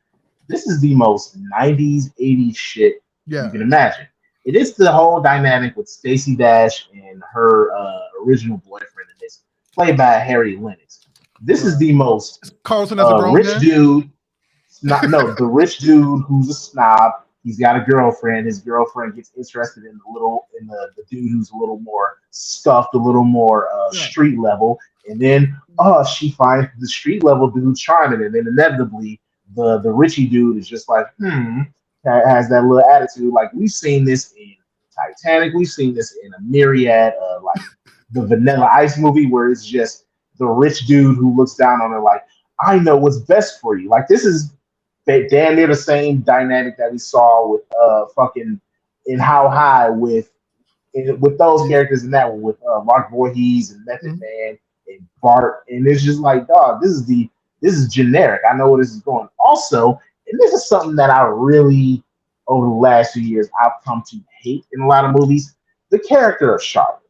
this is the most 90s, 80s shit you can imagine. It is the whole dynamic with Stacey Dash and her original boyfriend in this, played by Harry Lennox. This is the most Carlton as a grown rich man? dude. The rich dude who's a snob. He's got a girlfriend. His girlfriend gets interested in the dude who's a little more stuffed, a little more street level. And then she finds the street level dude charming, and then inevitably the Richie dude is just like, has that little attitude. Like, we've seen this in Titanic, we've seen this in a myriad of like the Vanilla Ice movie, where it's just the rich dude who looks down on her like, I know what's best for you. Like, this is damn near the same dynamic that we saw with fucking in How High with those characters in that one with Mark Voorhees and Method Man and Bart, and it's just like, dog, this is generic. I know where this is going. Also, and this is something that I really, over the last few years, I've come to hate in a lot of movies. The character of Charlotte.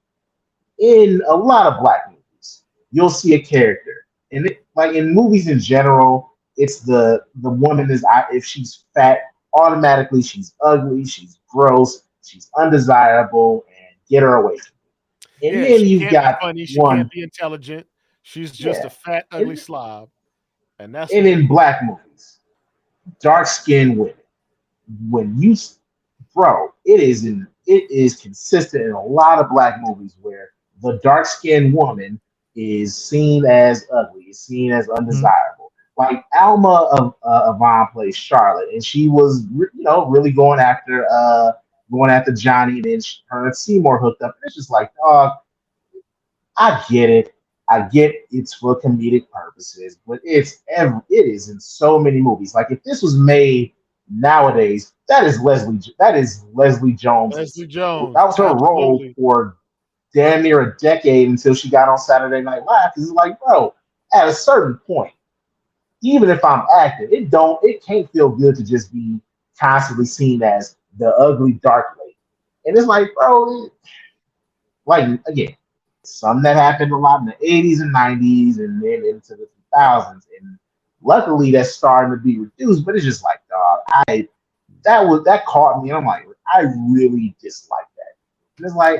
In a lot of Black movies, you'll see a character, and like in movies in general, it's the woman is, if she's fat, automatically she's ugly, she's gross, she's undesirable, and get her away from me. And then you've got funny, she can't be intelligent. She's just a fat, ugly slob. And that's in Black movies, dark skinned women, it is consistent in a lot of Black movies where the dark skinned woman is seen as ugly, is seen as undesirable. Like Alma Avant plays Charlotte, and she was really going after Johnny, and then her and Seymour hooked up. And it's just like, dog, I get it. I get it's for comedic purposes, but it is in so many movies. Like, if this was made nowadays, that is Leslie Jones. Leslie Jones. That was her role for damn near a decade until she got on Saturday Night Live. Because it's like, bro, at a certain point, even if I'm acting, it can't feel good to just be constantly seen as the ugly dark lady. And it's like, bro, like, again, something that happened a lot in the 80s and 90s and then into the 2000s. And luckily that's starting to be reduced, but it's just like, dog, that caught me. And I'm like, I really dislike that. And it's like,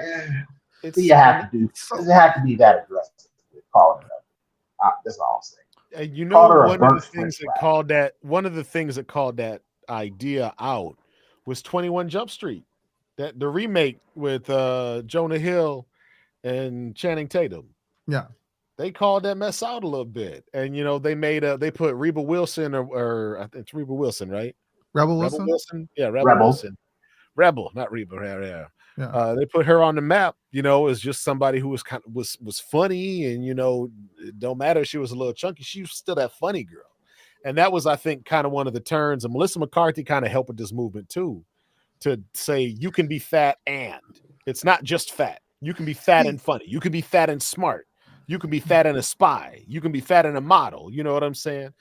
does it have to be that aggressive with calling it up? That's all I'm saying. And you know, one of the things that called that idea out was 21 Jump Street, that the remake with Jonah Hill and Channing Tatum. Yeah, they called that mess out a little bit, and they put Reba Wilson or I think it's Reba Wilson, right? Rebel Wilson. Yeah, Rebel Wilson. Rebel, not Reba. Yeah. They put her on the map, as just somebody who was funny, and it don't matter if she was a little chunky, she was still that funny girl. And that was, I think, kind of one of the turns. And Melissa McCarthy kind of helped with this movement too, to say you can be fat and it's not just fat. You can be fat and funny. You can be fat and smart. You can be fat and a spy. You can be fat and a model. You know what I'm saying?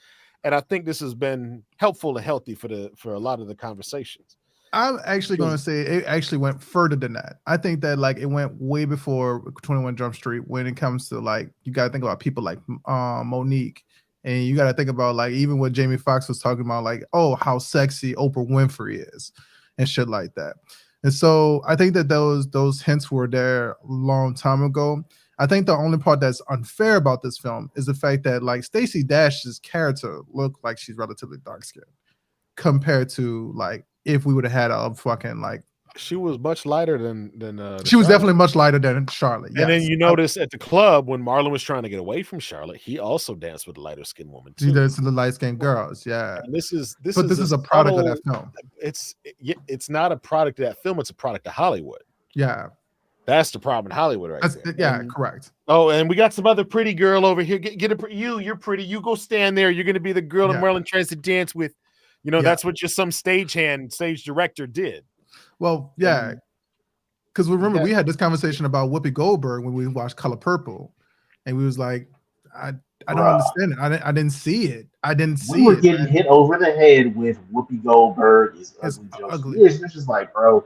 And I think this has been helpful and healthy for a lot of the conversations. I'm actually going to say it actually went further than that. I think that like it went way before 21 Jump Street when it comes to like, you got to think about people like Monique, and you got to think about like even what Jamie Foxx was talking about, like, oh, how sexy Oprah Winfrey is and shit like that. And so I think that those hints were there a long time ago. I think the only part that's unfair about this film is the fact that like Stacey Dash's character looked like she's relatively dark skinned compared to like if we would have had a fucking like. She was much lighter than she was definitely much lighter than Charlotte. And then you notice at the club when Marlon was trying to get away from Charlotte, he also danced with a lighter skinned woman too. He danced with the light skinned girls, yeah. And this is a product of that film. It's not a product of that film. It's a product of Hollywood. Yeah, that's the problem in Hollywood, right there. Yeah, correct. Oh, and we got some other pretty girl over here. You're pretty. You go stand there. You're gonna be the girl that Marlon tries to dance with. That's what just some stage director did. Well, yeah, because remember we had this conversation about Whoopi Goldberg when we watched Color Purple, and we was like, I don't understand it. I didn't see it. We were getting hit over the head with Whoopi Goldberg is ugly. It's just like, bro,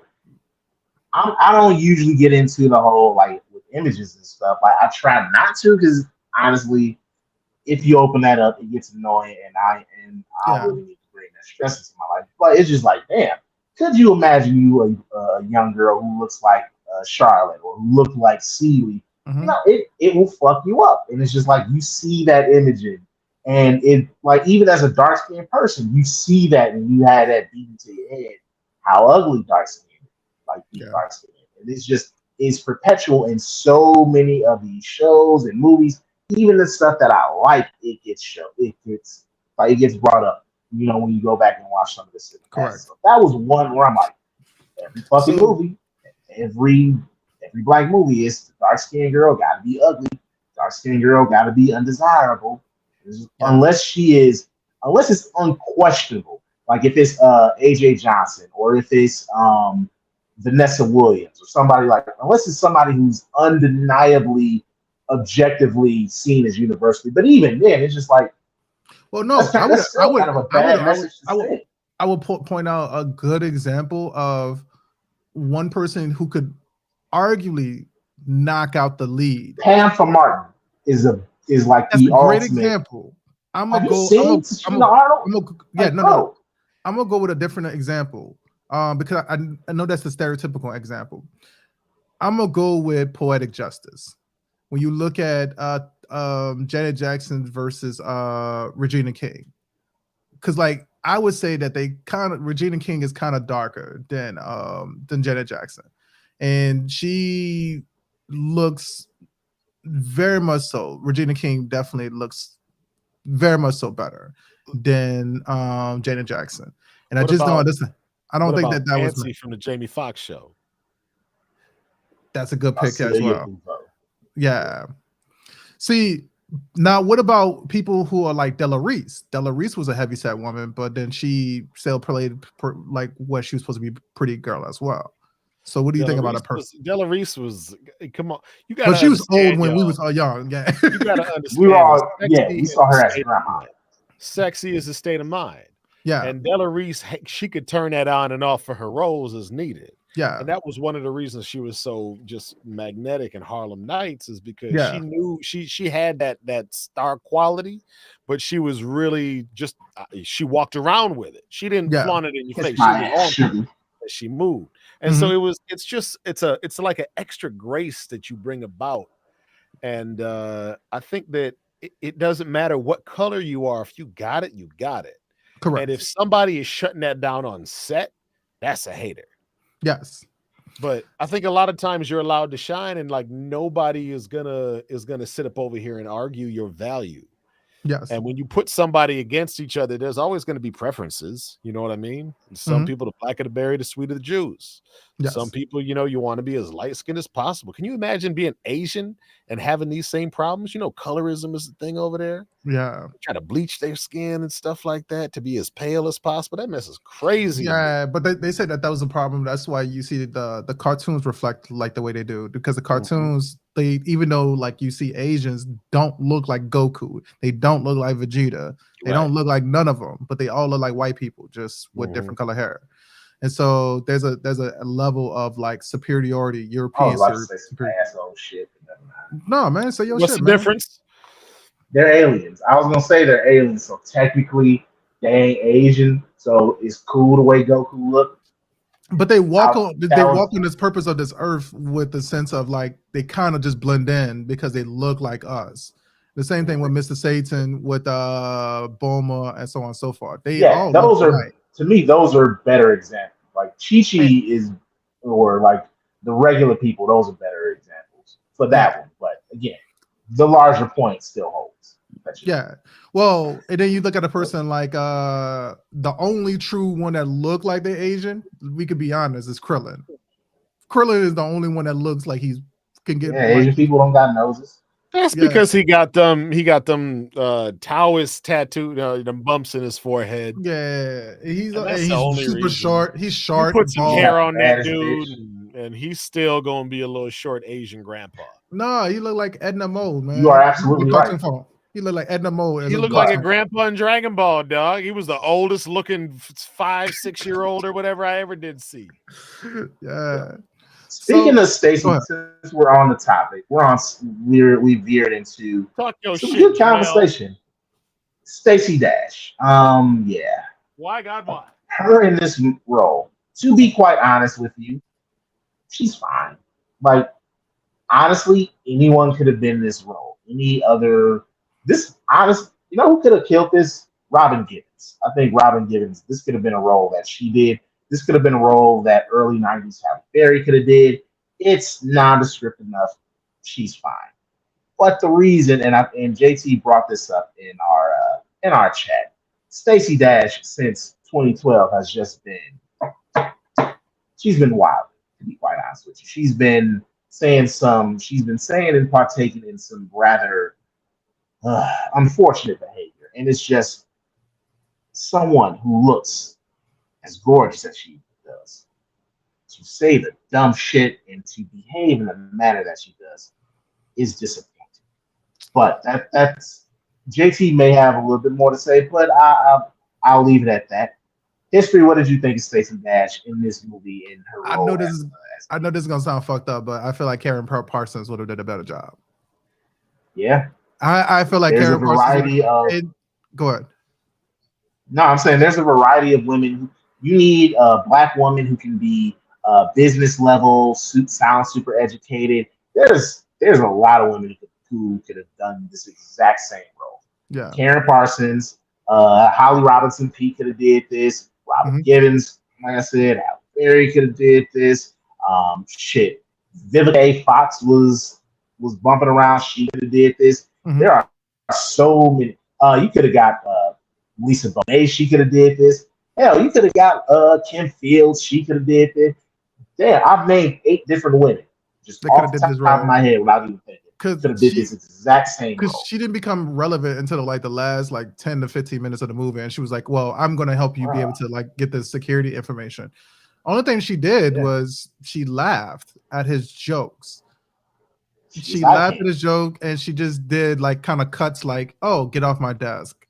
I don't usually get into the whole like with images and stuff. Like I try not to, because honestly, if you open that up, it gets annoying, and I really need to bring that stresses in my life. But it's just like, damn, could you imagine you a young girl who looks like Charlotte or who looked like Celie? Mhm. You know, it will fuck you up. And it's just like you see that imaging, and it like even as a dark skinned person, you see that and you had that beat into your head how ugly dark skin is, like dark skin. And it's perpetual in so many of these shows and movies. Even the stuff that I like, it gets brought up. You know, when you go back and watch some of this. Correct. So that was one where I'm like, every fucking movie, every black movie is dark skinned girl gotta be ugly, dark skinned girl gotta be undesirable, unless it's unquestionable. Like if it's AJ Johnson or if it's Vanessa Williams or somebody like, unless it's somebody who's undeniably, objectively seen as universally. But even then, it's just like, well, no, I would point out a good example of one person who could arguably knock out the lead. Pam from Martin is like That's the a great ultimate example. I'm gonna go with a different example. Because I know that's the stereotypical example. I'm gonna go with Poetic Justice. When you look at Janet Jackson versus Regina King, because like I would say that Regina King is kind of darker than Janet Jackson, and she looks very much so. Regina King definitely looks very much so better than Janet Jackson, and I don't think that was from the Jamie Foxx show. That's a good pick as well. Yeah. See, now what about people who are like Della Reese? Della Reese was a heavyset woman, but then she still played like what she was supposed to be, pretty girl as well. So what do you think about a person? Della Reese was, come on, you got. But she was old when we was all young. Yeah, you gotta understand. We saw her as grandma. Sexy is a state of mind. Yeah, and Della Reese, she could turn that on and off for her roles as needed. Yeah, and that was one of the reasons she was so just magnetic in Harlem Nights, is because she knew she had that star quality, but she was really just she walked around with it. She didn't flaunt it in your face. She moved, and so it's like an extra grace that you bring about, and I think that it doesn't matter what color you are. If you got it, you got it. Correct. And if somebody is shutting that down on set, that's a hater. Yes. But I think a lot of times you're allowed to shine, and like nobody is gonna sit up over here and argue your value. Yes. And when you put somebody against each other, there's always going to be preferences. You know what I mean? Some people, the blacker the berry, the sweeter the juice. Yes. Some people, you want to be as light skinned as possible. Can you imagine being Asian and having these same problems? Colorism is the thing over there. Yeah. Try to bleach their skin and stuff like that to be as pale as possible. That mess is crazy. Yeah, but they said that was a problem. That's why you see the cartoons reflect like the way they do, because the cartoons, they, even though like you see Asians don't look like Goku, they don't look like Vegeta, they don't look like none of them, but they all look like white people, just with different color hair. And so there's a level of like superiority, European shit. No, man, say your What's shit, the man. difference? They're aliens. I was gonna say they're aliens, so technically they ain't Asian, so it's cool the way Goku look. But they walk on this purpose of this earth with the sense of like they kind of just blend in because they look like us. The same thing with Mr. Satan, with Bulma, and so on and so forth. Those are to me, those are better examples. Like Chi-Chi is, or like the regular people, those are better examples for that one. But again, the larger point still holds. Yeah. Well, and then you look at a person like the only true one that look like they're Asian, we could be honest, is Krillin. Krillin is the only one that looks like he can get. Yeah, Asian people don't got noses. That's because he got them Taoist tattooed, them bumps in his forehead. Yeah, he's super reason. Short. He's short. You put some hair on that dude, and he's still gonna be a little short Asian grandpa. No, he look like Edna Mode, man. You are absolutely right. He looked like Edna Mode. He looked like a grandpa in Dragon Ball, dog. He was the oldest looking 5-6-year-old or whatever I ever did see. Yeah. Speaking of Stacey, since we're on the topic, we veered into some good conversation. Stacey Dash. Yeah. Why, God, why? Her in this role, to be quite honest with you, she's fine. Like, honestly, anyone could have been this role. Any other, you know who could have killed this? Robin Givens. I think Robin Givens, this could have been a role that she did. This could have been a role that early 90s Halle Berry could have did. It's nondescript enough. She's fine. But the reason, and JT brought this up in our chat, Stacey Dash since 2012 has just been, she's been wild, to be quite honest with you. She's been saying and partaking in some rather unfortunate behavior. And it's just someone who looks as gorgeous as she does to say the dumb shit and to behave in the manner that she does is disappointing. But that's JT may have a little bit more to say, but I'll leave it at that. History, what did you think of Stacey Dash in this movie in her role? I know this is gonna sound fucked up, but I feel like Karen Parsons would have done a better job. Yeah, I feel like there's Karen a variety Parsons. Go ahead. No, I'm saying there's a variety of women. You need a black woman who can be business level, sound super educated. There's a lot of women who could have done this exact same role. Yeah, Karen Parsons, Holly Robinson Peete could have did this. Robin Givens, like I said, Halle Berry could have did this. Shit, Vivica Fox was bumping around. She could have did this. There are so many. You could have got Lisa Bonet. She could have did this. Hell, you could have got Kim Fields. She could have did this. Damn, I've named 8 different women just off the top of my head without even thinking. Could have did this exact same role. Because she didn't become relevant until the last 10 to 15 minutes of the movie, and she was like, "Well, I'm going to help you be able to get the security information." Only thing she did was she laughed at his jokes. She laughed at his joke, and she just did kind of cuts like, "Oh, get off my desk."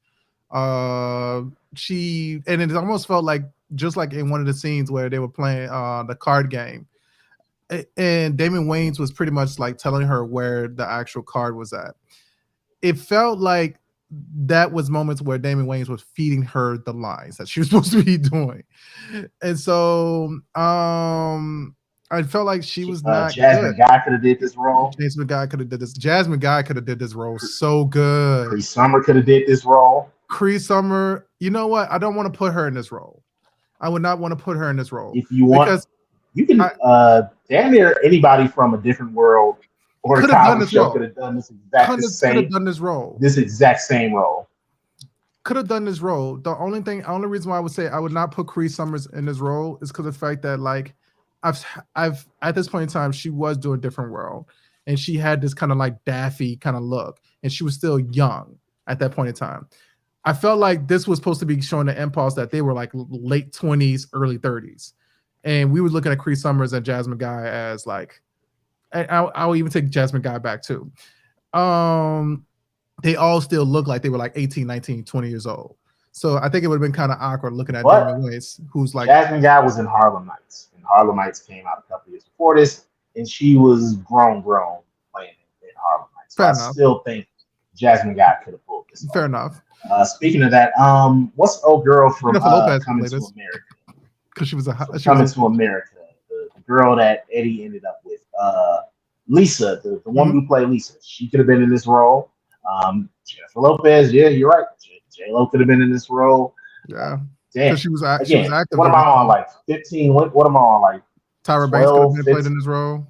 And it almost felt like just like in one of the scenes where they were playing the card game. And Damon Wayans was pretty much telling her where the actual card was at. It felt like that was moments where Damon Wayans was feeding her the lines that she was supposed to be doing. And so I felt like she was not Jasmine good. Guy could have did this role. Jasmine Guy could have did this. Jasmine Guy could have did this role so good. Cree Summer could have did this role. Cree Summer, you know what? I don't want to put her in this role. I would not want to put her in this role. If you want, because you can damn near anybody from a different world or a Cosby Show could have done this exact same role. Could have done this role. The only reason why I would say I would not put Cree Summers in this role is because of the fact that I've at this point in time she was doing different world, and she had this kind of daffy kind of look, and she was still young at that point in time. I felt like this was supposed to be showing the impulse that they were late 20s, early 30s. And we were looking at Cree Summers and Jasmine Guy as I'll even take Jasmine Guy back too. They all still look like they were 18, 19, 20 years old. So I think it would have been kind of awkward looking at Damon Wayans, who's Jasmine Guy was in Harlem Nights. And Harlem Nights came out a couple years before this, and she was grown playing in Harlem Nights. So I still think Jasmine Guy could have pulled this off. Fair enough. Speaking of that, what's the old girl from Coming to America? Because she was Coming to America, the girl that Eddie ended up with, Lisa, the woman who played Lisa. She could have been in this role. Jennifer Lopez, yeah, you're right. J-Lo could have been in this role. Yeah, damn. She was active. What am I on 15? What am I on Tyra Banks could have been played in this role.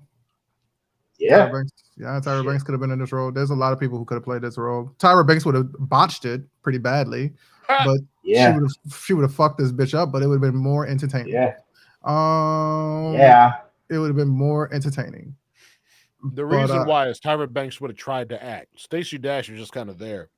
Yeah. Tyra Banks could have been in this role. There's a lot of people who could have played this role. Tyra Banks would have botched it pretty badly, but she would have fucked this bitch up, but it would have been more entertaining. Yeah. It would have been more entertaining. The reason why is Tyra Banks would have tried to act. Stacey Dash was just kind of there.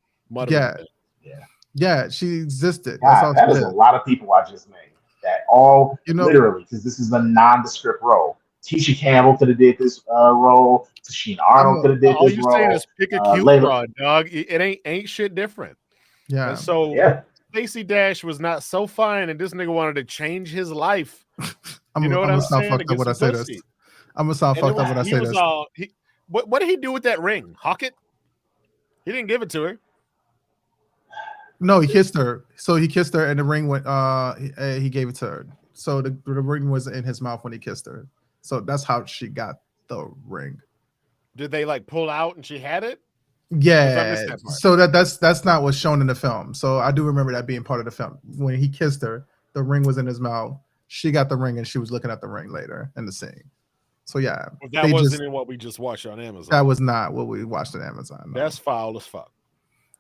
Yeah, she existed. God, that was a lot of people I just named. That all literally, because this is a nondescript role. Tisha Campbell could have did this role. Tashina Arnold could have did this role. All you saying is pick a cute broad, dog. It ain't shit different. Yeah. And so Stacey Dash was not so fine, and this nigga wanted to change his life. You know what I'm saying? I'm gonna sound fucked up when I say this. What did he do with that ring? Hawk it? He didn't give it to her. No, he kissed her. So he kissed her, and the ring went. He gave it to her. So the ring was in his mouth when he kissed her. So that's how she got the ring. Did they like pull out and she had it? Yeah. So that's not what's shown in the film. So I do remember that being part of the film. When he kissed her, the ring was in his mouth. She got the ring, and she was looking at the ring later in the scene. So yeah, but that wasn't in what we just watched on Amazon. That was not what we watched on Amazon. No. That's foul as fuck.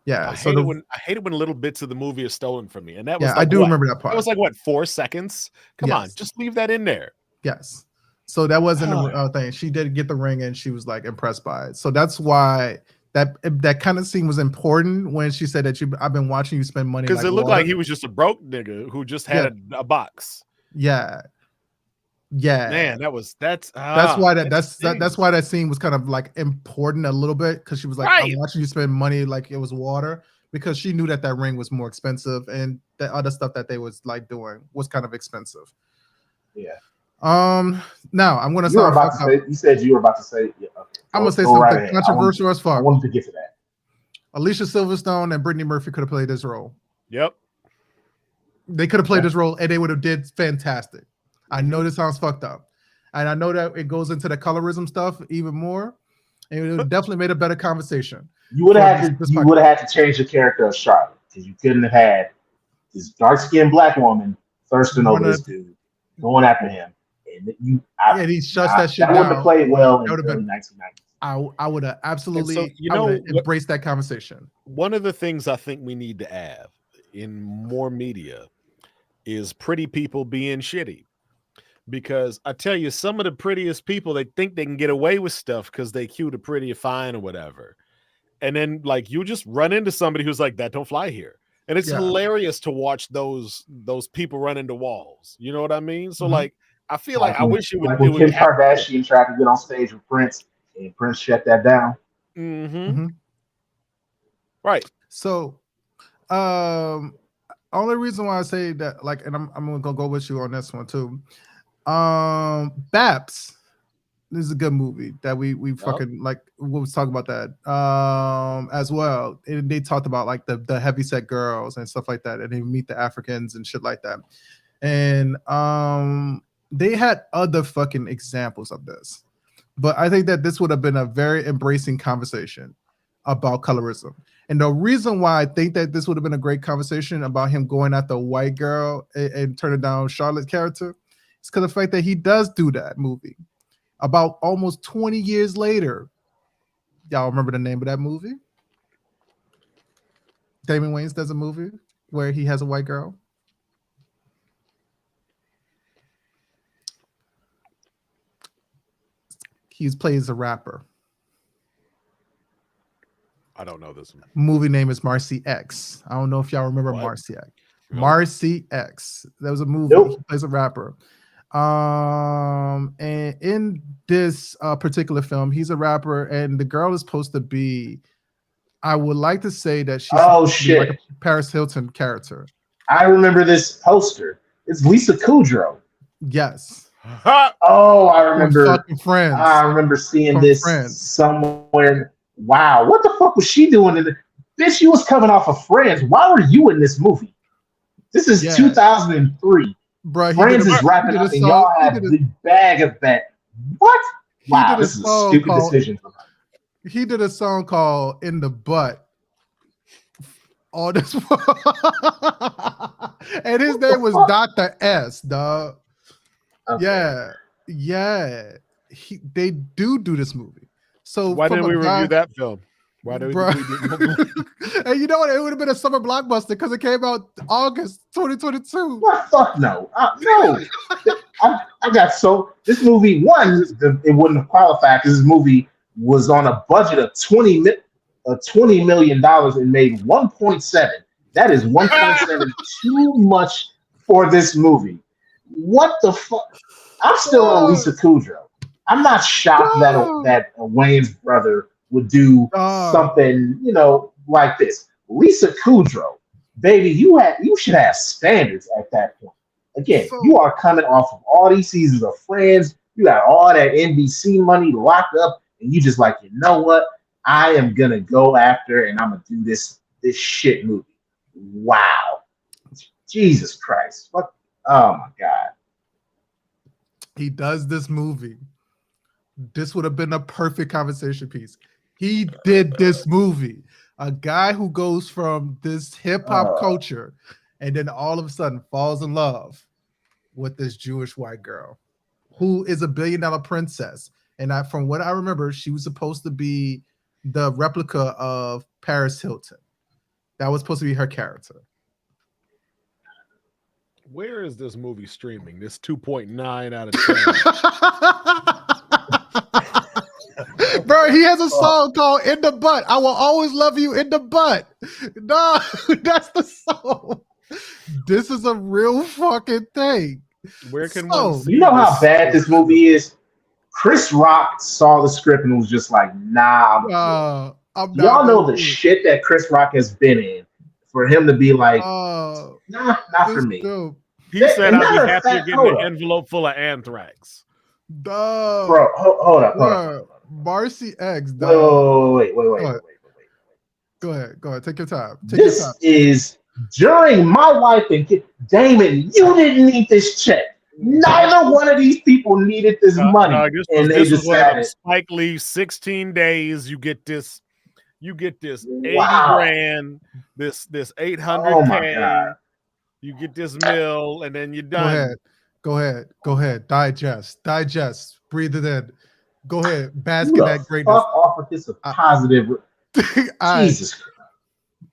Yeah, I hate it when little bits of the movie are stolen from me, and that was I do remember that part. It was like what, 4 seconds? Come on, just leave that in there. Yes. So that wasn't a thing. She did get the ring, and she was like impressed by it. So that's why that kind of scene was important when she said that I've been watching you spend money because it looked like he was just a broke nigga who just had a box. Yeah. Man, that's why that's why that scene was kind of like important a little bit, because she was like, I'm watching you spend money like it was water, because she knew that ring was more expensive, and the other stuff that they was like doing was kind of expensive. Yeah. Now I'm gonna you said you were about to say I'm gonna say something controversial as fuck. I wanted to get to that. Alicia Silverstone and Brittany Murphy could have played this role. Yep. They could have played this role, and they would have did fantastic. I know this sounds fucked up, and I know that it goes into the colorism stuff even more, and it would definitely made a better conversation. You would have had to change the character of Charlotte, because you couldn't have had this dark-skinned black woman thirsting over this dude, going after him, and he shuts that shit down. That wouldn't have played well in the early 1990s. I would have absolutely, so, embraced that conversation. One of the things I think we need to have in more media is pretty people being shitty. Because I tell you, some of the prettiest people, they think they can get away with stuff because they cute or pretty or fine or whatever. And then like you just run into somebody who's like, that don't fly here. And it's hilarious to watch those people run into walls. You know what I mean? So like, I feel like I wish it would. Like when Kim Kardashian tried to get on stage with Prince, and Prince shut that down. Right. So, only reason why I say that, like, and I'm gonna go with you on this one too. Baps. This is a good movie that we fucking like. We'll talk about that as well. And they talked about like the heavyset girls and stuff like that, and they meet the Africans and shit like that. And they had other fucking examples of this, but I think that this would have been a very embracing conversation about colorism. And the reason why I think that this would have been a great conversation about him going at the white girl and turning down Charlotte's character, is because of the fact that he does do that movie about almost 20 years later. Y'all remember the name of that movie? Damon Wayans does a movie where he has a white girl. He plays a rapper. I don't know this one. Movie name is Marcy X. I don't know if y'all remember Marcy X. Really? Marcy X. That was a movie. Nope. He plays a rapper. And in this particular film, he's a rapper, and the girl is supposed to be, I would like to say that she's like a Paris Hilton character. I remember this poster. It's Lisa Kudrow. Yes. Oh, I remember. Fucking Friends. I remember seeing this somewhere. Wow, what the fuck was she doing? Bitch, she was coming off of Friends. Why were you in this movie? This is 2003. Bro, Friends is wrapping up, and y'all have the bag of that. What? Wow, this is a stupid decision for her. He did a song called "In the Butt." All this, and his name was Dr. S. Dog. Okay. Yeah. They do this movie. So why didn't we review that film? Why did we? And you know what? It would have been a summer blockbuster because it came out August 2022. What? Fuck no. No. I got this movie it wouldn't have qualified because this movie was on a budget of $20 million and made 1.7. That is 1.7 too much for this movie. What the fuck? I'm still on Lisa Kudrow. I'm not shocked that a Wayans brother would do something, like this. Lisa Kudrow, baby, you should have standards at that point. Again, you are coming off of all these seasons of Friends. You got all that NBC money locked up, and you just like, you know what? I am gonna go after, and I'm gonna do this shit movie. wow, Jesus Christ! What? Oh my God! He does this movie. This would have been a perfect conversation piece. He did this movie. A guy who goes from this hip hop culture and then all of a sudden falls in love with this Jewish white girl who is a $1 billion princess. And from what I remember, she was supposed to be the replica of Paris Hilton. That was supposed to be her character. Where is this movie streaming? This 2.9 out of 10. Bro, he has a song called In the Butt. I will always love you in the butt. No, that's the song. This is a real fucking thing. Where can one see you know how bad this movie is? Chris Rock saw the script and was just like, nah. Y'all know the shit that Chris Rock has been in for him to be like, nah, not for me. Dope. He said I'd be happy getting an envelope full of anthrax. Bro, hold up. Marcy X. Wait. Go ahead. Take your time. This is during my life and Damon, you didn't need this check. Neither one of these people needed this money. And they decided Spike Lee, 16 days, you get this 80 grand, this 800K, you get this mill, and then you're done. Go ahead. Digest. Breathe it in. Go ahead. Bask in that greatness. Fuck off with this positive. Jesus Christ.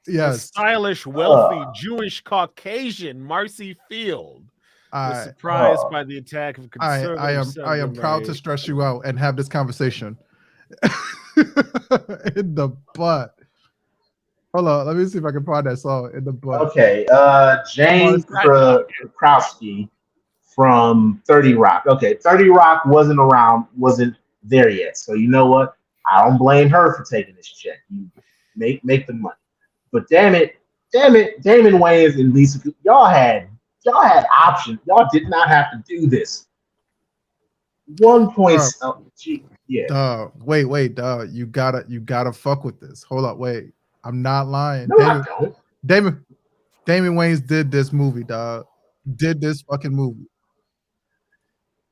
Yes. The stylish, wealthy, Jewish Caucasian Marcy Field was surprised by the attack of conservative. I am proud to stress you out and have this conversation. In the butt. Hold on, let me see if I can find that song. In the butt. Okay, James Krowski from 30 Rock. Okay, 30 Rock wasn't there yet. So you know what? I don't blame her for taking this check. You make the money. But damn it, Damon Wayans and Lisa, y'all had options. Y'all did not have to do this. 1 point. Wait, dog. You gotta fuck with this. Hold up, wait. I'm not lying. No, I don't. Damon Wayans did this movie, dog. Did this fucking movie.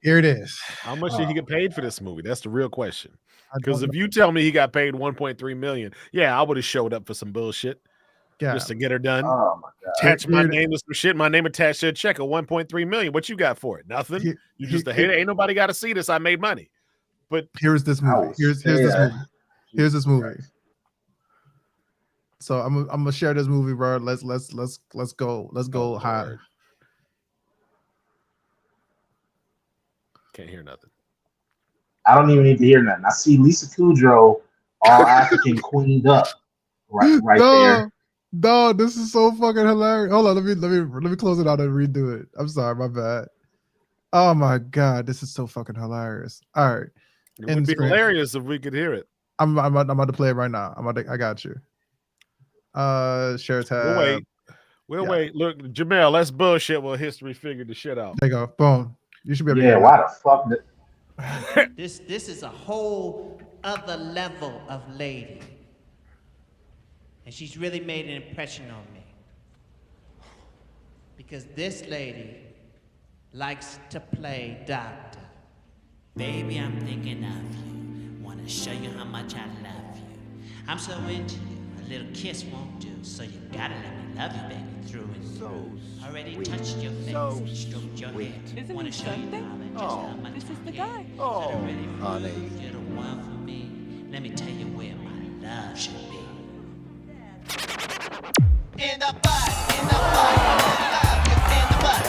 Here it is. How much did he get paid for this movie? That's the real question. Because if you tell me he got paid 1.3 million, yeah, I would have showed up for some bullshit just to get her done. Oh my God. Attach my name to some shit. My name attached to a check of 1.3 million. What you got for it? Nothing. You just a hater. Ain't nobody got to see this. I made money. But here's this movie. Here's this movie. So I'm gonna share this movie, bro. Let's go high. Can't hear nothing. I don't even need to hear nothing. I see Lisa Kudrow, all African queened up, right there. No, this is so fucking hilarious. Hold on, let me close it out and redo it. I'm sorry, my bad. Oh my God, this is so fucking hilarious. All right, it would be hilarious if we could hear it. I'm about to play it right now. I got you. Share tab. We'll wait. Look, Jamel, that's bullshit. Well, history figured the shit out. There you go. Boom. You should be able to hear why the fuck This is a whole other level of lady. And she's really made an impression on me. Because this lady likes to play doctor. Baby, I'm thinking of you. Wanna show you how much I love you. I'm so into you, a little kiss won't do. So you gotta let me love you, baby, through and through. Already touched your face and stroked your hair. Isn't Wanna he show you, something? darling, just how much This is I the care. guy. Really honey, you're the one for me. Let me tell you where my love should be. In the butt, in the butt, in the butt.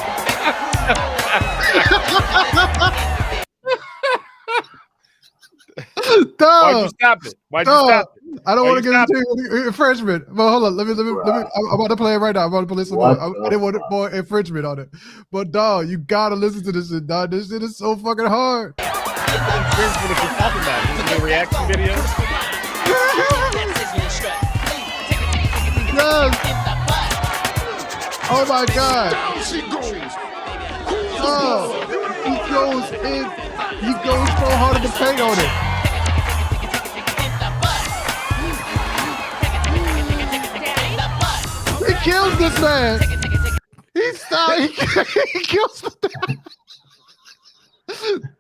Why'd you stop it? Why'd you stop it? I don't want to get into infringement. But hold on, let me. I'm about to play it right now. I'm about to play some more. I didn't want more infringement on it. But dog, you gotta listen to this shit, dog. This shit is so fucking hard. Infringement if you're talking about it. Is it a reaction video? Yes. Oh my God. Oh, he goes so hard in the paint on it. He kills this man. He kills the dad.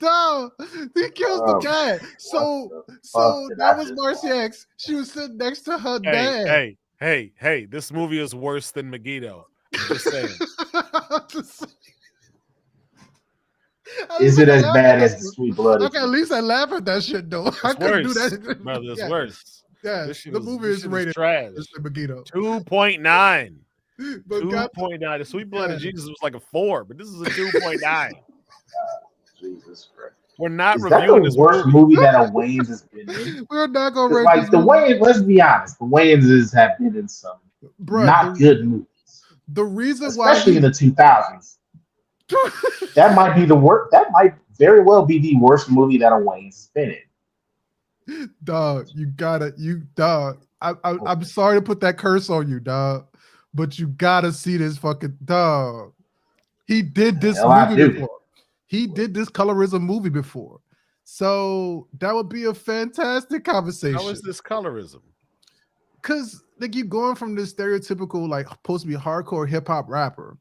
No, he kills the dad. So that was Marcy X. She was sitting next to her dad. Hey, this movie is worse than Megiddo. Just saying. Is it as bad as the Sweet Blood? Okay, at least I laugh at that shit though. I couldn't do that. Brother, it's worse. Yeah, the movie is rated trash. 2.9. 2.9. The Sweet Blood of Jesus was like a 4, but this is a 2.9. Jesus Christ. We're not is reviewing that the this worst movie that a Wayans has been in. We're not gonna rate like the Wayans. Let's be honest, the Wayanses have been in some not good movies. The reason especially in the 2000s, that might be the worst. That might very well be the worst movie that a Wayans has been in. Dog, you gotta, dog. I'm sorry to put that curse on you, dog, but you gotta see this fucking dog. He did this movie before. He did this colorism movie before. So that would be a fantastic conversation. How is this colorism? Because like you going from this stereotypical, like supposed to be hardcore hip-hop rapper,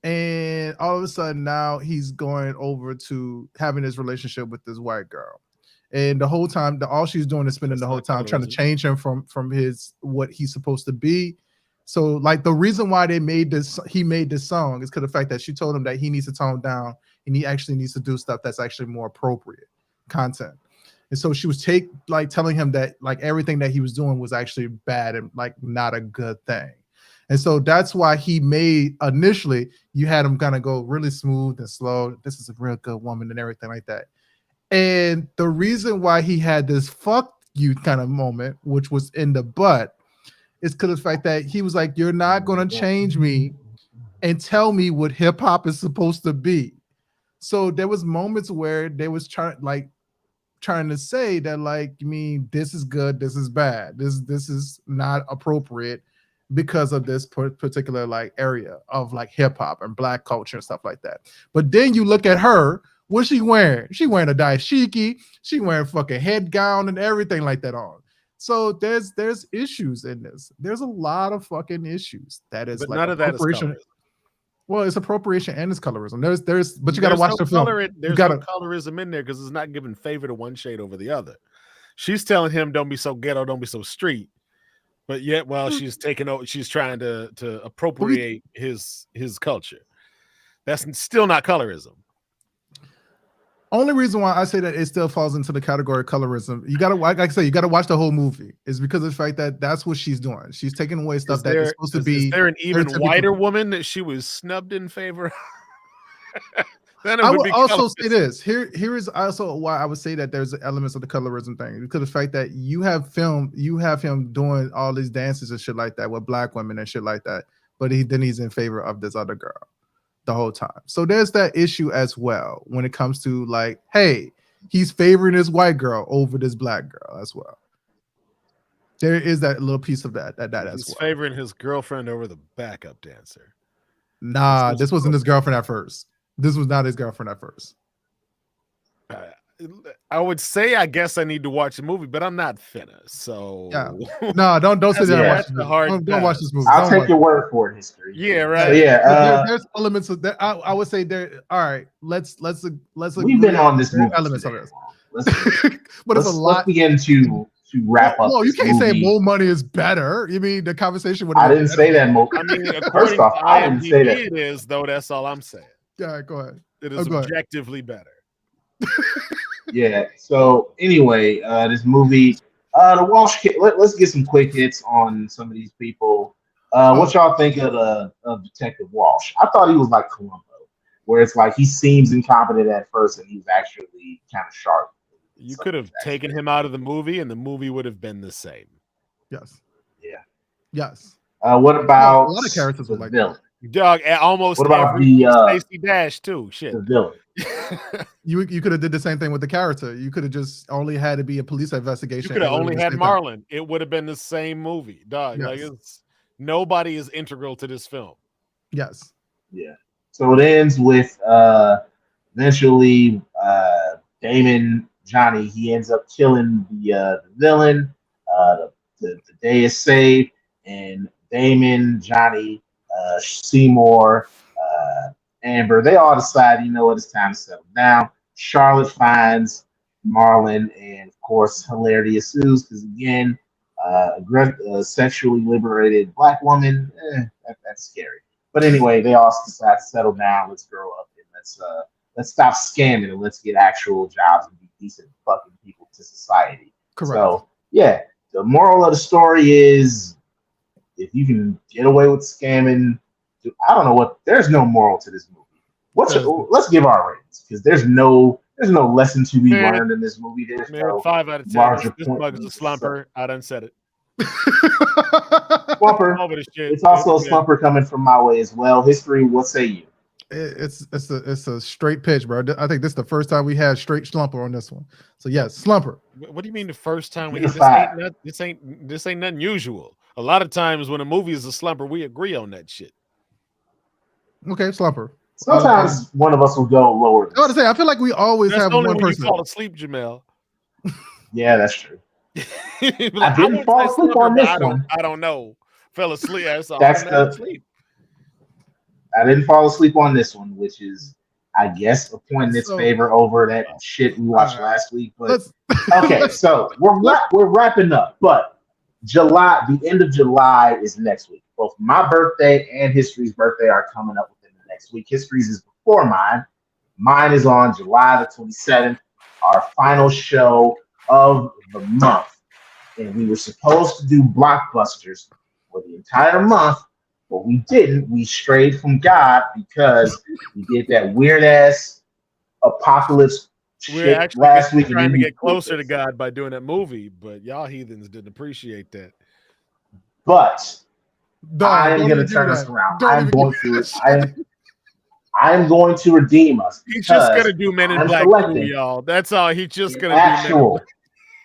and all of a sudden now he's going over to having this relationship with this white girl. And the whole time, all she's doing is spending the whole time trying to change him from his what he's supposed to be. So like the reason why he made this song is because of the fact that she told him that he needs to tone down and he actually needs to do stuff that's actually more appropriate content. And so she was telling him that like everything that he was doing was actually bad and like not a good thing. And so that's why he made initially you had him kind of go really smooth and slow. This is a real good woman and everything like that. And the reason why he had this fuck you kind of moment, which was in the butt, is because of the fact that he was like, you're not going to change me and tell me what hip hop is supposed to be. So there was moments where they was trying to say that like, I mean, this is good, this is bad, this is not appropriate because of this particular like area of like hip hop and black culture and stuff like that. But then you look at her, what's she wearing? She wearing a dashiki, she wearing fucking head gown and everything like that on. So there's issues in this. There's a lot of fucking issues. That is, but like none of that is colorism. Well, it's appropriation and it's colorism. But you got to watch the film. There's no colorism in there because it's not giving favor to one shade over the other. She's telling him, "Don't be so ghetto, don't be so street," but yet while she's taking over, she's trying to appropriate his culture. That's still not colorism. Only reason why I say that it still falls into the category of colorism, you gotta, like I say, you gotta watch the whole movie, is because of the fact that that's what she's doing. She's taking away stuff that is supposed to be. Is there an even whiter woman that she was snubbed in favor? Then I would also say this. Here is also why I would say that there's elements of the colorism thing, because of the fact that you have him doing all these dances and shit like that with black women and shit like that, but he's in favor of this other girl the whole time. So there's that issue as well when it comes to like, hey, he's favoring this white girl over this black girl as well. There is that little piece of that as well. He's favoring his girlfriend over the backup dancer. Nah, this wasn't his girlfriend at first. This was not his girlfriend at first. I would say, I guess I need to watch the movie, but I'm not finna. So yeah, no, don't sit there and watch the movie. Don't watch this movie. I'll take your word for it, history. Yeah, right. So, yeah, there's elements of that. I would say there. All right, let's. We've been on this movie. Elements of this, but it's a lot. Let's begin to wrap up. No, you can't say more money is better. You mean the conversation would? I didn't say that. I mean, first off, I didn't say that. It is though. That's all I'm saying. Yeah, go ahead. It is objectively better. Yeah. So anyway, this movie, the Walsh kid. Let's get some quick hits on some of these people. What y'all think of Detective Walsh? I thought he was like Columbo, where it's like he seems incompetent at first, and he's actually kind of sharp. You could have taken him out of the movie, and the movie would have been the same. Yes. Yeah. Yes. What about a lot of characters were like villain? Dog, almost what about every Stacey Dash too. Shit. The villain. You could have did the same thing with the character. You could have just only had to be a police investigation. You could have only had Marlon. It would have been the same movie, dog. Yes. Like nobody is integral to this film. Yes. Yeah. So it ends with eventually Damon, Johnny, he ends up killing the villain. The day is saved, and Damon, Johnny, Seymour, Amber, they all decide, you know what, it's time to settle down. Charlotte finds Marlon, and of course, hilarity ensues because, again, sexually liberated black woman, that's scary. But anyway, they all decide to settle down. Let's grow up and let's stop scamming and let's get actual jobs and be decent fucking people to society. Correct. So yeah, the moral of the story is if you can get away with scamming, I don't know what. There's no moral to this movie. Let's give our ratings because there's no lesson to be learned in this movie. There's no 5 out of 10. This mug is a slumper. I done said it. Slumper. It's also a slumper coming from my way as well. History, what say you? It's a straight pitch, bro. I think this is the first time we had straight slumper on this one. So yes, slumper. What do you mean the first time we? This ain't nothing usual. A lot of times when a movie is a slumper, we agree on that shit. Okay, slumper. Sometimes one of us will go lower. I was to say, I feel like we always have only one when person. You fall asleep, Jamel. Yeah, that's true. Like, I didn't fall asleep on this one. I don't know. Fell asleep. Asleep. I didn't fall asleep on this one, which is, I guess, a point in its favor over that shit we watched last week. But okay, so we're wrapping up. But July, the end of July is next week. Both my birthday and History's birthday are coming up within the next week. History's is before mine. Mine is on July the 27th, our final show of the month. And we were supposed to do blockbusters for the entire month, but we didn't. We strayed from God because we did that weird ass apocalypse shit last week. We're trying to get closer to God by doing that movie, but y'all heathens didn't appreciate that. But I'm going to turn us around. I'm going to redeem us. He's just going to do Men in Black 2, y'all. That's all. He's just going to do.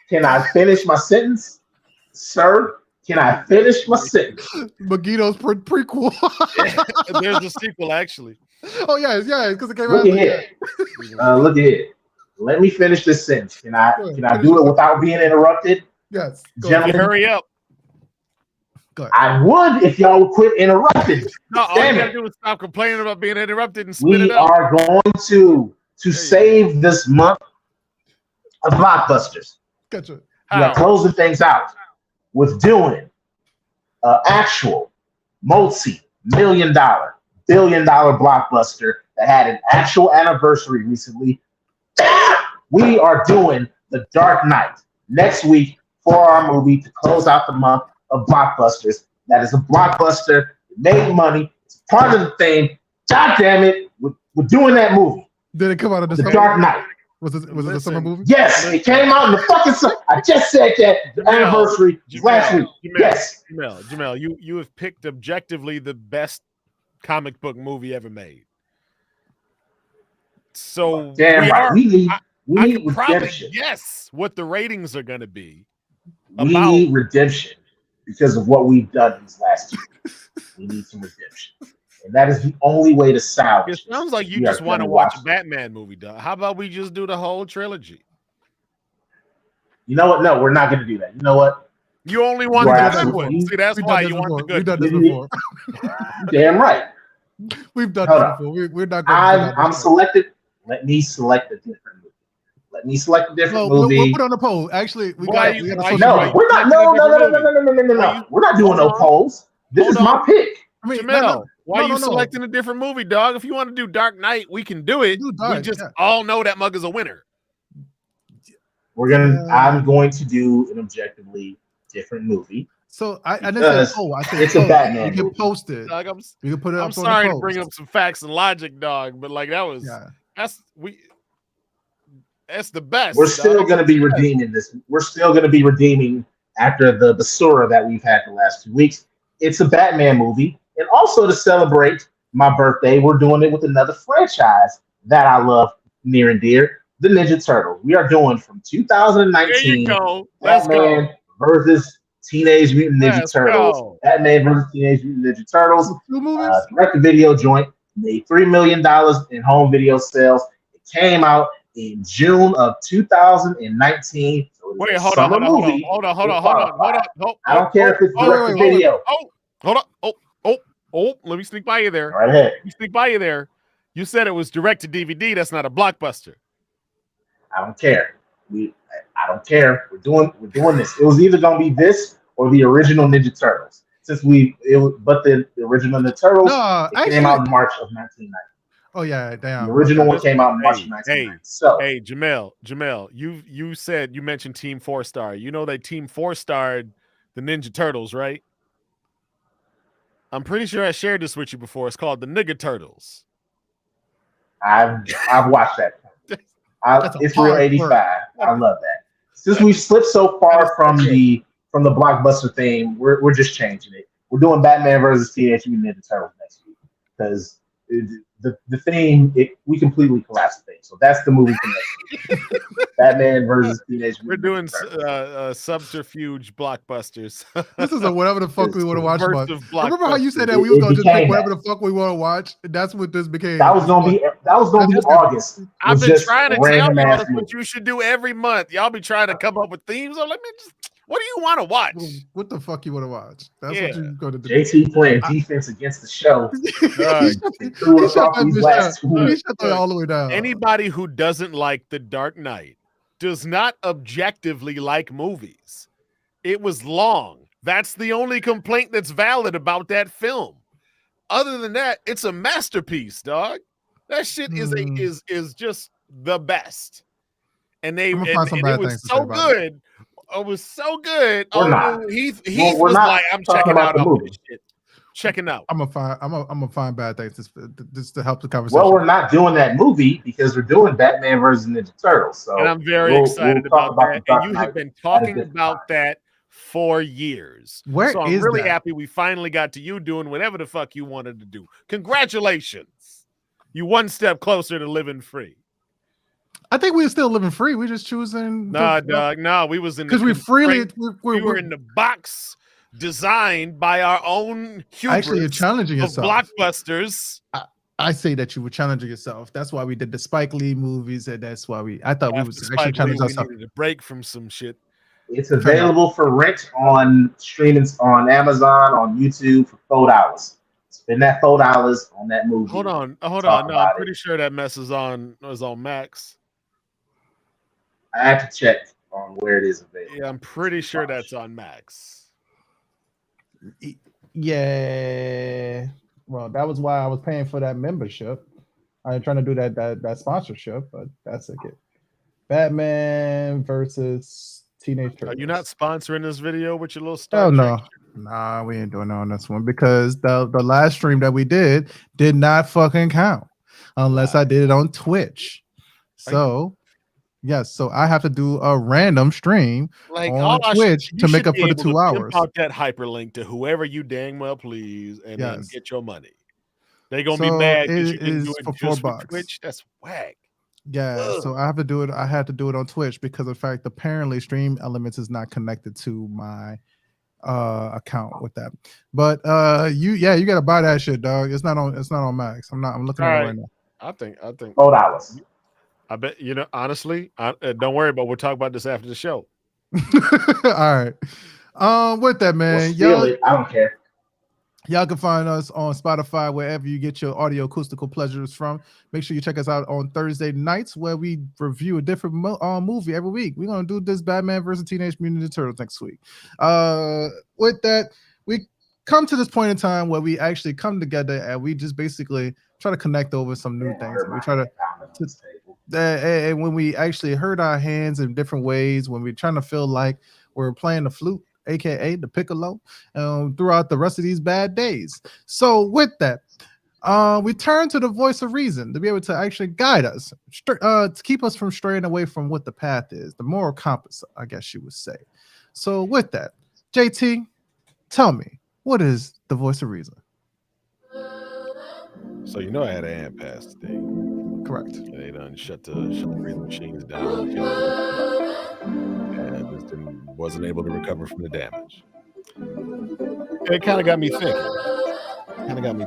Can I finish my sentence, sir? Can I finish my sentence? Magito's prequel. There's a sequel, actually. Oh yeah, because it came out. Look at it. Let me finish this sentence. Can I do it without being interrupted? Yes. Gentlemen, hurry up. Go ahead. I would if y'all would quit interrupting. No, all you gotta do is stop complaining about being interrupted and spit it out. We are going to save this month of blockbusters. Gotcha. We are closing things out with doing an actual multi-million-dollar, billion-dollar blockbuster that had an actual anniversary recently. We are doing The Dark Knight next week for our movie to close out the month of blockbusters. That is a blockbuster. It made money. It's part of the thing. God damn it. We're doing that movie. Did it come out of The Dark Knight. Was it a summer movie? Yes, it came out in the fucking summer. I just said that. The anniversary last week. Yes. Jamel, you have picked objectively the best comic book movie ever made. So damn right. We need redemption. Yes, what the ratings are going to be. We need redemption because of what we've done these last 2 years. We need some redemption. And that is the only way to salvage. It sounds like you just want to watch a Batman movie, dog. How about we just do the whole trilogy? You know what? No, we're not going to do that. You know what? You only want the good one. See, that's why you want the good one. We've done this before. Damn right. We've done this before. We're not going to I'm selected. Let me select a different movie. Let me select a different movie. We'll put on a poll. Actually, we got no, we're not. No. We're not doing no polls. This is my pick. I mean, Jamel, why are you selecting a different movie, dog? If you want to do Dark Knight, we can do it. We just all know that mug is a winner. I'm going to do an objectively different movie. So I didn't say I said it's a Batman. You can post it. Dog, you can put it up. I'm sorry to bring up some facts and logic, dog, but like that was that's the best. We're still going to be redeeming this. We're still going to be redeeming after the basura that we've had the last 2 weeks. It's a Batman movie. And also to celebrate my birthday, we're doing it with another franchise that I love near and dear, the Ninja Turtles. We are doing from 2019 Batman versus Teenage Mutant Ninja Turtles. Batman versus Teenage Mutant Ninja Turtles. Direct-to-video joint. Made $3 million in home video sales. It came out in June of 2019. So wait, hold on. I don't care if it's direct-to-video. Hold on. Let me sneak by you there. Right ahead. You sneak by you there. You said it was direct to DVD. That's not a blockbuster. I don't care. I don't care. We're doing this. It was either gonna be this or the original Ninja Turtles. But the original Ninja Turtles came out in March of 1990. Oh yeah, damn. The original one came out in March of 1990. Hey, Jamel, you said you mentioned Team 4-Star. You know they Team 4-starred the Ninja Turtles, right? I'm pretty sure I shared this with you before. It's called the Nigga Turtles. I've watched that. It's real 85. I love that. Since we've slipped so far from the blockbuster theme, we're just changing it. We're doing Batman versus Teenage Mutant Ninja Turtles next week because the theme we completely collapsed the theme. So that's the movie for next week. Batman versus Teenage Mutant. We're doing subterfuge blockbusters. This is a whatever the fuck we want to watch. Remember how you said that we was was gonna just pick whatever the fuck we want to watch? That's what this became. That was gonna be August. I've been trying to tell you that's what you should do every month. Y'all be trying to come up with themes. I'm like, man, what do you want to watch? What the fuck you want to watch? That's what you're going to do. JT playing defense against the show. He shut that all the way down. Anybody who doesn't like The Dark Knight does not objectively like movies. It was long. That's the only complaint that's valid about that film. Other than that, it's a masterpiece, dog. That shit is just the best. And it was so good. It was so good. Heath was like, I'm checking out all this shit. Checking out. I'm gonna find bad things just to help the conversation. Well, we're not doing that movie because we're doing Batman versus Ninja Turtles. So, and I'm very excited about that. And you have been talking about that for years. So I'm really happy we finally got to you doing whatever the fuck you wanted to do. Congratulations. You one step closer to living free. I think we're still living free. We're just choosing. Nah, dog. No, we was in because we were in the box designed by our own hubris. Actually, you're challenging yourself. Blockbusters. I say that you were challenging yourself. That's why we did the Spike Lee movies, and that's why I thought we was actually challenging ourselves. We needed a break from some shit. It's available for rent on streaming on Amazon, on YouTube for $4. Spend that $4 on that movie. Hold on. No, I'm pretty sure that mess is on Max. I have to check on where it is available. Yeah, I'm pretty sure that's on Max. Yeah. Well, that was why I was paying for that membership. I was trying to do that sponsorship, but that's it. Batman versus Teenage Turtles. Are you not sponsoring this video with your little Star Trek? No. Nah, we ain't doing it on this one because the last stream that we did not fucking count unless I did it on Twitch. So yes, so I have to do a random stream on Twitch to make up for the 2 hours. Out that hyperlink to whoever you dang well please, and then get your money. They're gonna be mad because you didn't do it for $4. Twitch. That's whack. Yeah, so I have to do it. I had to do it on Twitch because of the fact apparently Stream Elements is not connected to my account with that. But you gotta buy that shit, dog. It's not on Max. I'm looking at it right now. I think $4. I bet honestly, don't worry about. We'll talk about this after the show. All right. With that, man, I don't care. Y'all can find us on Spotify, wherever you get your audio acoustical pleasures from. Make sure you check us out on Thursday nights where we review a different movie every week. We're going to do this Batman versus Teenage Mutant Ninja Turtles next week. With that, we come to this point in time where we actually come together and we just basically try to connect over some new things. And we try to and when we actually hurt our hands in different ways, when we're trying to feel like we're playing the flute, aka the piccolo, throughout the rest of these bad days. So with that, we turn to the voice of reason to be able to actually guide us, to keep us from straying away from what the path is, the moral compass, I guess you would say. So with that, JT, tell me, what is the voice of reason? So I had an ant pass today. Correct. They done shut the breathing machines down. And just wasn't able to recover from the damage. And it kind of got me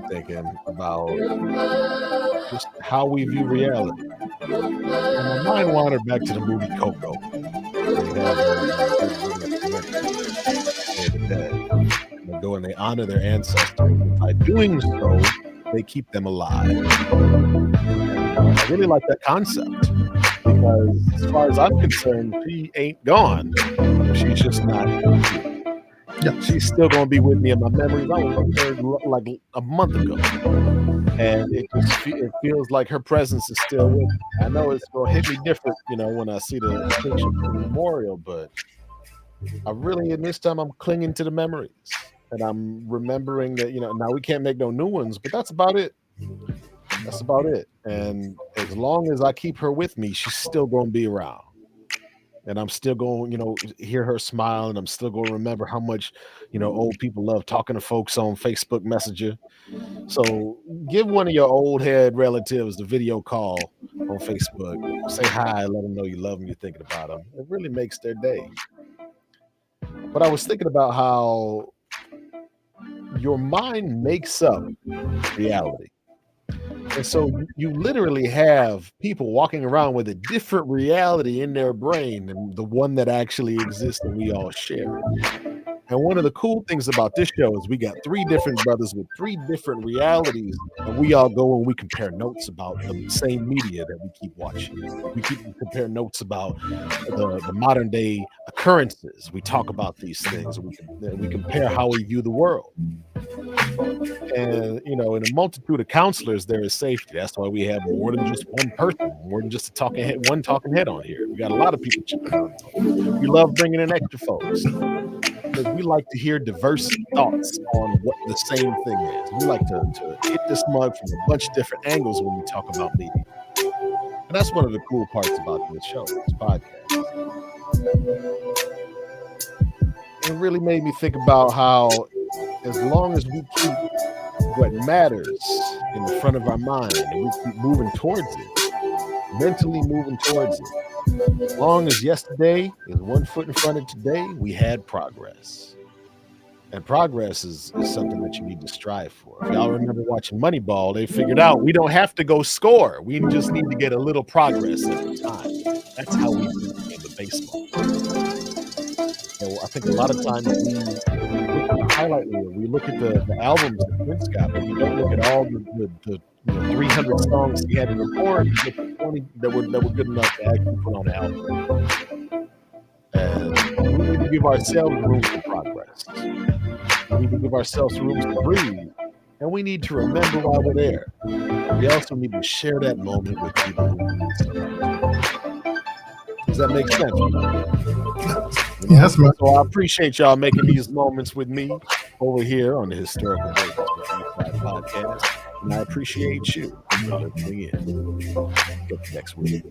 thinking about just how we view reality. And my mind wandered back to the movie Coco. go and they honor their ancestors. By doing so, they keep them alive. I really like that concept because, as far as I'm concerned, she ain't gone. She's just not. Yeah, she's still gonna be with me in my memories. I was with her like a month ago, and it feels like her presence is still with me. I know it's gonna hit me different, when I see the picture of the memorial, but I really, in this time, I'm clinging to the memories, and I'm remembering that now we can't make no new ones, but that's about it. That's about it. And as long as I keep her with me, she's still gonna be around. And I'm still going, hear her smile, and I'm still going to remember how much, old people love talking to folks on Facebook Messenger. So give one of your old head relatives the video call on Facebook. Say hi, let them know you love them, you're thinking about them. It really makes their day. But I was thinking about how your mind makes up reality. And so you literally have people walking around with a different reality in their brain than the one that actually exists and we all share. And one of the cool things about this show is we got 3 different brothers with 3 different realities, and we all go and we compare notes about the same media that we keep watching. We compare notes about the modern day occurrences. We talk about these things, and we compare how we view the world. And in a multitude of counselors, there is safety. That's why we have more than just one person, more than just one talking head on here. We got a lot of people chipping in. We love bringing in extra folks because we like to hear diverse thoughts on what the same thing is. We like to hit this mug from a bunch of different angles when we talk about media. And that's one of the cool parts about this show, this podcast. It really made me think about how, as long as we keep what matters in the front of our mind and we keep moving towards it, mentally moving towards it, as long as yesterday is 1 foot in front of today, we had progress. And progress is something that you need to strive for. If y'all remember watching Moneyball, they figured out we don't have to go score. We just need to get a little progress every time. That's how we do the game of baseball. So I think a lot of times we look at the highlight reel, we look at the albums that Prince got, but we don't look at all the 300 songs he had to record. We get the 20 that were good enough to actually put on the album. And we need to give ourselves room for progress. We need to give ourselves room to breathe. And we need to remember why we're there. We also need to share that moment with people who need something. Does that make sense? Yes, man. So I appreciate y'all making these moments with me over here on the Historical Podcast. And I appreciate you for tuning in. Get next week.